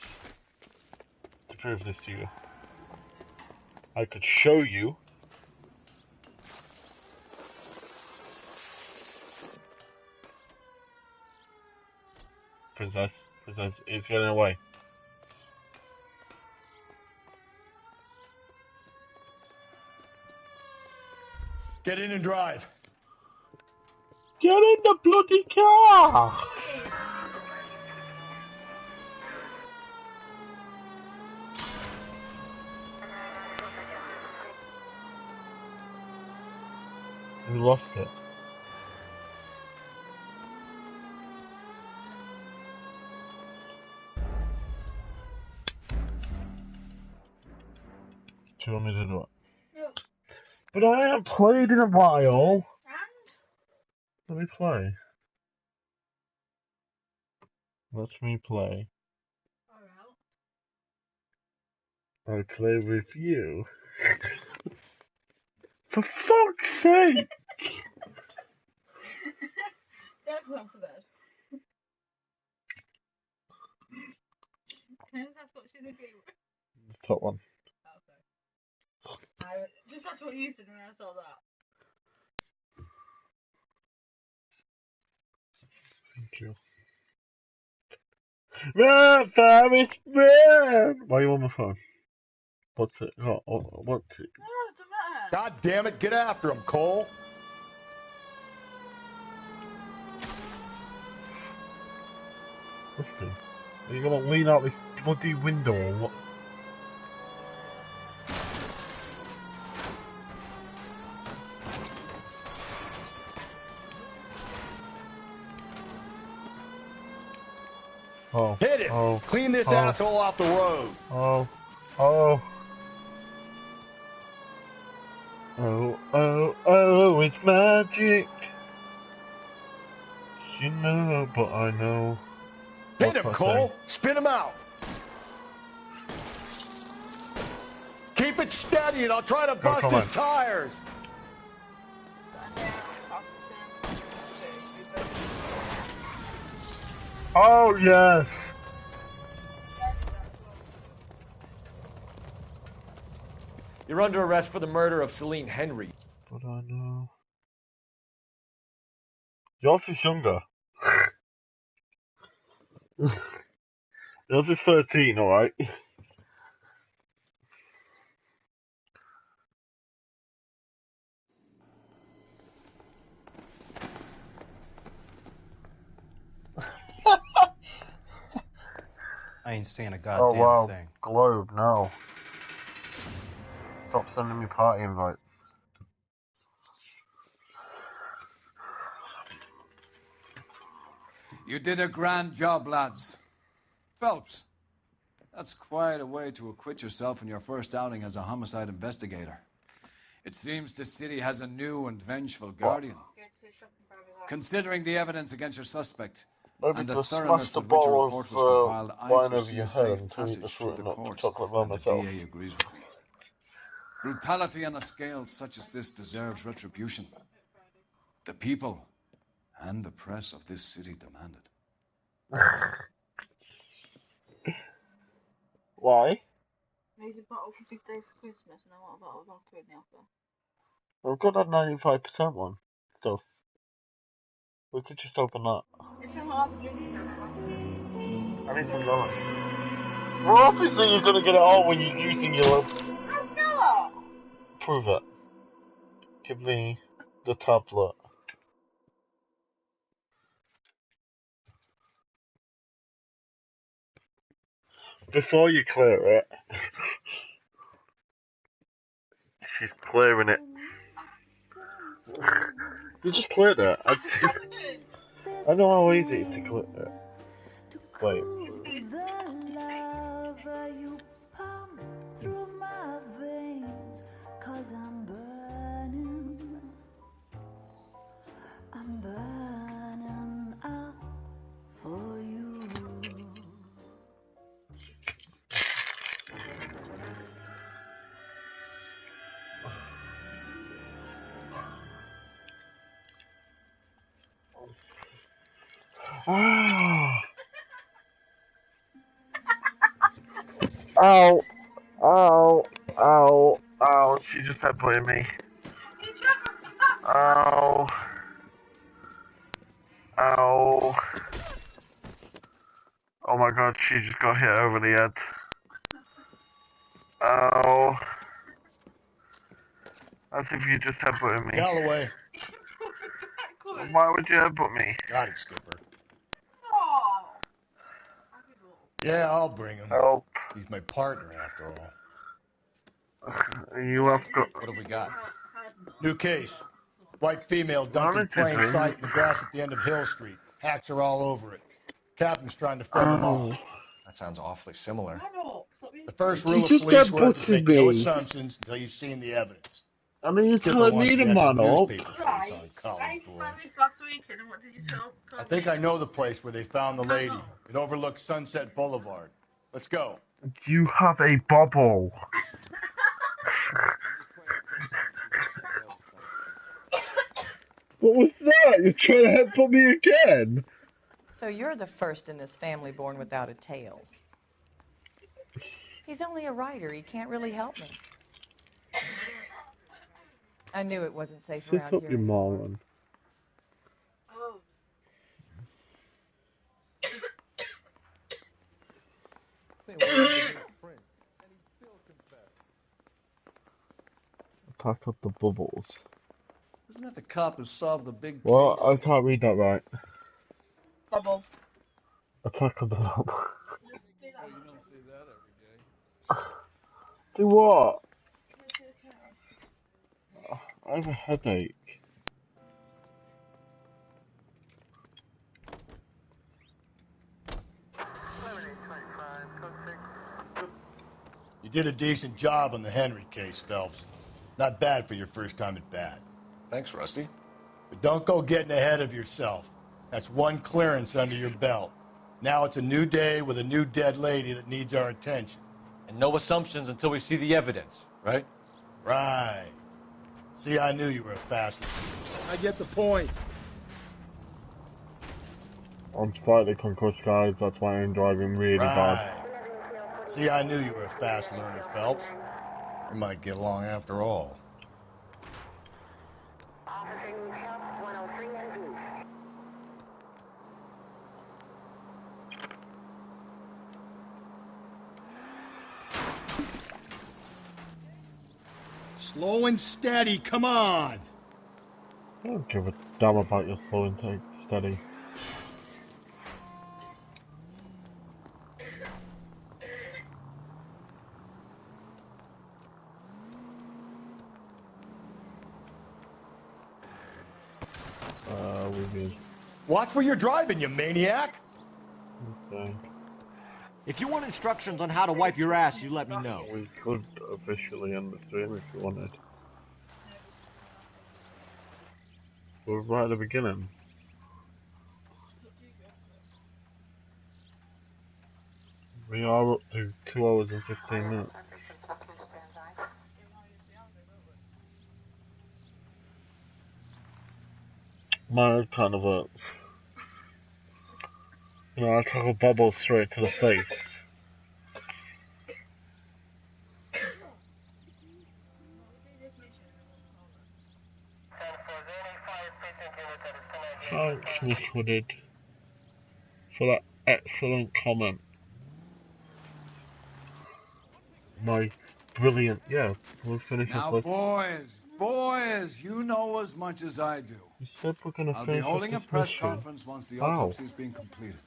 Speaker 1: to prove this to you. I could show you. Princess is getting away.
Speaker 19: Get in and drive.
Speaker 1: Get in the bloody car! We lost it. Do you want me to do it?
Speaker 22: No.
Speaker 1: But I haven't played in a while. Let me play. Let me play. I play with you. For fuck's sake!
Speaker 22: Don't go to bed. That's what she's agreeing with.
Speaker 1: The top one.
Speaker 22: Okay. Just that's what you said when I saw that.
Speaker 1: Thank you. Run, Forrest, run! Why are you on my phone? What's it? What's it?
Speaker 22: No, it doesn't matter.
Speaker 19: God damn it, get after him, Cole.
Speaker 1: Listen, are you gonna lean out this bloody window or what? Oh.
Speaker 19: Hit it!
Speaker 1: Oh.
Speaker 19: Clean this
Speaker 1: Oh.
Speaker 19: asshole off the road.
Speaker 1: Oh. Oh. Oh, it's magic. You know, but I know.
Speaker 19: Hit him, Cole. Spin him out. Keep it steady and I'll try to bust his tires.
Speaker 1: Oh, yes.
Speaker 2: You're under arrest for the murder of Celine Henry.
Speaker 1: But I know. Yours is younger. Yours is 13, alright?
Speaker 4: I ain't saying a
Speaker 1: Oh
Speaker 4: goddamn
Speaker 1: wow,
Speaker 4: thing.
Speaker 1: Globe, no. Stop sending me party invites.
Speaker 9: You did a grand job, lads. Phelps, that's quite a way to acquit yourself in your first outing as a homicide investigator. It seems the city has a new and vengeful guardian. Considering the evidence against your suspect,
Speaker 1: Maybe
Speaker 9: and the
Speaker 1: to smash
Speaker 9: thoroughness
Speaker 1: the
Speaker 9: with which a
Speaker 1: bottle
Speaker 9: report was
Speaker 1: of
Speaker 9: compiled, I
Speaker 1: wine over
Speaker 9: foresee
Speaker 1: your
Speaker 9: a
Speaker 1: head
Speaker 9: safe
Speaker 1: and to eat the
Speaker 9: passage through
Speaker 1: fruit
Speaker 9: the
Speaker 1: and not the
Speaker 9: courts,
Speaker 1: chocolate by
Speaker 9: and the
Speaker 1: myself.
Speaker 9: DA agrees with me. Brutality on a scale such as this deserves retribution. The people and the press of this city demand it.
Speaker 1: Why?
Speaker 22: Need a bottle for Big Day for Christmas, and I want a bottle of vodka in the offer.
Speaker 1: We've got that 95% one. So we could just open that.
Speaker 22: It's a hard to drink stuff.
Speaker 1: I need some lemon. Well, obviously you're gonna get it all when you're using your lip.
Speaker 22: I'm not!
Speaker 1: Prove it. Give me the tablet. Before you clear it. She's clearing it. You just cleared it. I know how easy it is to clear it. Wait.
Speaker 18: I'm burning up for you.
Speaker 1: Ow! Ow! Ow! Ow! She just headbutted me. Ow! Ow! Oh my god, she just got hit over the head. Ow! As if you just headbutted me.
Speaker 19: Galloway.
Speaker 1: Why would you headbutt me?
Speaker 19: Got it, Skipper.
Speaker 22: Oh.
Speaker 19: Yeah, I'll bring him.
Speaker 1: Help.
Speaker 19: He's my partner, after all.
Speaker 1: You have got...
Speaker 2: What have we got?
Speaker 19: New case. White female dumped in plain sight in the grass at the end of Hill Street. Hacks are all over it. Captain's trying to fend them off.
Speaker 2: That sounds awfully similar.
Speaker 19: The first rule of
Speaker 1: just
Speaker 19: police work is
Speaker 1: headbutted
Speaker 19: make no
Speaker 1: me.
Speaker 19: assumptions until you've seen the evidence.
Speaker 1: I mean, you're
Speaker 19: Skipper
Speaker 1: telling
Speaker 19: wants
Speaker 1: me
Speaker 19: to
Speaker 1: to
Speaker 19: get the
Speaker 1: man up.
Speaker 19: newspaper face on Collins boy.
Speaker 22: Last weekend, and what did you tell?
Speaker 19: I think I know the place where they found the lady. It overlooks Sunset Boulevard. Let's go.
Speaker 1: You have a bubble. What was that? You're trying to headbutt me again?
Speaker 20: So you're the first in this family born without a tail. He's only a writer. He can't really help me. I knew it wasn't safe
Speaker 1: Sit
Speaker 20: around
Speaker 1: up,
Speaker 20: here
Speaker 1: you
Speaker 20: anymore.
Speaker 1: moron.
Speaker 22: Oh.
Speaker 1: Attack of the bubbles.
Speaker 10: Isn't that the cop who solved the big
Speaker 1: Well,
Speaker 10: case?
Speaker 1: I can't read that right.
Speaker 22: Bubble.
Speaker 1: Attack of the bubbles.
Speaker 10: Oh, you don't say that every day.
Speaker 1: Do what? I have a headache.
Speaker 19: You did a decent job on the Henry case, Phelps. Not bad for your first time at bat.
Speaker 2: Thanks, Rusty.
Speaker 19: But don't go getting ahead of yourself. That's one clearance under your belt. Now it's a new day with a new dead lady that needs our attention.
Speaker 2: And no assumptions until we see the evidence, right?
Speaker 19: Right. See, I knew you were a fast learner.
Speaker 13: I get the point.
Speaker 1: I'm slightly concussed, guys. That's why I'm driving really bad.
Speaker 19: See, I knew you were a fast learner, Phelps. We might get along after all.
Speaker 13: Slow and steady, come on.
Speaker 1: I don't give a damn about your slow and steady.
Speaker 19: Watch where you're driving, you maniac!
Speaker 1: Okay.
Speaker 2: If you want instructions on how to wipe your ass, you let me know.
Speaker 1: We could officially end the stream if you wanted. We're right at the beginning. We are up to 2 hours and 15 minutes. My head kind of hurts. You know, I took a bubble straight to the face. Thanks, Miss Hooded, for that excellent comment. My brilliant, yeah, we'll finish
Speaker 9: Now,
Speaker 1: off
Speaker 9: boys, you know as much as I do.
Speaker 1: You said we're gonna
Speaker 9: I'll be
Speaker 1: finish off
Speaker 9: holding a
Speaker 1: this
Speaker 9: press
Speaker 1: mission.
Speaker 9: conference once the
Speaker 1: How?
Speaker 9: autopsy has been completed.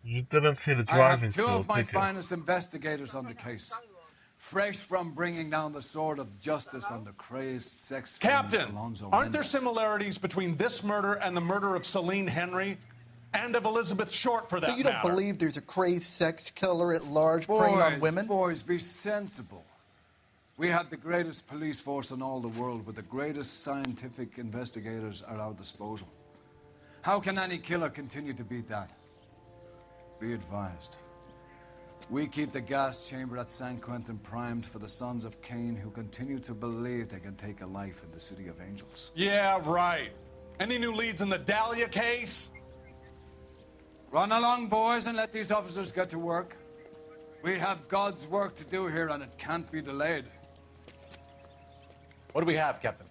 Speaker 1: You didn't see the
Speaker 9: I
Speaker 1: driving
Speaker 9: have two
Speaker 1: skills,
Speaker 9: of my
Speaker 1: did you?
Speaker 9: finest investigators on the case. Fresh from bringing down the sword of justice on the crazed sex fiend
Speaker 4: Captain,
Speaker 9: Alonzo
Speaker 4: aren't there
Speaker 9: Mendez.
Speaker 4: similarities between this murder and the murder of Celine Henry? And of Elizabeth Short, for that
Speaker 10: So you don't
Speaker 4: matter?
Speaker 10: believe there's a crazed sex killer at large preying on women?
Speaker 9: Boys, be sensible. We have the greatest police force in all the world, with the greatest scientific investigators at our disposal. How can any killer continue to beat that? Be advised. We keep the gas chamber at San Quentin primed for the sons of Cain who continue to believe they can take a life in the City of Angels.
Speaker 4: Yeah, right. Any new leads in the Dahlia case?
Speaker 9: Run along, boys, and let these officers get to work. We have God's work to do here, and it can't be delayed.
Speaker 2: What do we have, Captain?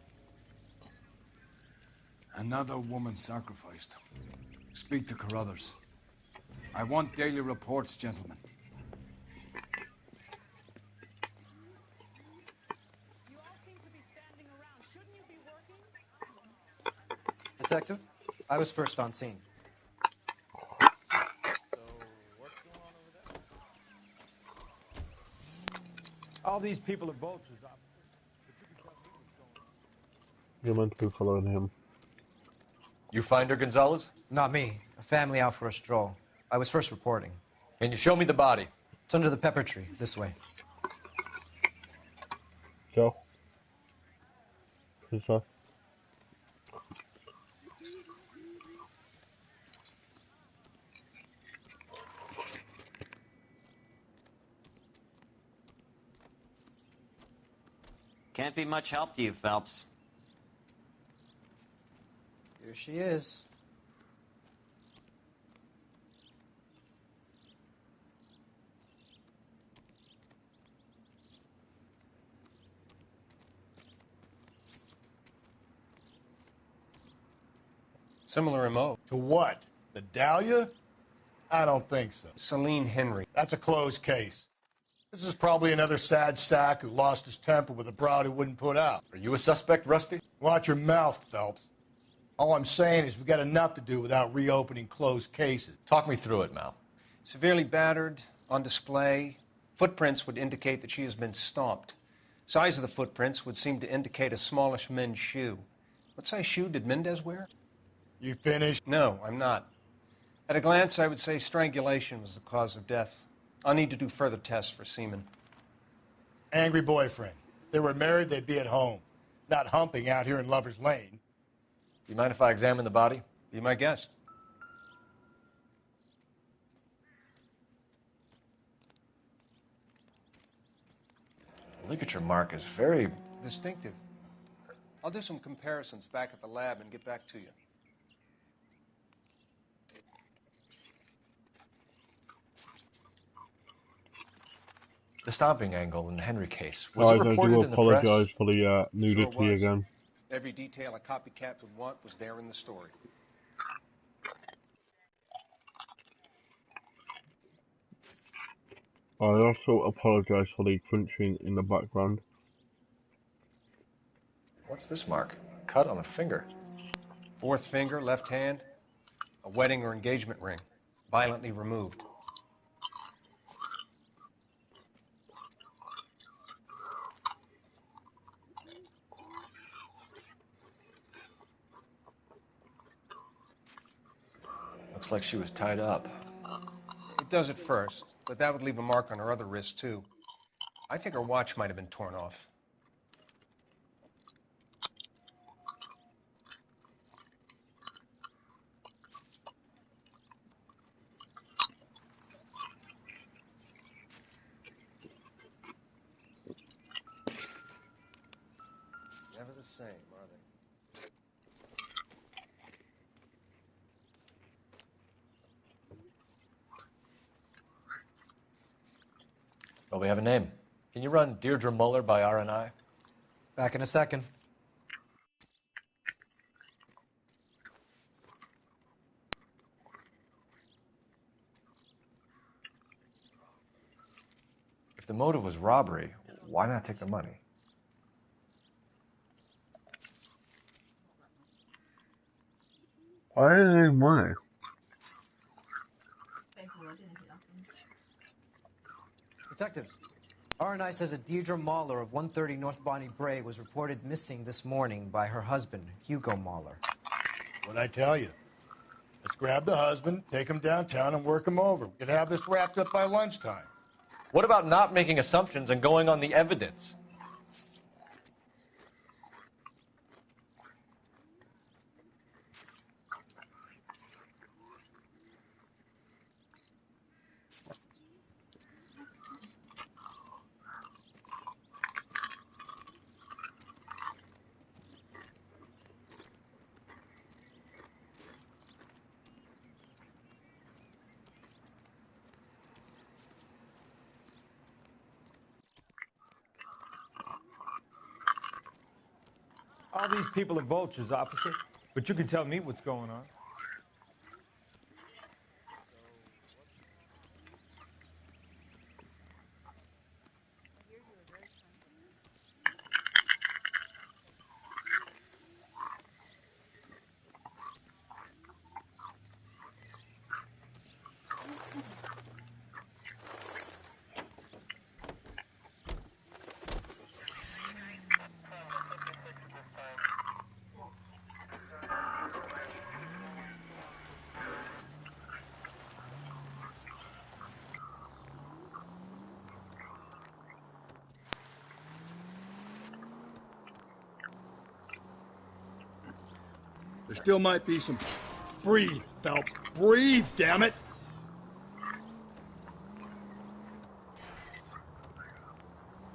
Speaker 9: Another woman sacrificed. Speak to Carruthers. I want daily reports, gentlemen.
Speaker 12: Detective, I was first on scene.
Speaker 16: All these people are vultures, officer.
Speaker 1: You're meant to be following him.
Speaker 2: You find her, Gonzalez?
Speaker 12: Not me. A family out for a stroll. I was first reporting.
Speaker 2: Can you show me the body?
Speaker 12: It's under the pepper tree, this way.
Speaker 1: Go. Who's that?
Speaker 21: Can't be much help to you, Phelps.
Speaker 12: Here she is.
Speaker 24: Similar MO.
Speaker 19: To what? The Dahlia? I don't think so.
Speaker 24: Celine Henry.
Speaker 19: That's a closed case. This is probably another sad sack who lost his temper with a broad who wouldn't put out.
Speaker 2: Are you a suspect, Rusty?
Speaker 19: Watch your mouth, Phelps. All I'm saying is we got enough to do without reopening closed cases.
Speaker 2: Talk me through it, Mal.
Speaker 24: Severely battered, on display. Footprints would indicate that she has been stomped. Size of the footprints would seem to indicate a smallish men's shoe. What size shoe did Mendez wear?
Speaker 19: You finished?
Speaker 24: No, I'm not. At a glance, I would say strangulation was the cause of death. I'll need to do further tests for semen.
Speaker 19: Angry boyfriend. If they were married, they'd be at home, not humping out here in Lover's Lane.
Speaker 2: Do you mind if I examine the body?
Speaker 24: Be my guest.
Speaker 2: The ligature mark is very
Speaker 24: distinctive. I'll do some comparisons back at the lab and get back to you.
Speaker 2: The stomping angle in the Henry case. Was it
Speaker 1: Guys, I
Speaker 2: reported
Speaker 1: do
Speaker 2: in the press?
Speaker 1: apologise for the nudity
Speaker 24: Sure was.
Speaker 1: again.
Speaker 24: Every detail a copycat would want was there in the story.
Speaker 1: I also apologise for the crunching in the background.
Speaker 2: What's this mark? Cut on a finger.
Speaker 24: Fourth finger, left hand. A wedding or engagement ring. Violently removed.
Speaker 2: Looks like she was tied up.
Speaker 24: It does at first, but that would leave a mark on her other wrist, too. I think her watch might have been torn off. Never the same, are they?
Speaker 2: Well, we have a name. Can you run Deirdre Muller by RNI?
Speaker 12: Back in a second.
Speaker 2: If the motive was robbery, why not take the money?
Speaker 1: Why do they need money?
Speaker 12: Detectives, RNI says that Deirdre Mahler of 130 North Bonnie Bray was reported missing this morning by her husband, Hugo Mahler.
Speaker 19: What'd I tell you? Let's grab the husband, take him downtown, and work him over. We could have this wrapped up by lunchtime.
Speaker 2: What about not making assumptions and going on the evidence?
Speaker 14: All these people are vultures, officer, but you can tell me what's going on.
Speaker 13: There still might be some... Breathe, Phelps. Breathe, damn it!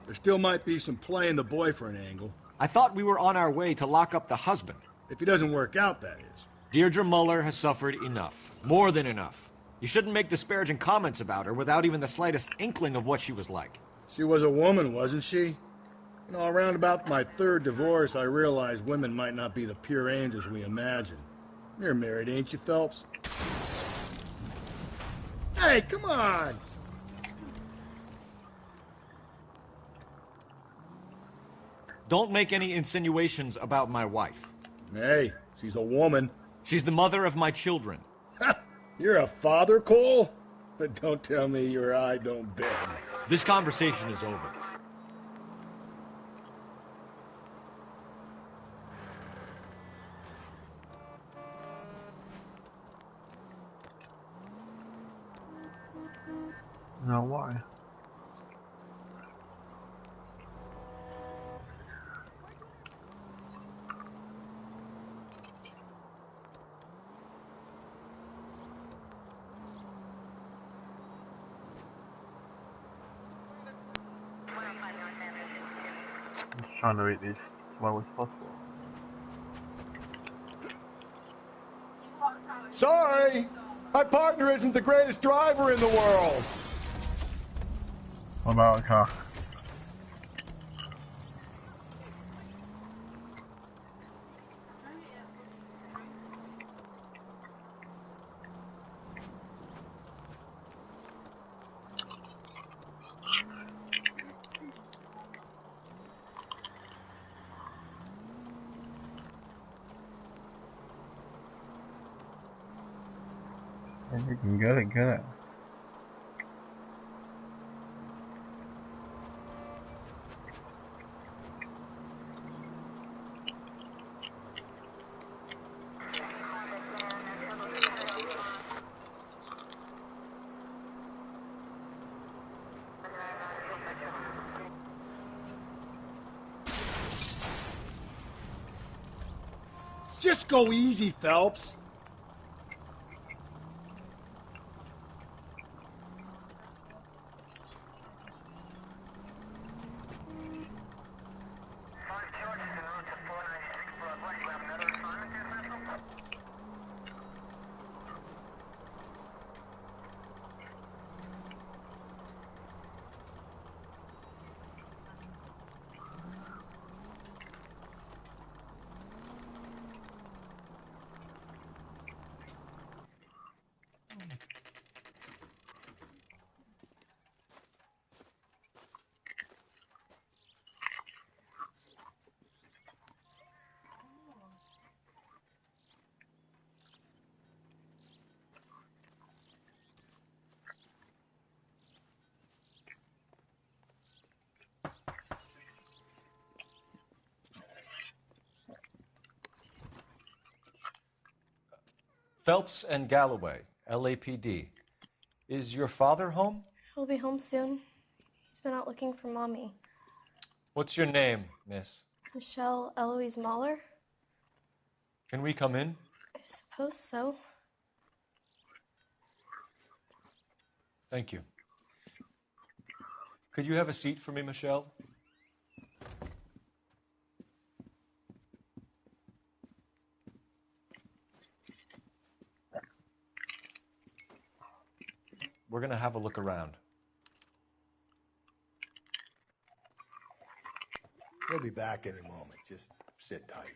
Speaker 13: There still might be some play in the boyfriend angle.
Speaker 2: I thought we were on our way to lock up the husband.
Speaker 13: If he doesn't work out, that is.
Speaker 2: Deirdre Muller has suffered enough. More than enough. You shouldn't make disparaging comments about her without even the slightest inkling of what she was like.
Speaker 13: She was a woman, wasn't she? You know, around about my third divorce, I realized women might not be the pure angels we imagine. You're married, ain't you, Phelps? Hey, come on!
Speaker 2: Don't make any insinuations about my wife.
Speaker 13: Hey, she's a woman.
Speaker 2: She's the mother of my children.
Speaker 13: You're a father, Cole? But don't tell me your eye don't bend.
Speaker 2: This conversation is over.
Speaker 1: No, why? I'm just trying to read these as well as possible.
Speaker 13: Sorry! My partner isn't the greatest driver in the world!
Speaker 1: What about a car? If you can get it, get it.
Speaker 13: Just go easy, Phelps.
Speaker 2: Phelps and Galloway, LAPD. Is your father home?
Speaker 7: He'll be home soon. He's been out looking for Mommy.
Speaker 2: What's your name, miss?
Speaker 7: Michelle Eloise Mahler?
Speaker 2: Can we come in?
Speaker 7: I suppose so.
Speaker 2: Thank you. Could you have a seat for me, Michelle? We're going to have a look around.
Speaker 19: He'll be back any moment. Just sit tight.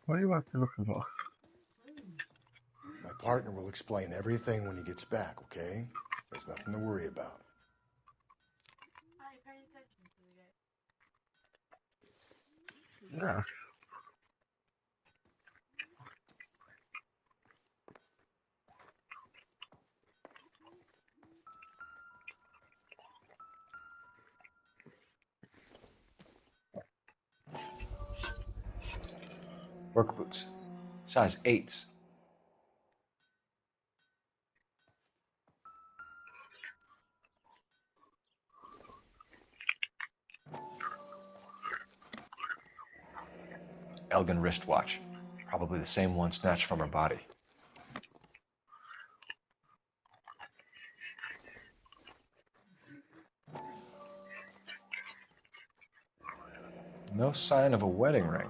Speaker 1: What are you actually looking for?
Speaker 19: My partner will explain everything when he gets back, okay? There's nothing to worry about.
Speaker 1: Yeah.
Speaker 2: Work boots. Size 8s. Elgin wristwatch. Probably the same one snatched from her body. No sign of a wedding ring.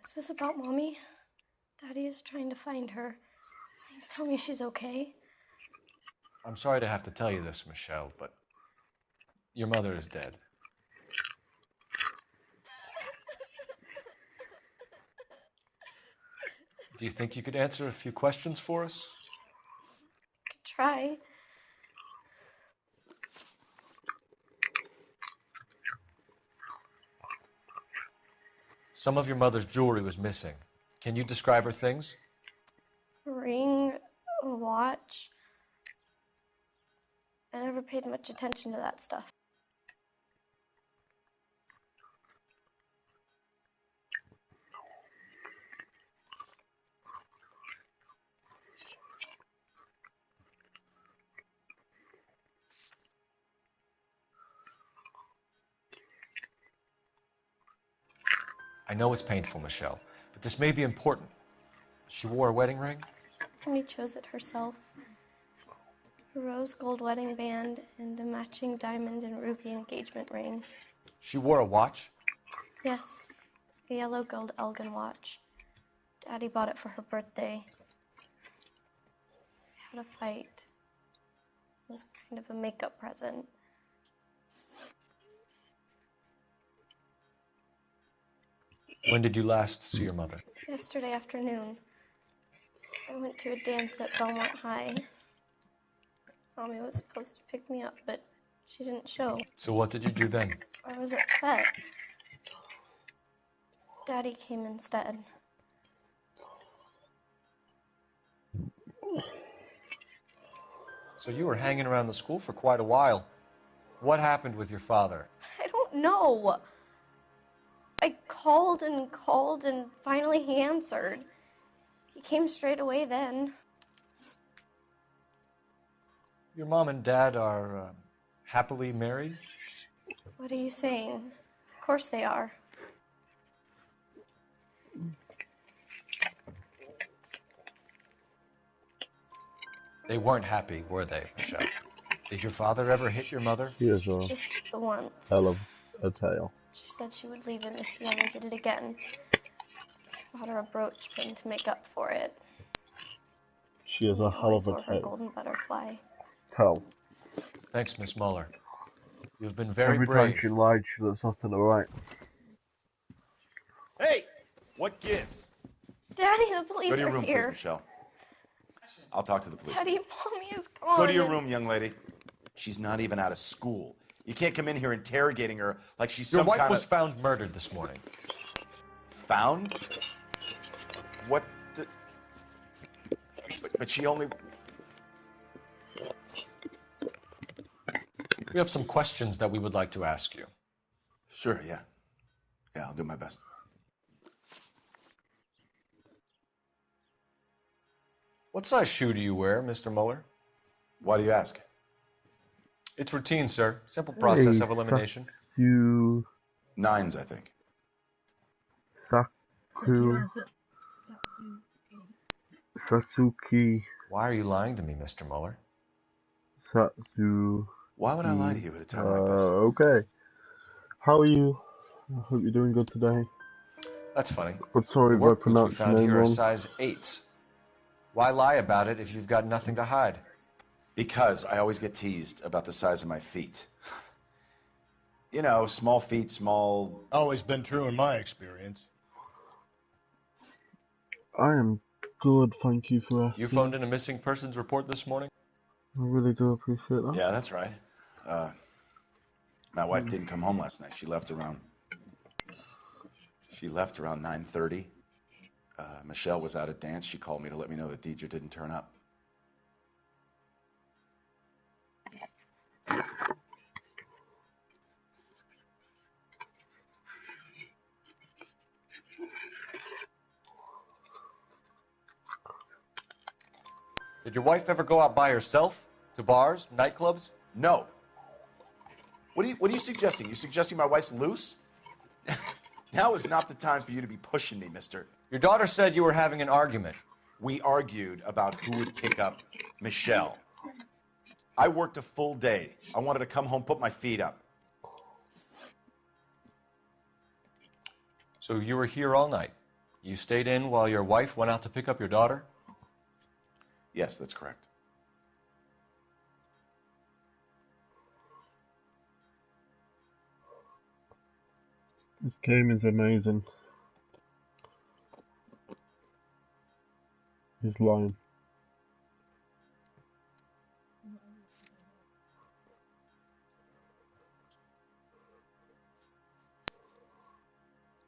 Speaker 7: Is this about Mommy? Daddy is trying to find her. Please tell me she's okay.
Speaker 2: I'm sorry to have to tell you this, Michelle, but your mother is dead. Do you think you could answer a few questions for us?
Speaker 7: I could try.
Speaker 2: Some of your mother's jewelry was missing. Can you describe her things?
Speaker 7: A ring, a watch. I never paid much attention to that stuff.
Speaker 2: I know it's painful, Michelle, but this may be important. She wore a wedding ring?
Speaker 7: Mommy chose it herself. A rose gold wedding band and a matching diamond and ruby engagement ring.
Speaker 2: She wore a watch?
Speaker 7: Yes, a yellow gold Elgin watch. Daddy bought it for her birthday. We had a fight. It was kind of a makeup present.
Speaker 2: When did you last see your mother?
Speaker 7: Yesterday afternoon. I went to a dance at Belmont High. Mommy was supposed to pick me up, but she didn't show.
Speaker 2: So what did you do then?
Speaker 7: I was upset. Daddy came instead.
Speaker 2: So you were hanging around the school for quite a while. What happened with your father?
Speaker 7: I don't know. I called and finally he answered. He came straight away then.
Speaker 2: Your mom and dad are happily married?
Speaker 7: What are you saying? Of course they are.
Speaker 2: They weren't happy, were they, Michelle? Did your father ever hit your mother?
Speaker 1: She has a
Speaker 7: Just the once.
Speaker 1: hell of a tail.
Speaker 7: She said she would leave him if he ever did it again. I bought her a brooch pin to make up for it.
Speaker 1: She has a hell
Speaker 7: Always
Speaker 1: of a
Speaker 7: wore her
Speaker 1: tail.
Speaker 7: golden butterfly.
Speaker 1: Tail.
Speaker 2: Thanks, Miss Muller. You've been very
Speaker 1: Every
Speaker 2: brave.
Speaker 1: time she lied, she looks off to the right.
Speaker 6: Hey, what gives?
Speaker 7: Daddy, the
Speaker 6: Go
Speaker 7: police
Speaker 6: to your
Speaker 7: are
Speaker 6: room, please,
Speaker 7: here.
Speaker 6: Michelle. I'll talk to the police.
Speaker 7: Daddy, Mommy is gone.
Speaker 6: Go to your room, young lady. She's not even out of school. You can't come in here interrogating her like she's
Speaker 2: Your
Speaker 6: some
Speaker 2: wife
Speaker 6: kind
Speaker 2: was
Speaker 6: of...
Speaker 2: found murdered this morning.
Speaker 6: Found? What the... But she only...
Speaker 2: We have some questions that we would like to ask you.
Speaker 6: Sure, yeah. Yeah, I'll do my best.
Speaker 2: What size shoe do you wear, Mr. Muller?
Speaker 6: Why do you ask?
Speaker 2: It's routine, sir. Simple process of elimination.
Speaker 1: You...
Speaker 6: 9s, I think.
Speaker 1: Satsuki.
Speaker 6: Why are you lying to me, Mr. Muller?
Speaker 1: Satsu.
Speaker 6: Why would I lie to you at a time like this?
Speaker 1: Okay. How are you? I hope you're doing good today.
Speaker 2: That's funny.
Speaker 1: But sorry
Speaker 2: The
Speaker 1: if I
Speaker 2: work boots we
Speaker 1: pronounced your
Speaker 2: found
Speaker 1: name
Speaker 2: here are
Speaker 1: wrong.
Speaker 2: size 8s. Why lie about it if you've got nothing to hide?
Speaker 6: Because I always get teased about the size of my feet. You know, small feet, small...
Speaker 19: Always been true in my experience.
Speaker 1: I am good, thank you for asking.
Speaker 2: You phoned in a missing persons report this morning?
Speaker 1: I really do appreciate that.
Speaker 6: Yeah, that's right. My wife didn't come home last night. She left around 9:30. Michelle was out at dance. She called me to let me know that Deidre didn't turn up.
Speaker 2: Did your wife ever go out by herself? To bars, nightclubs?
Speaker 6: No. What are you suggesting? You suggesting my wife's loose? Now is not the time for you to be pushing me, mister.
Speaker 2: Your daughter said you were having an argument.
Speaker 6: We argued about who would pick up Michelle. I worked a full day. I wanted to come home, put my feet up.
Speaker 2: So you were here all night. You stayed in while your wife went out to pick up your daughter?
Speaker 6: Yes, that's correct.
Speaker 1: This game is amazing. He's lying.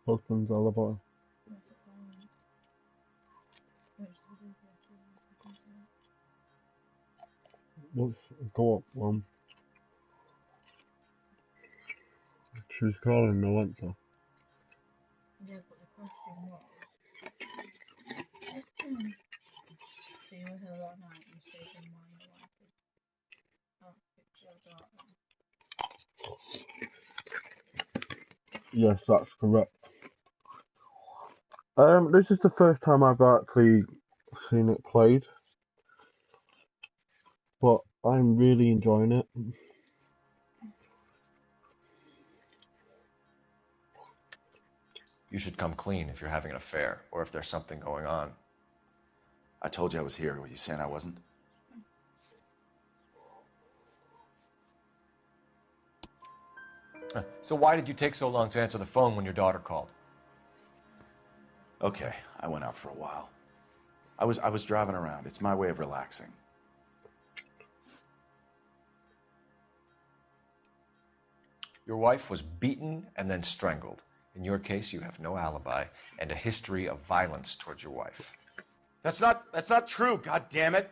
Speaker 1: Husband's alibi. Let's go up one. She's calling, no answer.
Speaker 22: Yeah, but the question was, so you were here that night, you stayed in while your wife had picked your daughter.
Speaker 1: Yes, that's correct. This is the first time I've actually seen it played, but I'm really enjoying it.
Speaker 2: You should come clean if you're having an affair or if there's something going on.
Speaker 6: I told you I was here. Were you saying I wasn't?
Speaker 2: So why did you take so long to answer the phone when your daughter called?
Speaker 6: Okay, I went out for a while. I was driving around. It's my way of relaxing.
Speaker 2: Your wife was beaten and then strangled. In your case, you have no alibi and a history of violence towards your wife.
Speaker 6: That's not true, god damn it.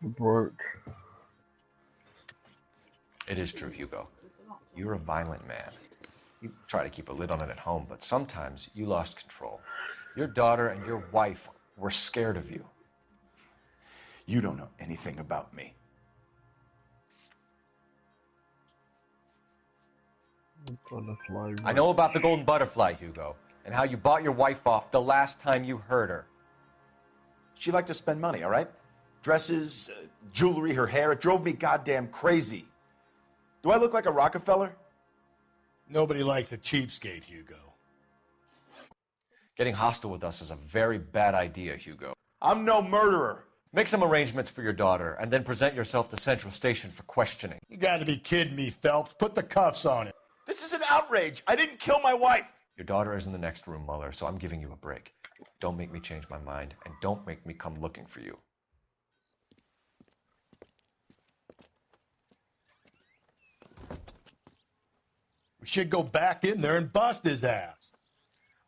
Speaker 1: Broke.
Speaker 2: It is true, Hugo. You're a violent man. You try to keep a lid on it at home, but sometimes you lost control. Your daughter and your wife were scared of you.
Speaker 6: You don't know anything about me.
Speaker 2: I know about the golden butterfly, Hugo, and how you bought your wife off the last time you heard her.
Speaker 6: She liked to spend money, all right? Dresses, jewelry, her hair. It drove me goddamn crazy. Do I look like a Rockefeller?
Speaker 19: Nobody likes a cheapskate, Hugo.
Speaker 2: Getting hostile with us is a very bad idea, Hugo.
Speaker 6: I'm no murderer.
Speaker 2: Make some arrangements for your daughter, and then present yourself to Central Station for questioning.
Speaker 19: You gotta be kidding me, Phelps. Put the cuffs on him.
Speaker 6: This is an outrage. I didn't kill my wife.
Speaker 2: Your daughter is in the next room, Muller, so I'm giving you a break. Don't make me change my mind, and don't make me come looking for you.
Speaker 19: We should go back in there and bust his ass.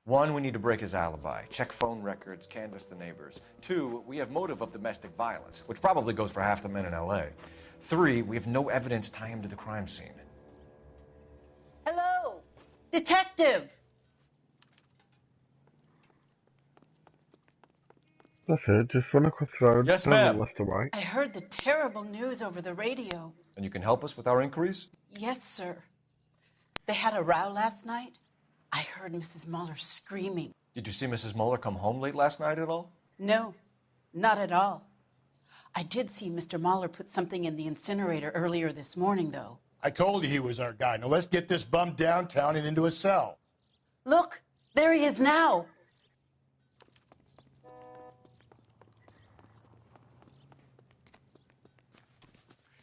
Speaker 2: 1, we need to break his alibi. Check phone records, canvass the neighbors. 2, we have motive of domestic violence, which probably goes for half the men in LA. 3, we have no evidence tying him to the crime scene.
Speaker 11: Hello, detective.
Speaker 1: That's it, just run across the road.
Speaker 2: Yes,
Speaker 1: turn
Speaker 2: ma'am.
Speaker 1: left or right.
Speaker 11: I heard the terrible news over the radio.
Speaker 2: And you can help us with our inquiries?
Speaker 11: Yes, sir. They had a row last night. I heard Mrs. Muller screaming.
Speaker 2: Did you see Mrs. Muller come home late last night at all?
Speaker 11: No, not at all. I did see Mr. Muller put something in the incinerator earlier this morning, though.
Speaker 19: I told you he was our guy. Now let's get this bum downtown and into a cell.
Speaker 11: Look, there he is now.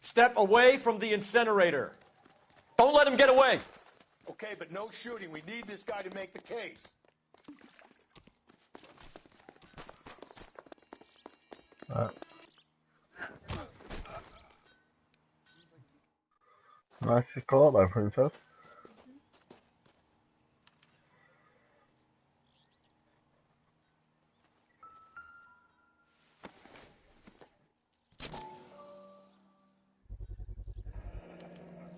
Speaker 2: Step away from the incinerator. Don't let him get away.
Speaker 19: Okay, but no shooting. We need this guy to make the case.
Speaker 1: Nice call there, princess.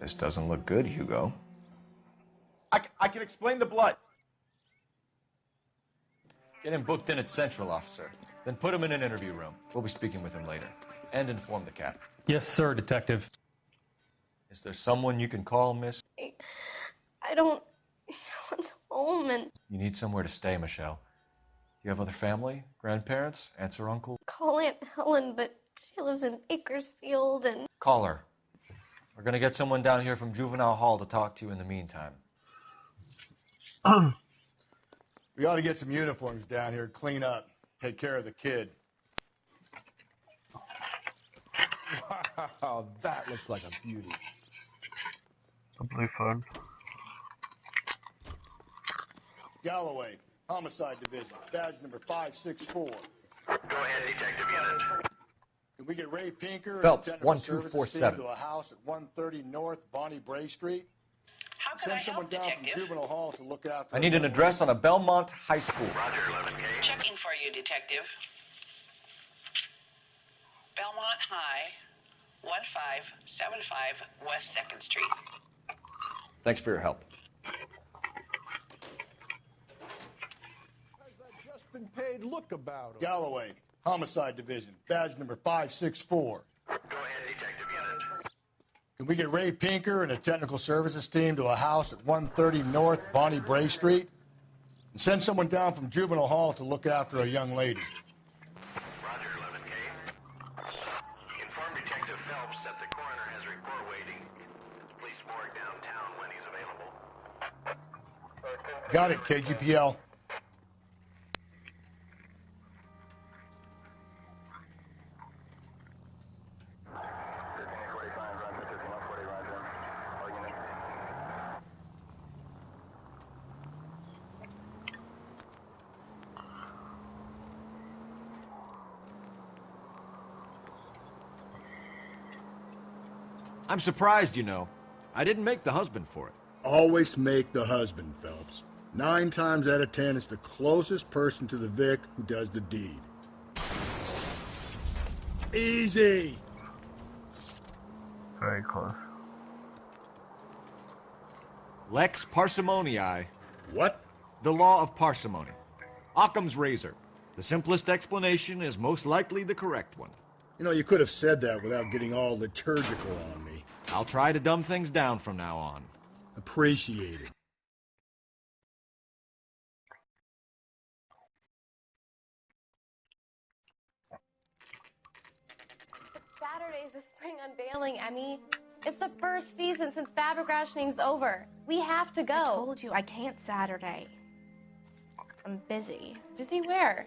Speaker 2: This doesn't look good, Hugo.
Speaker 6: I can explain the blood.
Speaker 2: Get him booked in at Central, officer. Then put him in an interview room. We'll be speaking with him later. And inform the captain.
Speaker 5: Yes, sir, detective.
Speaker 2: Is there someone you can call, miss?
Speaker 7: I don't want home and
Speaker 2: You need somewhere to stay, Michelle. Do you have other family? Grandparents? Aunts or uncles?
Speaker 7: call Aunt Helen, but she lives in Bakersfield and
Speaker 2: Call her. We're gonna get someone down here from Juvenile Hall to talk to you in the meantime.
Speaker 19: We ought to get some uniforms down here, clean up, take care of the kid.
Speaker 14: Wow, that looks like a beauty.
Speaker 1: The blue phone.
Speaker 19: Galloway, Homicide Division, badge number 564.
Speaker 15: Go ahead, detective unit.
Speaker 19: Can we get Ray Pinker
Speaker 2: Phelps,
Speaker 19: and technical services
Speaker 2: 1247.
Speaker 19: team to a house at 130 North Bonnie Bray Street?
Speaker 15: How can
Speaker 19: Send
Speaker 15: I
Speaker 19: someone
Speaker 15: help,
Speaker 19: down
Speaker 15: detective?
Speaker 19: from Juvenile Hall to look after.
Speaker 2: I need an address on a Belmont High School.
Speaker 15: Roger, 11K. Checking for you, detective. Belmont High, 1575 West 2nd Street.
Speaker 2: Thanks for your help.
Speaker 17: Has that just been paid look about him?
Speaker 19: Galloway, Homicide Division, badge number 564.
Speaker 15: Go ahead, detective unit.
Speaker 19: Can we get Ray Pinker and a technical services team to a house at 130 North Bonnie Bray Street? And send someone down from Juvenile Hall to look after a young lady.
Speaker 15: Roger, 11K. Inform Detective Phelps that the coroner has a report waiting at the police morgue downtown when he's available.
Speaker 19: Got it, KGPL.
Speaker 2: I'm surprised, you know. I didn't make the husband for it.
Speaker 13: Always make the husband, Phelps. 9 times out of 10, it's the closest person to the Vic who does the deed. Easy!
Speaker 1: Very close.
Speaker 2: Lex parsimoniae.
Speaker 13: What?
Speaker 2: The law of parsimony. Occam's razor. The simplest explanation is most likely the correct one.
Speaker 13: You know, you could have said that without getting all liturgical on me.
Speaker 2: I'll try to dumb things down from now on.
Speaker 13: Appreciate it.
Speaker 7: Saturday's the spring unveiling, Emmy. It's the first season since fabric rationing's over. We have to go.
Speaker 3: I told you I can't Saturday. I'm busy.
Speaker 7: Busy where?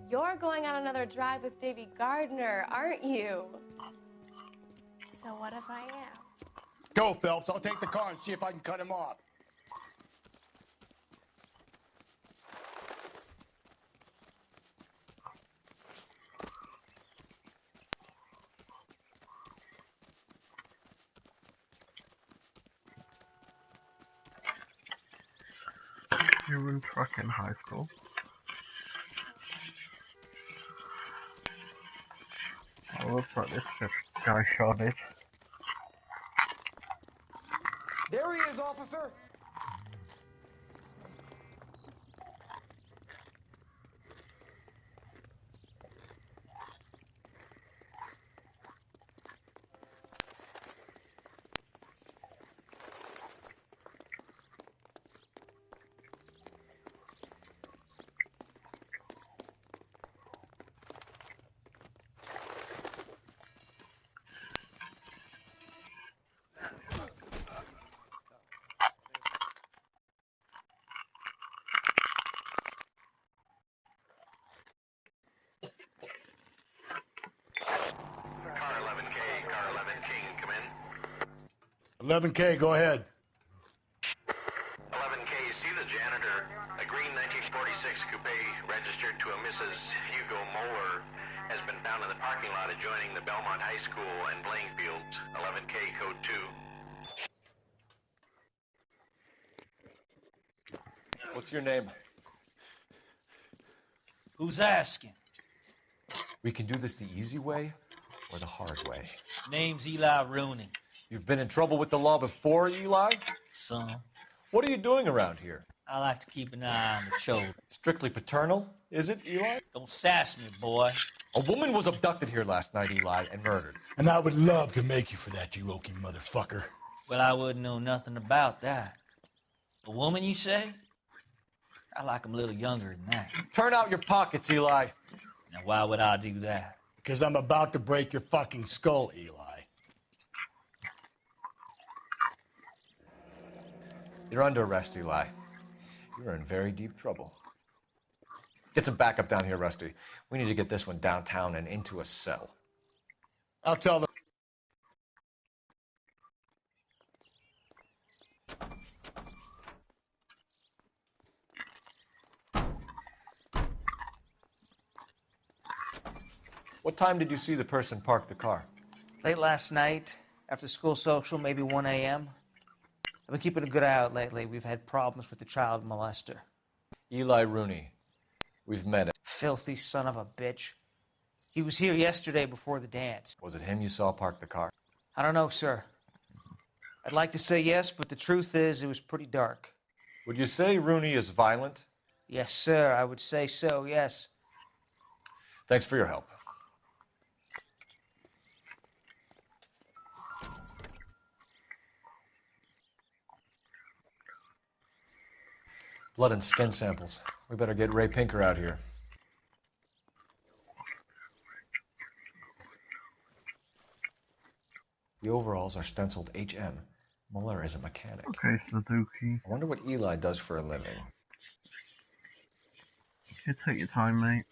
Speaker 7: You're going on another drive with Davy Gardner, aren't you?
Speaker 3: So what if I am?
Speaker 19: Go, Phelps. I'll take the car and see if I can cut him off.
Speaker 1: You were in track in high school. I love that this guy shot it.
Speaker 14: There he is, officer!
Speaker 15: Car 11K, car 11K, come in.
Speaker 19: 11K, go ahead.
Speaker 15: 11K, see the janitor. A green 1946 coupe registered to a Mrs. Hugo Moeller has been found in the parking lot adjoining the Belmont High School and playing fields. 11K, code 2.
Speaker 2: What's your name?
Speaker 8: Who's asking?
Speaker 2: We can do this the easy way or the hard way.
Speaker 8: Name's Eli Rooney.
Speaker 2: You've been in trouble with the law before, Eli?
Speaker 8: Some.
Speaker 2: What are you doing around here?
Speaker 8: I like to keep an eye on the children.
Speaker 2: Strictly paternal, is it, Eli?
Speaker 8: Don't sass me, boy.
Speaker 2: A woman was abducted here last night, Eli, and murdered.
Speaker 19: And I would love to make you for that, you oaky motherfucker.
Speaker 8: Well, I wouldn't know nothing about that. A woman, you say? I like 'em a little younger than that.
Speaker 2: Turn out your pockets, Eli.
Speaker 8: Now, why would I do that?
Speaker 19: Because I'm about to break your fucking skull, Eli.
Speaker 2: You're under arrest, Eli. You're in very deep trouble. Get some backup down here, Rusty. We need to get this one downtown and into a cell.
Speaker 19: I'll tell them.
Speaker 2: What time did you see the person park the car?
Speaker 12: Late last night, after school social, maybe 1 a.m. I've been keeping a good eye out lately. We've had problems with the child molester.
Speaker 2: Eli Rooney. We've met him.
Speaker 12: Filthy son of a bitch. He was here yesterday before the dance.
Speaker 2: Was it him you saw park the car?
Speaker 12: I don't know, sir. I'd like to say yes, but the truth is it was pretty dark.
Speaker 2: Would you say Rooney is violent?
Speaker 12: Yes, sir, I would say so, yes.
Speaker 2: Thanks for your help. Blood and skin samples. We better get Ray Pinker out here. The overalls are stenciled HM. Muller is a mechanic.
Speaker 1: Okay, Suzuki.
Speaker 2: I wonder what Eli does for a living.
Speaker 1: You take your time, mate.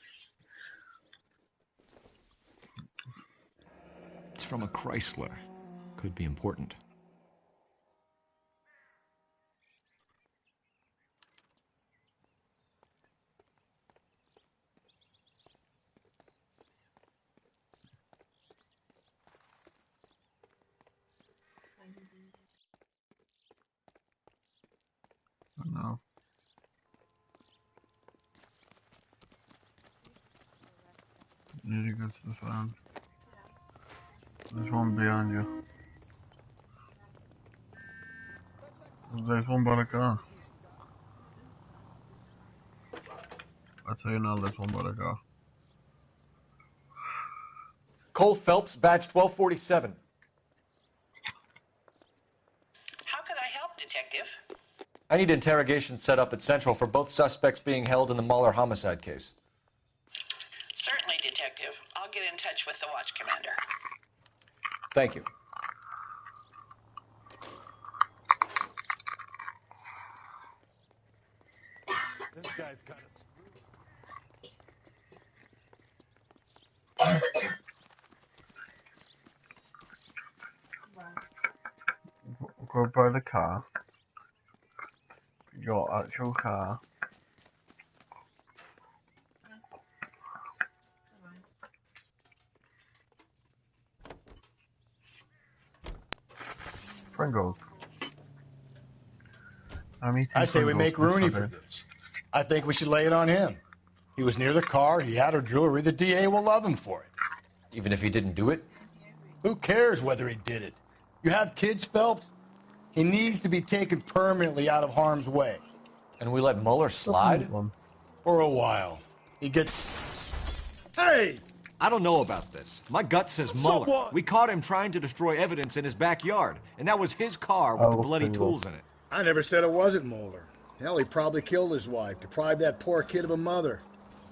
Speaker 2: It's from a Chrysler. Could be important.
Speaker 1: No. You need to go to the phone. There's one behind you. There's one by the car. I tell you now, there's one by the car.
Speaker 2: Cole Phelps, badge 1247.
Speaker 10: How can I help, Detective?
Speaker 2: I need interrogation set up at Central for both suspects being held in the Mahler homicide case.
Speaker 10: Certainly, Detective. I'll get in touch with the watch commander.
Speaker 2: Thank you.
Speaker 17: This guy's kind of
Speaker 1: Go by the car. Your actual car. Pringles.
Speaker 19: I say we make Rooney for this. I think we should lay it on him. He was near the car. He had her jewelry. The DA will love him for it.
Speaker 2: Even if he didn't do it?
Speaker 19: Who cares whether he did it? You have kids, Phelps? He needs to be taken permanently out of harm's way.
Speaker 2: And we let Mueller slide?
Speaker 19: For a while. He gets... Hey!
Speaker 2: I don't know about this. My gut says Mueller. We caught him trying to destroy evidence in his backyard, and that was his car with the bloody tools in it.
Speaker 13: I never said it wasn't Moeller. Hell, he probably killed his wife, deprived that poor kid of a mother.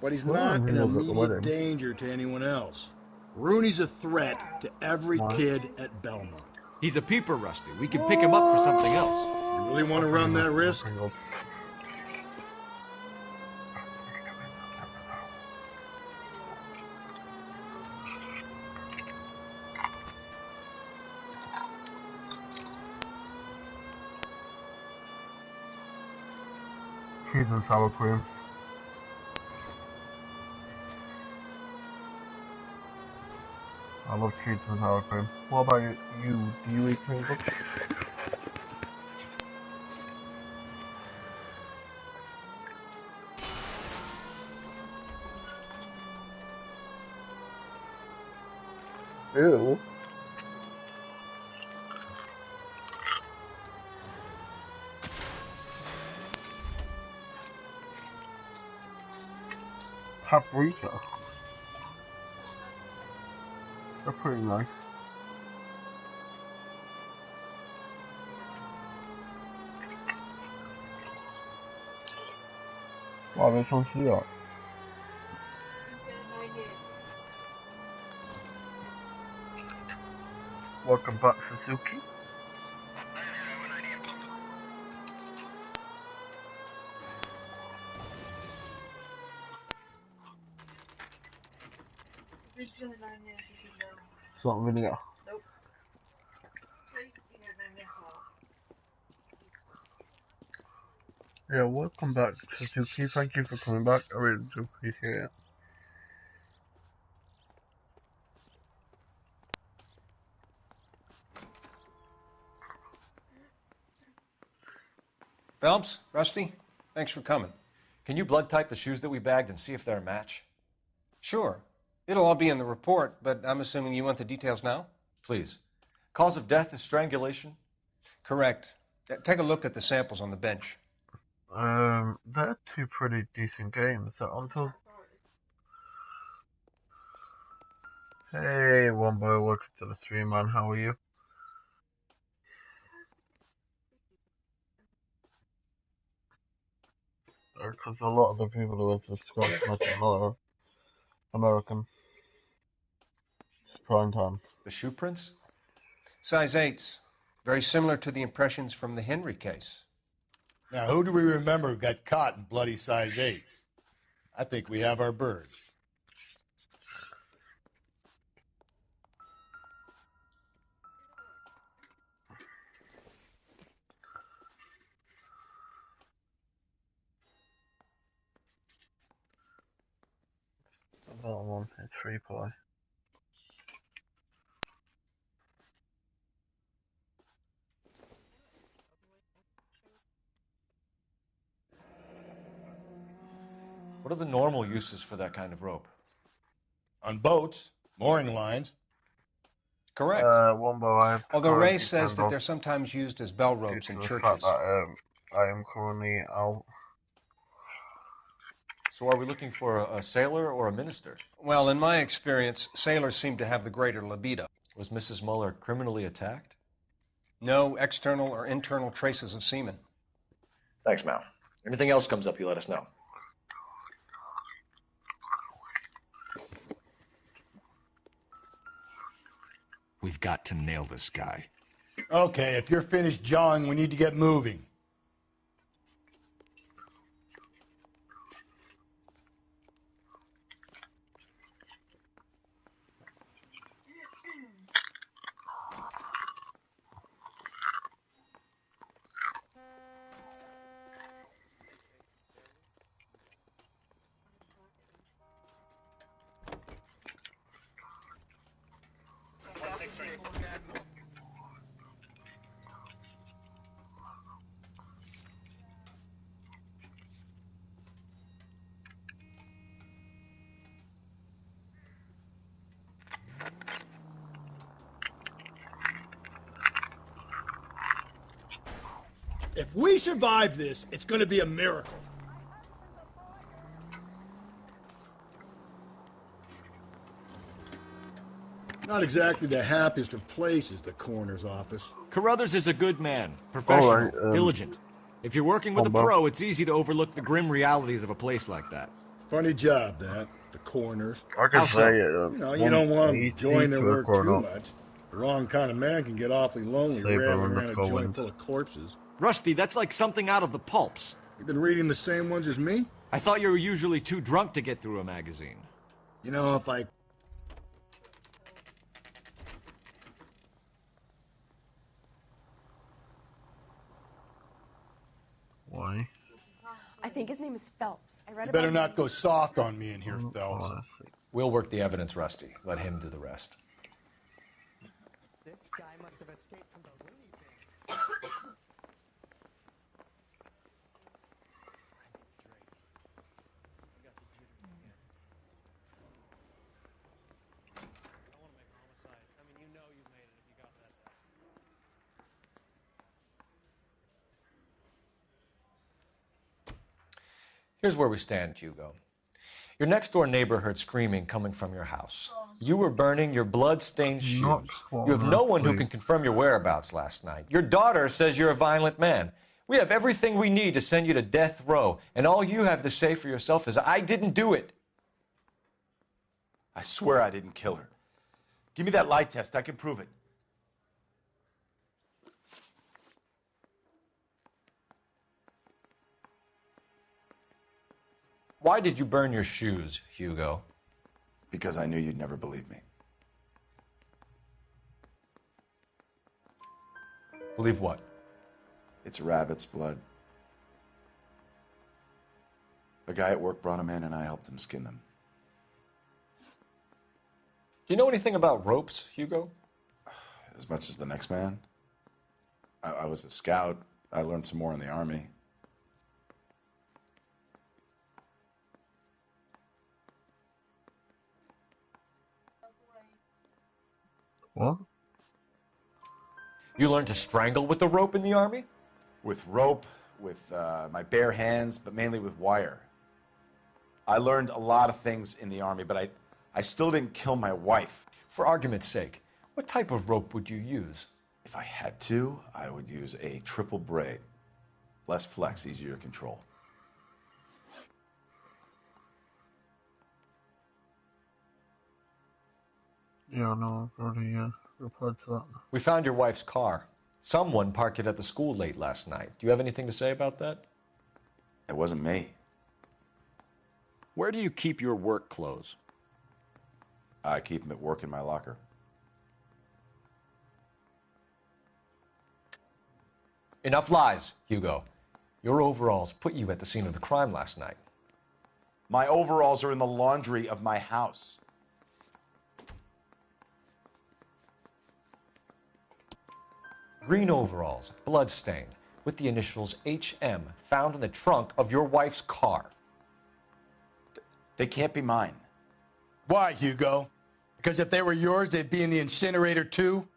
Speaker 13: But he's not an immediate danger to anyone else. Rooney's a threat to every kid at Belmont.
Speaker 2: He's a peeper, Rusty. We can pick him up for something else.
Speaker 13: You really want to run that risk?
Speaker 1: Cheese and sour cream. I love cheese and sour cream. What about you? Do you eat Pringles? Ew. Paprika. They're pretty nice. Wow, this one's here. Welcome back, Suzuki. Salt and vinegar.
Speaker 22: Nope.
Speaker 1: Yeah, welcome back, Suzuki. Thank you for coming back. I really do appreciate it.
Speaker 24: Phelps, Rusty, thanks for coming.
Speaker 2: Can you blood type the shoes that we bagged and see if they're a match?
Speaker 24: Sure. It'll all be in the report, but I'm assuming you want the details now?
Speaker 2: Please. Cause of death is strangulation?
Speaker 24: Correct. Take a look at the samples on the bench.
Speaker 1: They're two pretty decent games. Until... Hey, one boy, welcome to the stream, man. How are you? Because a lot of the people who are subscribed are American. It's prime time.
Speaker 2: The shoe prints?
Speaker 24: Size 8s. Very similar to the impressions from the Henry case.
Speaker 19: Now, who do we remember got caught in bloody size 8s? I think we have our bird.
Speaker 1: The bottom one is 3-ply.
Speaker 2: What are the normal uses for that kind of rope?
Speaker 19: On boats, mooring lines.
Speaker 24: Correct.
Speaker 1: Wombo, I have to
Speaker 24: Although Ray
Speaker 1: currently
Speaker 24: says
Speaker 1: turned
Speaker 24: that
Speaker 1: off
Speaker 24: they're sometimes used as bell
Speaker 1: due
Speaker 24: ropes
Speaker 1: to
Speaker 24: in
Speaker 1: the
Speaker 24: churches.
Speaker 1: fact that I am currently out.
Speaker 2: So are we looking for a sailor or a minister?
Speaker 24: Well, in my experience, sailors seem to have the greater libido.
Speaker 2: Was Mrs. Muller criminally attacked?
Speaker 24: No external or internal traces of semen.
Speaker 2: Thanks, Mal. Anything else comes up, you let us know. We've got to nail this guy.
Speaker 19: Okay, if you're finished jawing, we need to get moving. If we survive this, it's going to be a miracle. Not exactly the happiest of places, the coroner's office.
Speaker 2: Carruthers is a good man, professional, diligent. If you're working with a pro, it's easy to overlook the grim realities of a place like that.
Speaker 13: Funny job, that. The coroner's.
Speaker 1: I can say it.
Speaker 13: You don't want them enjoying their work too much. The wrong kind of man can get awfully lonely rattling around a joint full of corpses.
Speaker 2: Rusty, that's like something out of the pulps.
Speaker 13: You been reading the same ones as me?
Speaker 2: I thought you were usually too drunk to get through a magazine.
Speaker 13: You know, if I...
Speaker 1: Why?
Speaker 4: I think his name is Phelps. I read
Speaker 19: You
Speaker 4: about
Speaker 19: better
Speaker 4: him.
Speaker 19: not go soft on me in here, Phelps.
Speaker 2: We'll work the evidence, Rusty. Let him do the rest.
Speaker 12: This guy must have escaped from the loony bin.
Speaker 2: Here's where we stand, Hugo. Your next-door neighbor heard screaming coming from your house. You were burning your blood-stained shoes. You have no one who can confirm your whereabouts last night. Your daughter says you're a violent man. We have everything we need to send you to death row, and all you have to say for yourself is, I didn't do it.
Speaker 6: I swear I didn't kill her. Give me that lie test. I can prove it.
Speaker 2: Why did you burn your shoes, Hugo?
Speaker 6: Because I knew you'd never believe me.
Speaker 2: Believe what?
Speaker 6: It's rabbit's blood. A guy at work brought him in and I helped him skin them.
Speaker 2: Do you know anything about ropes, Hugo?
Speaker 6: As much as the next man. I was a scout. I learned some more in the Army.
Speaker 1: What?
Speaker 2: You learned to strangle with the rope in the Army?
Speaker 6: With rope, with my bare hands, but mainly with wire. I learned a lot of things in the Army, but I still didn't kill my wife.
Speaker 2: For argument's sake, what type of rope would you use?
Speaker 6: If I had to, I would use a triple braid. Less flex, easier to control.
Speaker 1: Yeah, no, I've already replied to that.
Speaker 2: We found your wife's car. Someone parked it at the school late last night. Do you have anything to say about that?
Speaker 6: It wasn't me.
Speaker 2: Where do you keep your work clothes?
Speaker 6: I keep them at work in my locker.
Speaker 2: Enough lies, Hugo. Your overalls put you at the scene of the crime last night.
Speaker 6: My overalls are in the laundry of my house.
Speaker 2: Green overalls, bloodstained, with the initials HM found in the trunk of your wife's car.
Speaker 6: They can't be mine.
Speaker 19: Why, Hugo? Because if they were yours, they'd be in the incinerator too?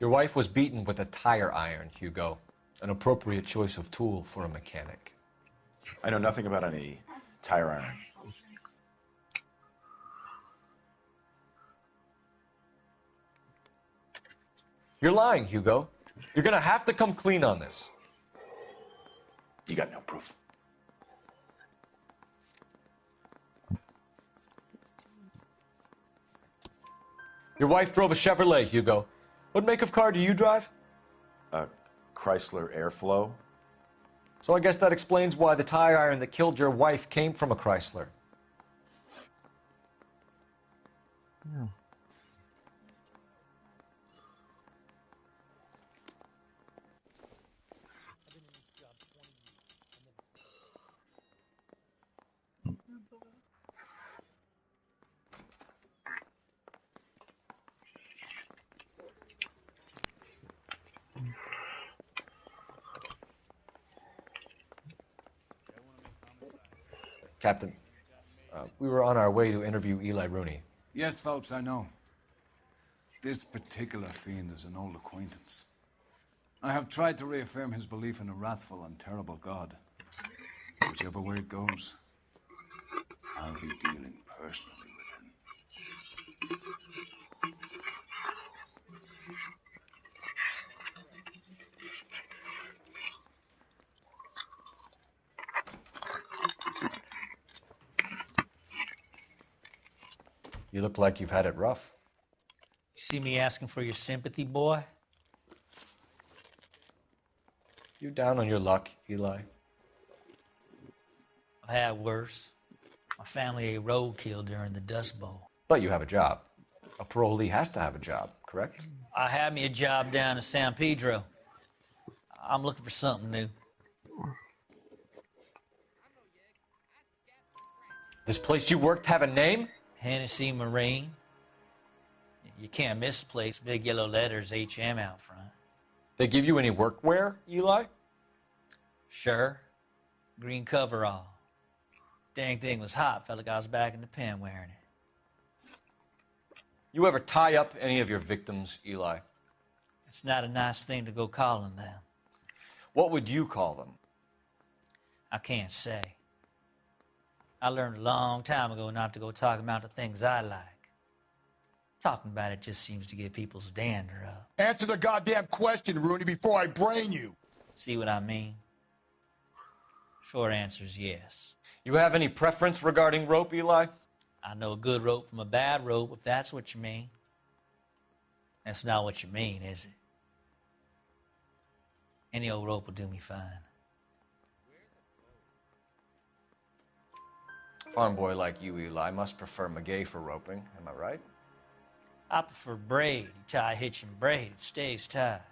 Speaker 2: Your wife was beaten with a tire iron, Hugo. An appropriate choice of tool for a mechanic.
Speaker 6: I know nothing about any tire iron.
Speaker 2: You're lying, Hugo. You're gonna have to come clean on this.
Speaker 6: You got no proof.
Speaker 2: Your wife drove a Chevrolet, Hugo. What make of car do you drive?
Speaker 6: A Chrysler Airflow.
Speaker 2: So I guess that explains why the tire iron that killed your wife came from a Chrysler.
Speaker 1: Yeah.
Speaker 2: Captain, we were on our way to interview Eli Rooney.
Speaker 9: Yes, Phelps, I know. This particular fiend is an old acquaintance. I have tried to reaffirm his belief in a wrathful and terrible God. Whichever way it goes, I'll be dealing personally with him.
Speaker 2: You look like you've had it rough.
Speaker 8: You see me asking for your sympathy, boy?
Speaker 2: You down on your luck, Eli?
Speaker 8: I've had worse. My family ate roadkill during the Dust Bowl.
Speaker 2: But you have a job. A parolee has to have a job, correct?
Speaker 8: I had me a job down in San Pedro. I'm looking for something new.
Speaker 2: This place you worked have a name?
Speaker 8: Hennessy Marine. You can't miss the place. Big yellow letters, HM out front.
Speaker 2: They give you any workwear, Eli?
Speaker 8: Sure. Green coverall. Dang thing was hot. Felt like I was back in the pen wearing it.
Speaker 2: You ever tie up any of your victims, Eli?
Speaker 8: It's not a nice thing to go calling them.
Speaker 2: What would you call them?
Speaker 8: I can't say. I learned a long time ago not to go talking about the things I like. Talking about it just seems to get people's dander up.
Speaker 19: Answer the goddamn question, Rooney, before I brain you.
Speaker 8: See what I mean? Short answer is yes.
Speaker 2: You have any preference regarding rope, Eli?
Speaker 8: I know a good rope from a bad rope, if that's what you mean. That's not what you mean, is it? Any old rope will do me fine.
Speaker 2: Farm boy like you, Eli, must prefer Magay for roping. Am I right?
Speaker 8: I prefer braid. You tie a hitch and braid, it stays tied.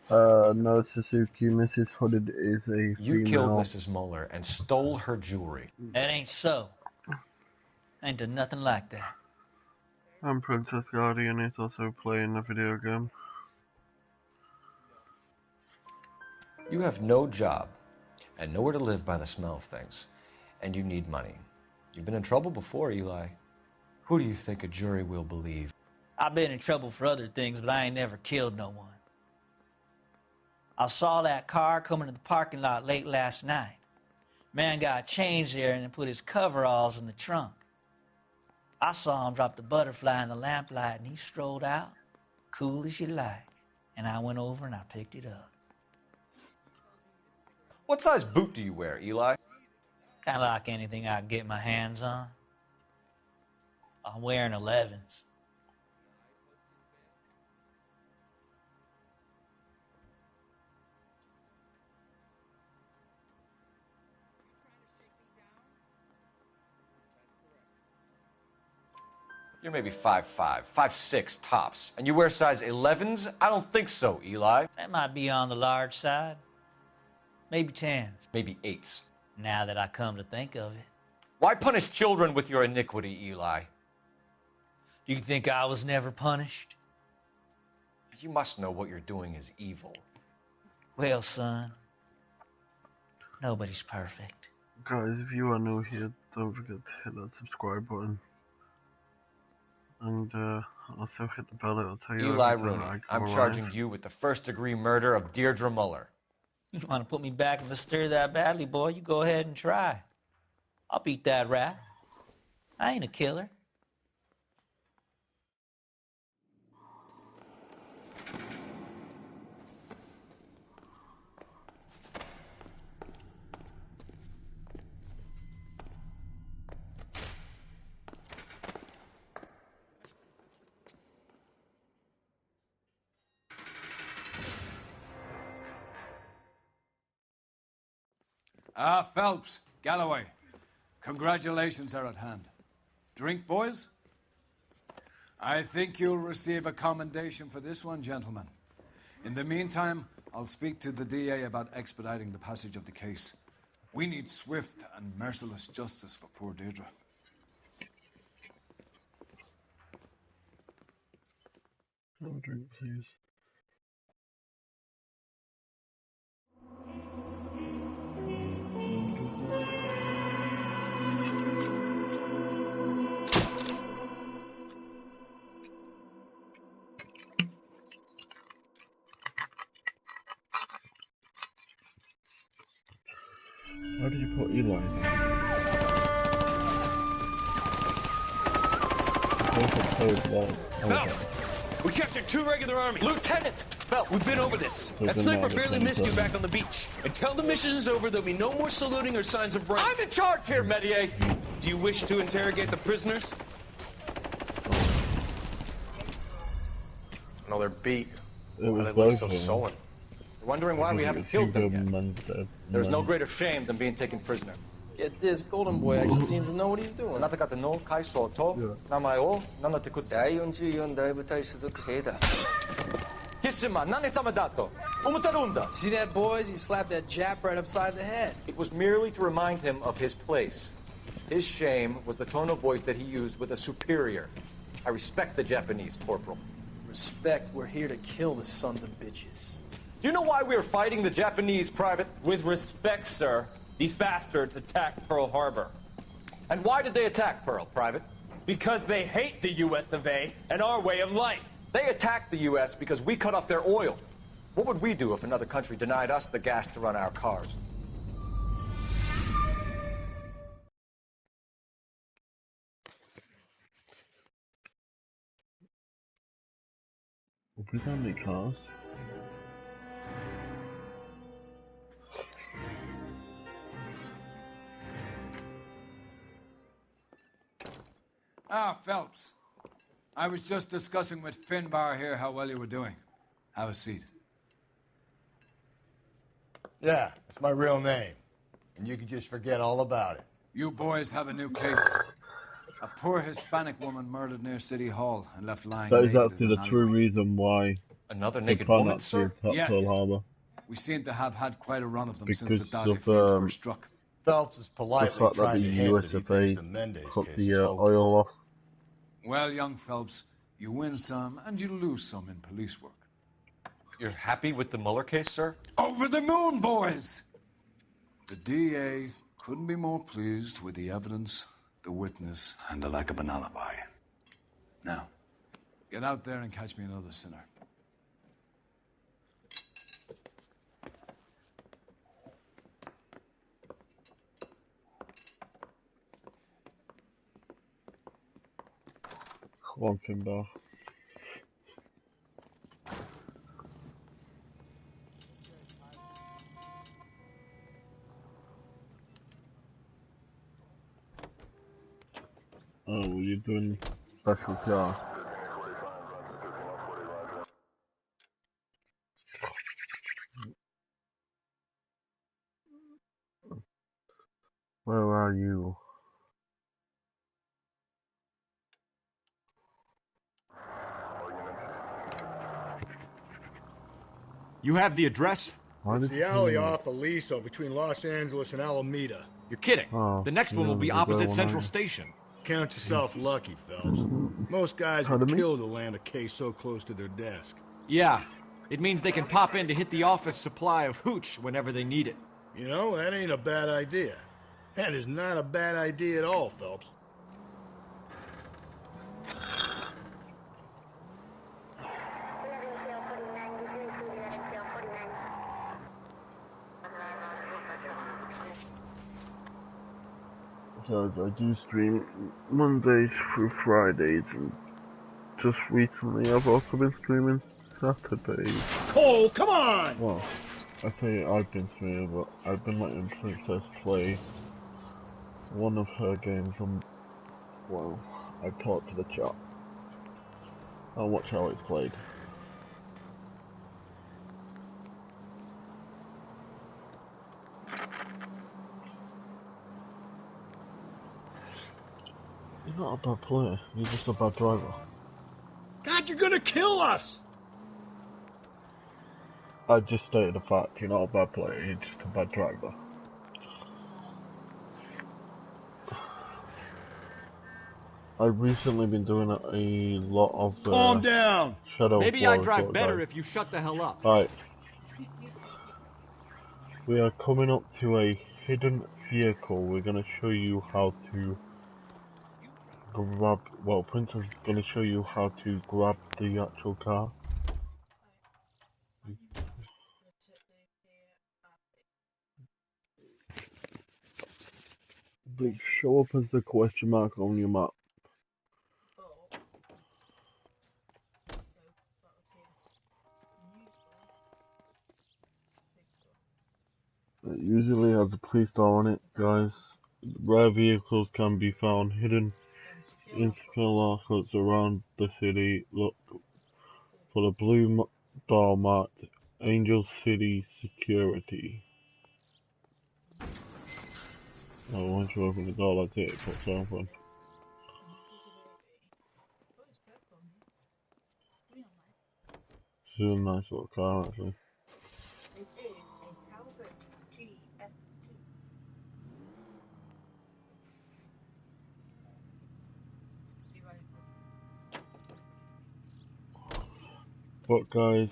Speaker 1: No, Suzuki, Mrs. Hooded is a female.
Speaker 2: You killed Mrs. Muller and stole her jewelry.
Speaker 8: That ain't so. I ain't done nothing like that.
Speaker 1: And Princess Guardian is also playing the video game.
Speaker 2: You have no job and nowhere to live by the smell of things. And you need money. You've been in trouble before, Eli. Who do you think a jury will believe?
Speaker 8: I've been in trouble for other things, but I ain't never killed no one. I saw that car coming to the parking lot late last night. Man got changed there and then put his coveralls in the trunk. I saw him drop the butterfly in the lamplight and he strolled out, cool as you like. And I went over and I picked it up.
Speaker 2: What size boot do you wear, Eli?
Speaker 8: Kind of like anything I can get my hands on. I'm wearing 11s.
Speaker 2: You're maybe 5'5", 5'6" tops. And you wear size 11s? I don't think so, Eli.
Speaker 8: That might be on the large side. Maybe 10s.
Speaker 2: Maybe 8s.
Speaker 8: Now that I come to think of it.
Speaker 2: Why punish children with your iniquity, Eli?
Speaker 8: Do you think I was never punished?
Speaker 2: You must know what you're doing is evil.
Speaker 8: Well, son, Nobody's perfect.
Speaker 1: Guys, if you are new here, don't forget to hit that subscribe button. And also hit the bell, it'll tell you
Speaker 2: Eli
Speaker 1: every time
Speaker 2: Rooney,
Speaker 1: I go
Speaker 2: I'm
Speaker 1: live.
Speaker 2: charging you with the first-degree murder of Deirdre Muller.
Speaker 8: You want to put me back in the stir that badly, boy? You go ahead and try. I'll beat that rap. I ain't a killer.
Speaker 9: Phelps, Galloway, congratulations are at hand. Drink, boys? I think you'll receive a commendation for this one, gentlemen. In the meantime, I'll speak to the DA about expediting the passage of the case. We need swift and merciless justice for poor Deirdre.
Speaker 1: No drink, please. How did you put Eli?
Speaker 16: Phelps! We captured 2 regular army. Lieutenant! Phelps, we've been over this. That sniper barely missed you back on the beach. Until the mission is over, there'll be no more saluting or signs of rank.
Speaker 2: I'm in charge here, Medier!
Speaker 16: Do you wish to interrogate the prisoners?
Speaker 2: No, they're beat.
Speaker 1: It was
Speaker 2: They look
Speaker 1: both
Speaker 2: so
Speaker 1: of them.
Speaker 2: sullen. You're wondering why we haven't killed them yet. There's no
Speaker 1: men.
Speaker 2: greater shame than being taken prisoner.
Speaker 18: Get this, Golden Boy actually seems to know what he's doing.
Speaker 2: あなた方の階層と名前を名乗ってください。
Speaker 18: 第44大部隊所属兵だ。
Speaker 2: キスマ、何様だと思ってるんだ。
Speaker 18: See that, boys? He slapped that Jap right upside the head.
Speaker 2: It was merely to remind him of his place. His shame was the tone of voice that he used with a superior. I respect the Japanese, Corporal.
Speaker 18: Respect, we're here to kill the sons of bitches.
Speaker 2: Do you know why we're fighting the Japanese, Private?
Speaker 16: With respect, sir, these bastards attacked Pearl Harbor.
Speaker 2: And why did they attack Pearl, Private?
Speaker 16: Because they hate the US of A and our way of life.
Speaker 2: They attacked the U.S. because we cut off their oil. What would we do if another country denied us the gas to run our cars?
Speaker 1: Would we don't make cars?
Speaker 9: Phelps. I was just discussing with Finbar here how well you were doing. Have a seat.
Speaker 19: Yeah, it's my real name. And you can just forget all about it.
Speaker 9: You boys have a new case. A poor Hispanic woman murdered near City Hall and left lying
Speaker 1: That is
Speaker 9: naked
Speaker 1: actually
Speaker 9: in
Speaker 1: the
Speaker 9: an
Speaker 1: true
Speaker 9: alleyway.
Speaker 1: reason why
Speaker 2: Another
Speaker 1: they
Speaker 2: naked
Speaker 1: plan
Speaker 2: woman,
Speaker 1: not to
Speaker 2: sir?
Speaker 1: attack
Speaker 9: Yes.
Speaker 1: Pearl Harbor.
Speaker 9: We seem to have had quite a run of them since
Speaker 1: Because
Speaker 9: the Dahlia
Speaker 1: of,
Speaker 9: field first struck.
Speaker 19: Phelps is
Speaker 1: The
Speaker 19: politely
Speaker 1: fact that
Speaker 19: trying
Speaker 1: the
Speaker 19: to hint
Speaker 1: US
Speaker 19: that he
Speaker 1: of
Speaker 19: thinks
Speaker 1: A
Speaker 19: the Mendez
Speaker 1: cut
Speaker 19: case
Speaker 1: the
Speaker 19: is hopeless.
Speaker 1: oil off.
Speaker 9: Well, young Phelps, you win some and you lose some in police work.
Speaker 2: You're happy with the Mueller case, sir?
Speaker 9: Over the moon, boys! The DA couldn't be more pleased with the evidence, the witness, and the lack of an alibi. Now, get out there and catch me another sinner.
Speaker 1: One thing though. Oh, you're doing special car. Where are you?
Speaker 20: You have the address?
Speaker 13: It's the alley off Aliso between Los Angeles and Alameda.
Speaker 20: You're kidding.
Speaker 1: Oh,
Speaker 20: The next one will be opposite Central Station.
Speaker 13: Count yourself lucky, Phelps. Most guys would kill to land a case so close to their desk.
Speaker 20: Yeah. It means they can pop in to hit the office supply of hooch whenever they need it.
Speaker 13: You know, that ain't a bad idea. That is not a bad idea at all, Phelps.
Speaker 1: Guys, I do stream Mondays through Fridays, and just recently I've also been streaming Saturdays.
Speaker 13: Cole, come on!
Speaker 1: Well, I say I've been streaming, but I've been letting Princess play one of her games on, well, I talk to the chat. I'll watch how it's played. You're not a bad player, you're just a bad driver.
Speaker 13: God, you're gonna kill us!
Speaker 1: I just stated the fact, you're not a bad player, you're just a bad driver. I've recently been doing a lot of
Speaker 13: Calm down!
Speaker 1: Shadow
Speaker 20: Maybe
Speaker 1: War
Speaker 20: I'd
Speaker 1: as
Speaker 20: drive
Speaker 1: well,
Speaker 20: better
Speaker 1: guys.
Speaker 20: if you shut the hell up.
Speaker 1: Right. We are coming up to a hidden vehicle. We're going to show you how to grab, well, Princess is going to show you how to grab the actual car. They show up as the question mark on your map. It usually has a police star on it, guys. Rare vehicles can be found hidden in secure lockouts around the city. Look for the blue bar marked Angel City Security. Oh, once you open the door, that's it. It pops open. This is a nice little car, actually.
Speaker 22: It is a Talbot GS2.
Speaker 1: But guys,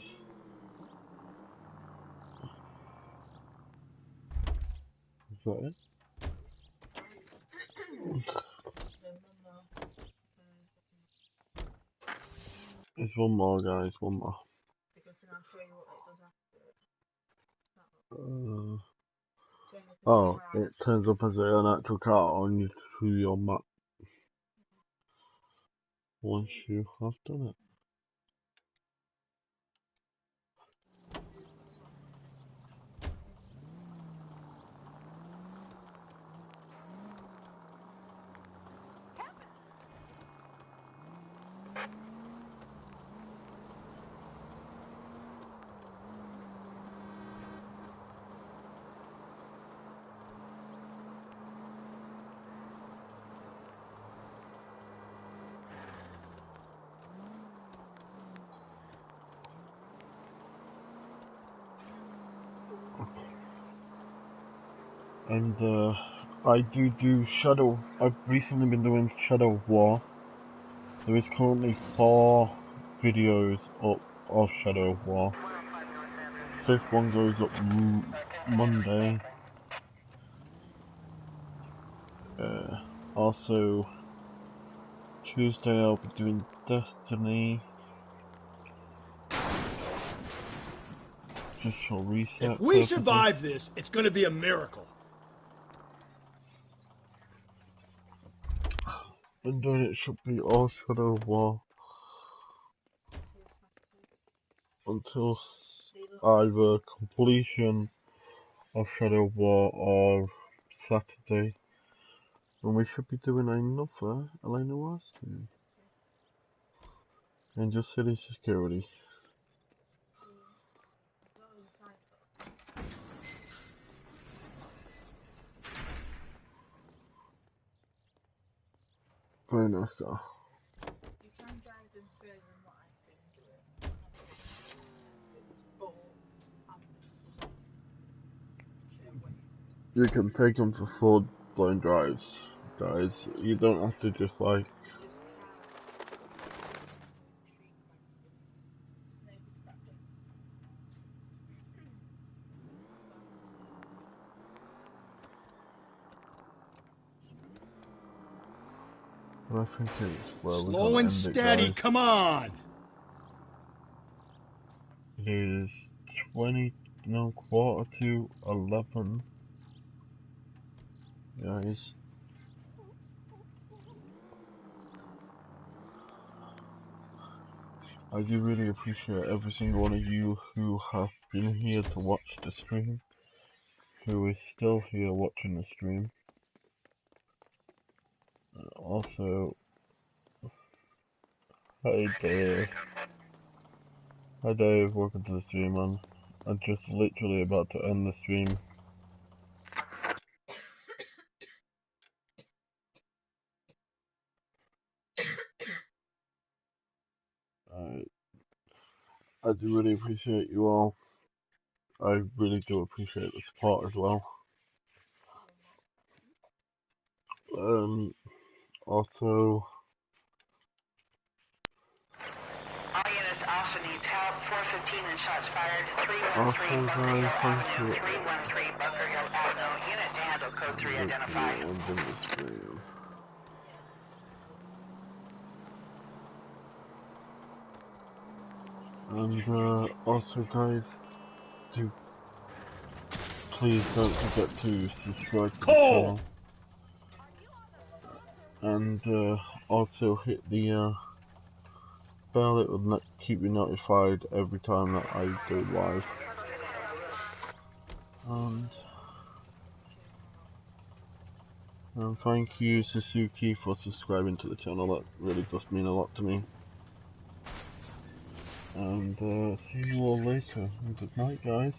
Speaker 1: is that it? There's one more, guys. One more.
Speaker 22: Because then I'll show you what it does after.
Speaker 1: Oh, it turns up as an actual car on your map once you have done it. And I do Shadow. I've recently been doing Shadow War. There is currently 4 videos up of Shadow War. 5th one goes up Monday. Also, Tuesday I'll be doing Destiny. Just for reset
Speaker 13: If we
Speaker 1: purposes.
Speaker 13: survive this, it's gonna be a miracle.
Speaker 1: And then it should be all Shadow War until either completion of Shadow War or Saturday. And we should be doing another Elena Wars stream. Angel City Security. Very nice car.
Speaker 22: You can drive them further than what I can do it. But
Speaker 1: You can take them for full-blown drives, guys. You don't have to just like... I think it's where we're
Speaker 13: Slow
Speaker 1: gonna
Speaker 13: and
Speaker 1: end
Speaker 13: steady,
Speaker 1: it, guys.
Speaker 13: come on!
Speaker 1: It is 11:15, guys. I do really appreciate every single one of you who have been here to watch the stream, who is still here watching the stream. Also, hi Dave. Hi Dave, welcome to the stream, man. I'm just literally about to end the stream. I do really appreciate you all. I really do appreciate the support as well. Also,
Speaker 10: All units also needs help. 415 and shots fired.
Speaker 1: also
Speaker 10: 313 Bunker
Speaker 1: guys,
Speaker 10: Hill
Speaker 1: thank
Speaker 10: Avenue.
Speaker 1: you.
Speaker 10: 313 Bunker Hill Avenue. Unit to handle code 3 identified.
Speaker 1: Ending the stream. And also guys, please don't forget to subscribe to the channel. And also hit the bell, it will keep you notified every time that I go live. And thank you Suzuki for subscribing to the channel, that really does mean a lot to me. And see you all later, and good night guys.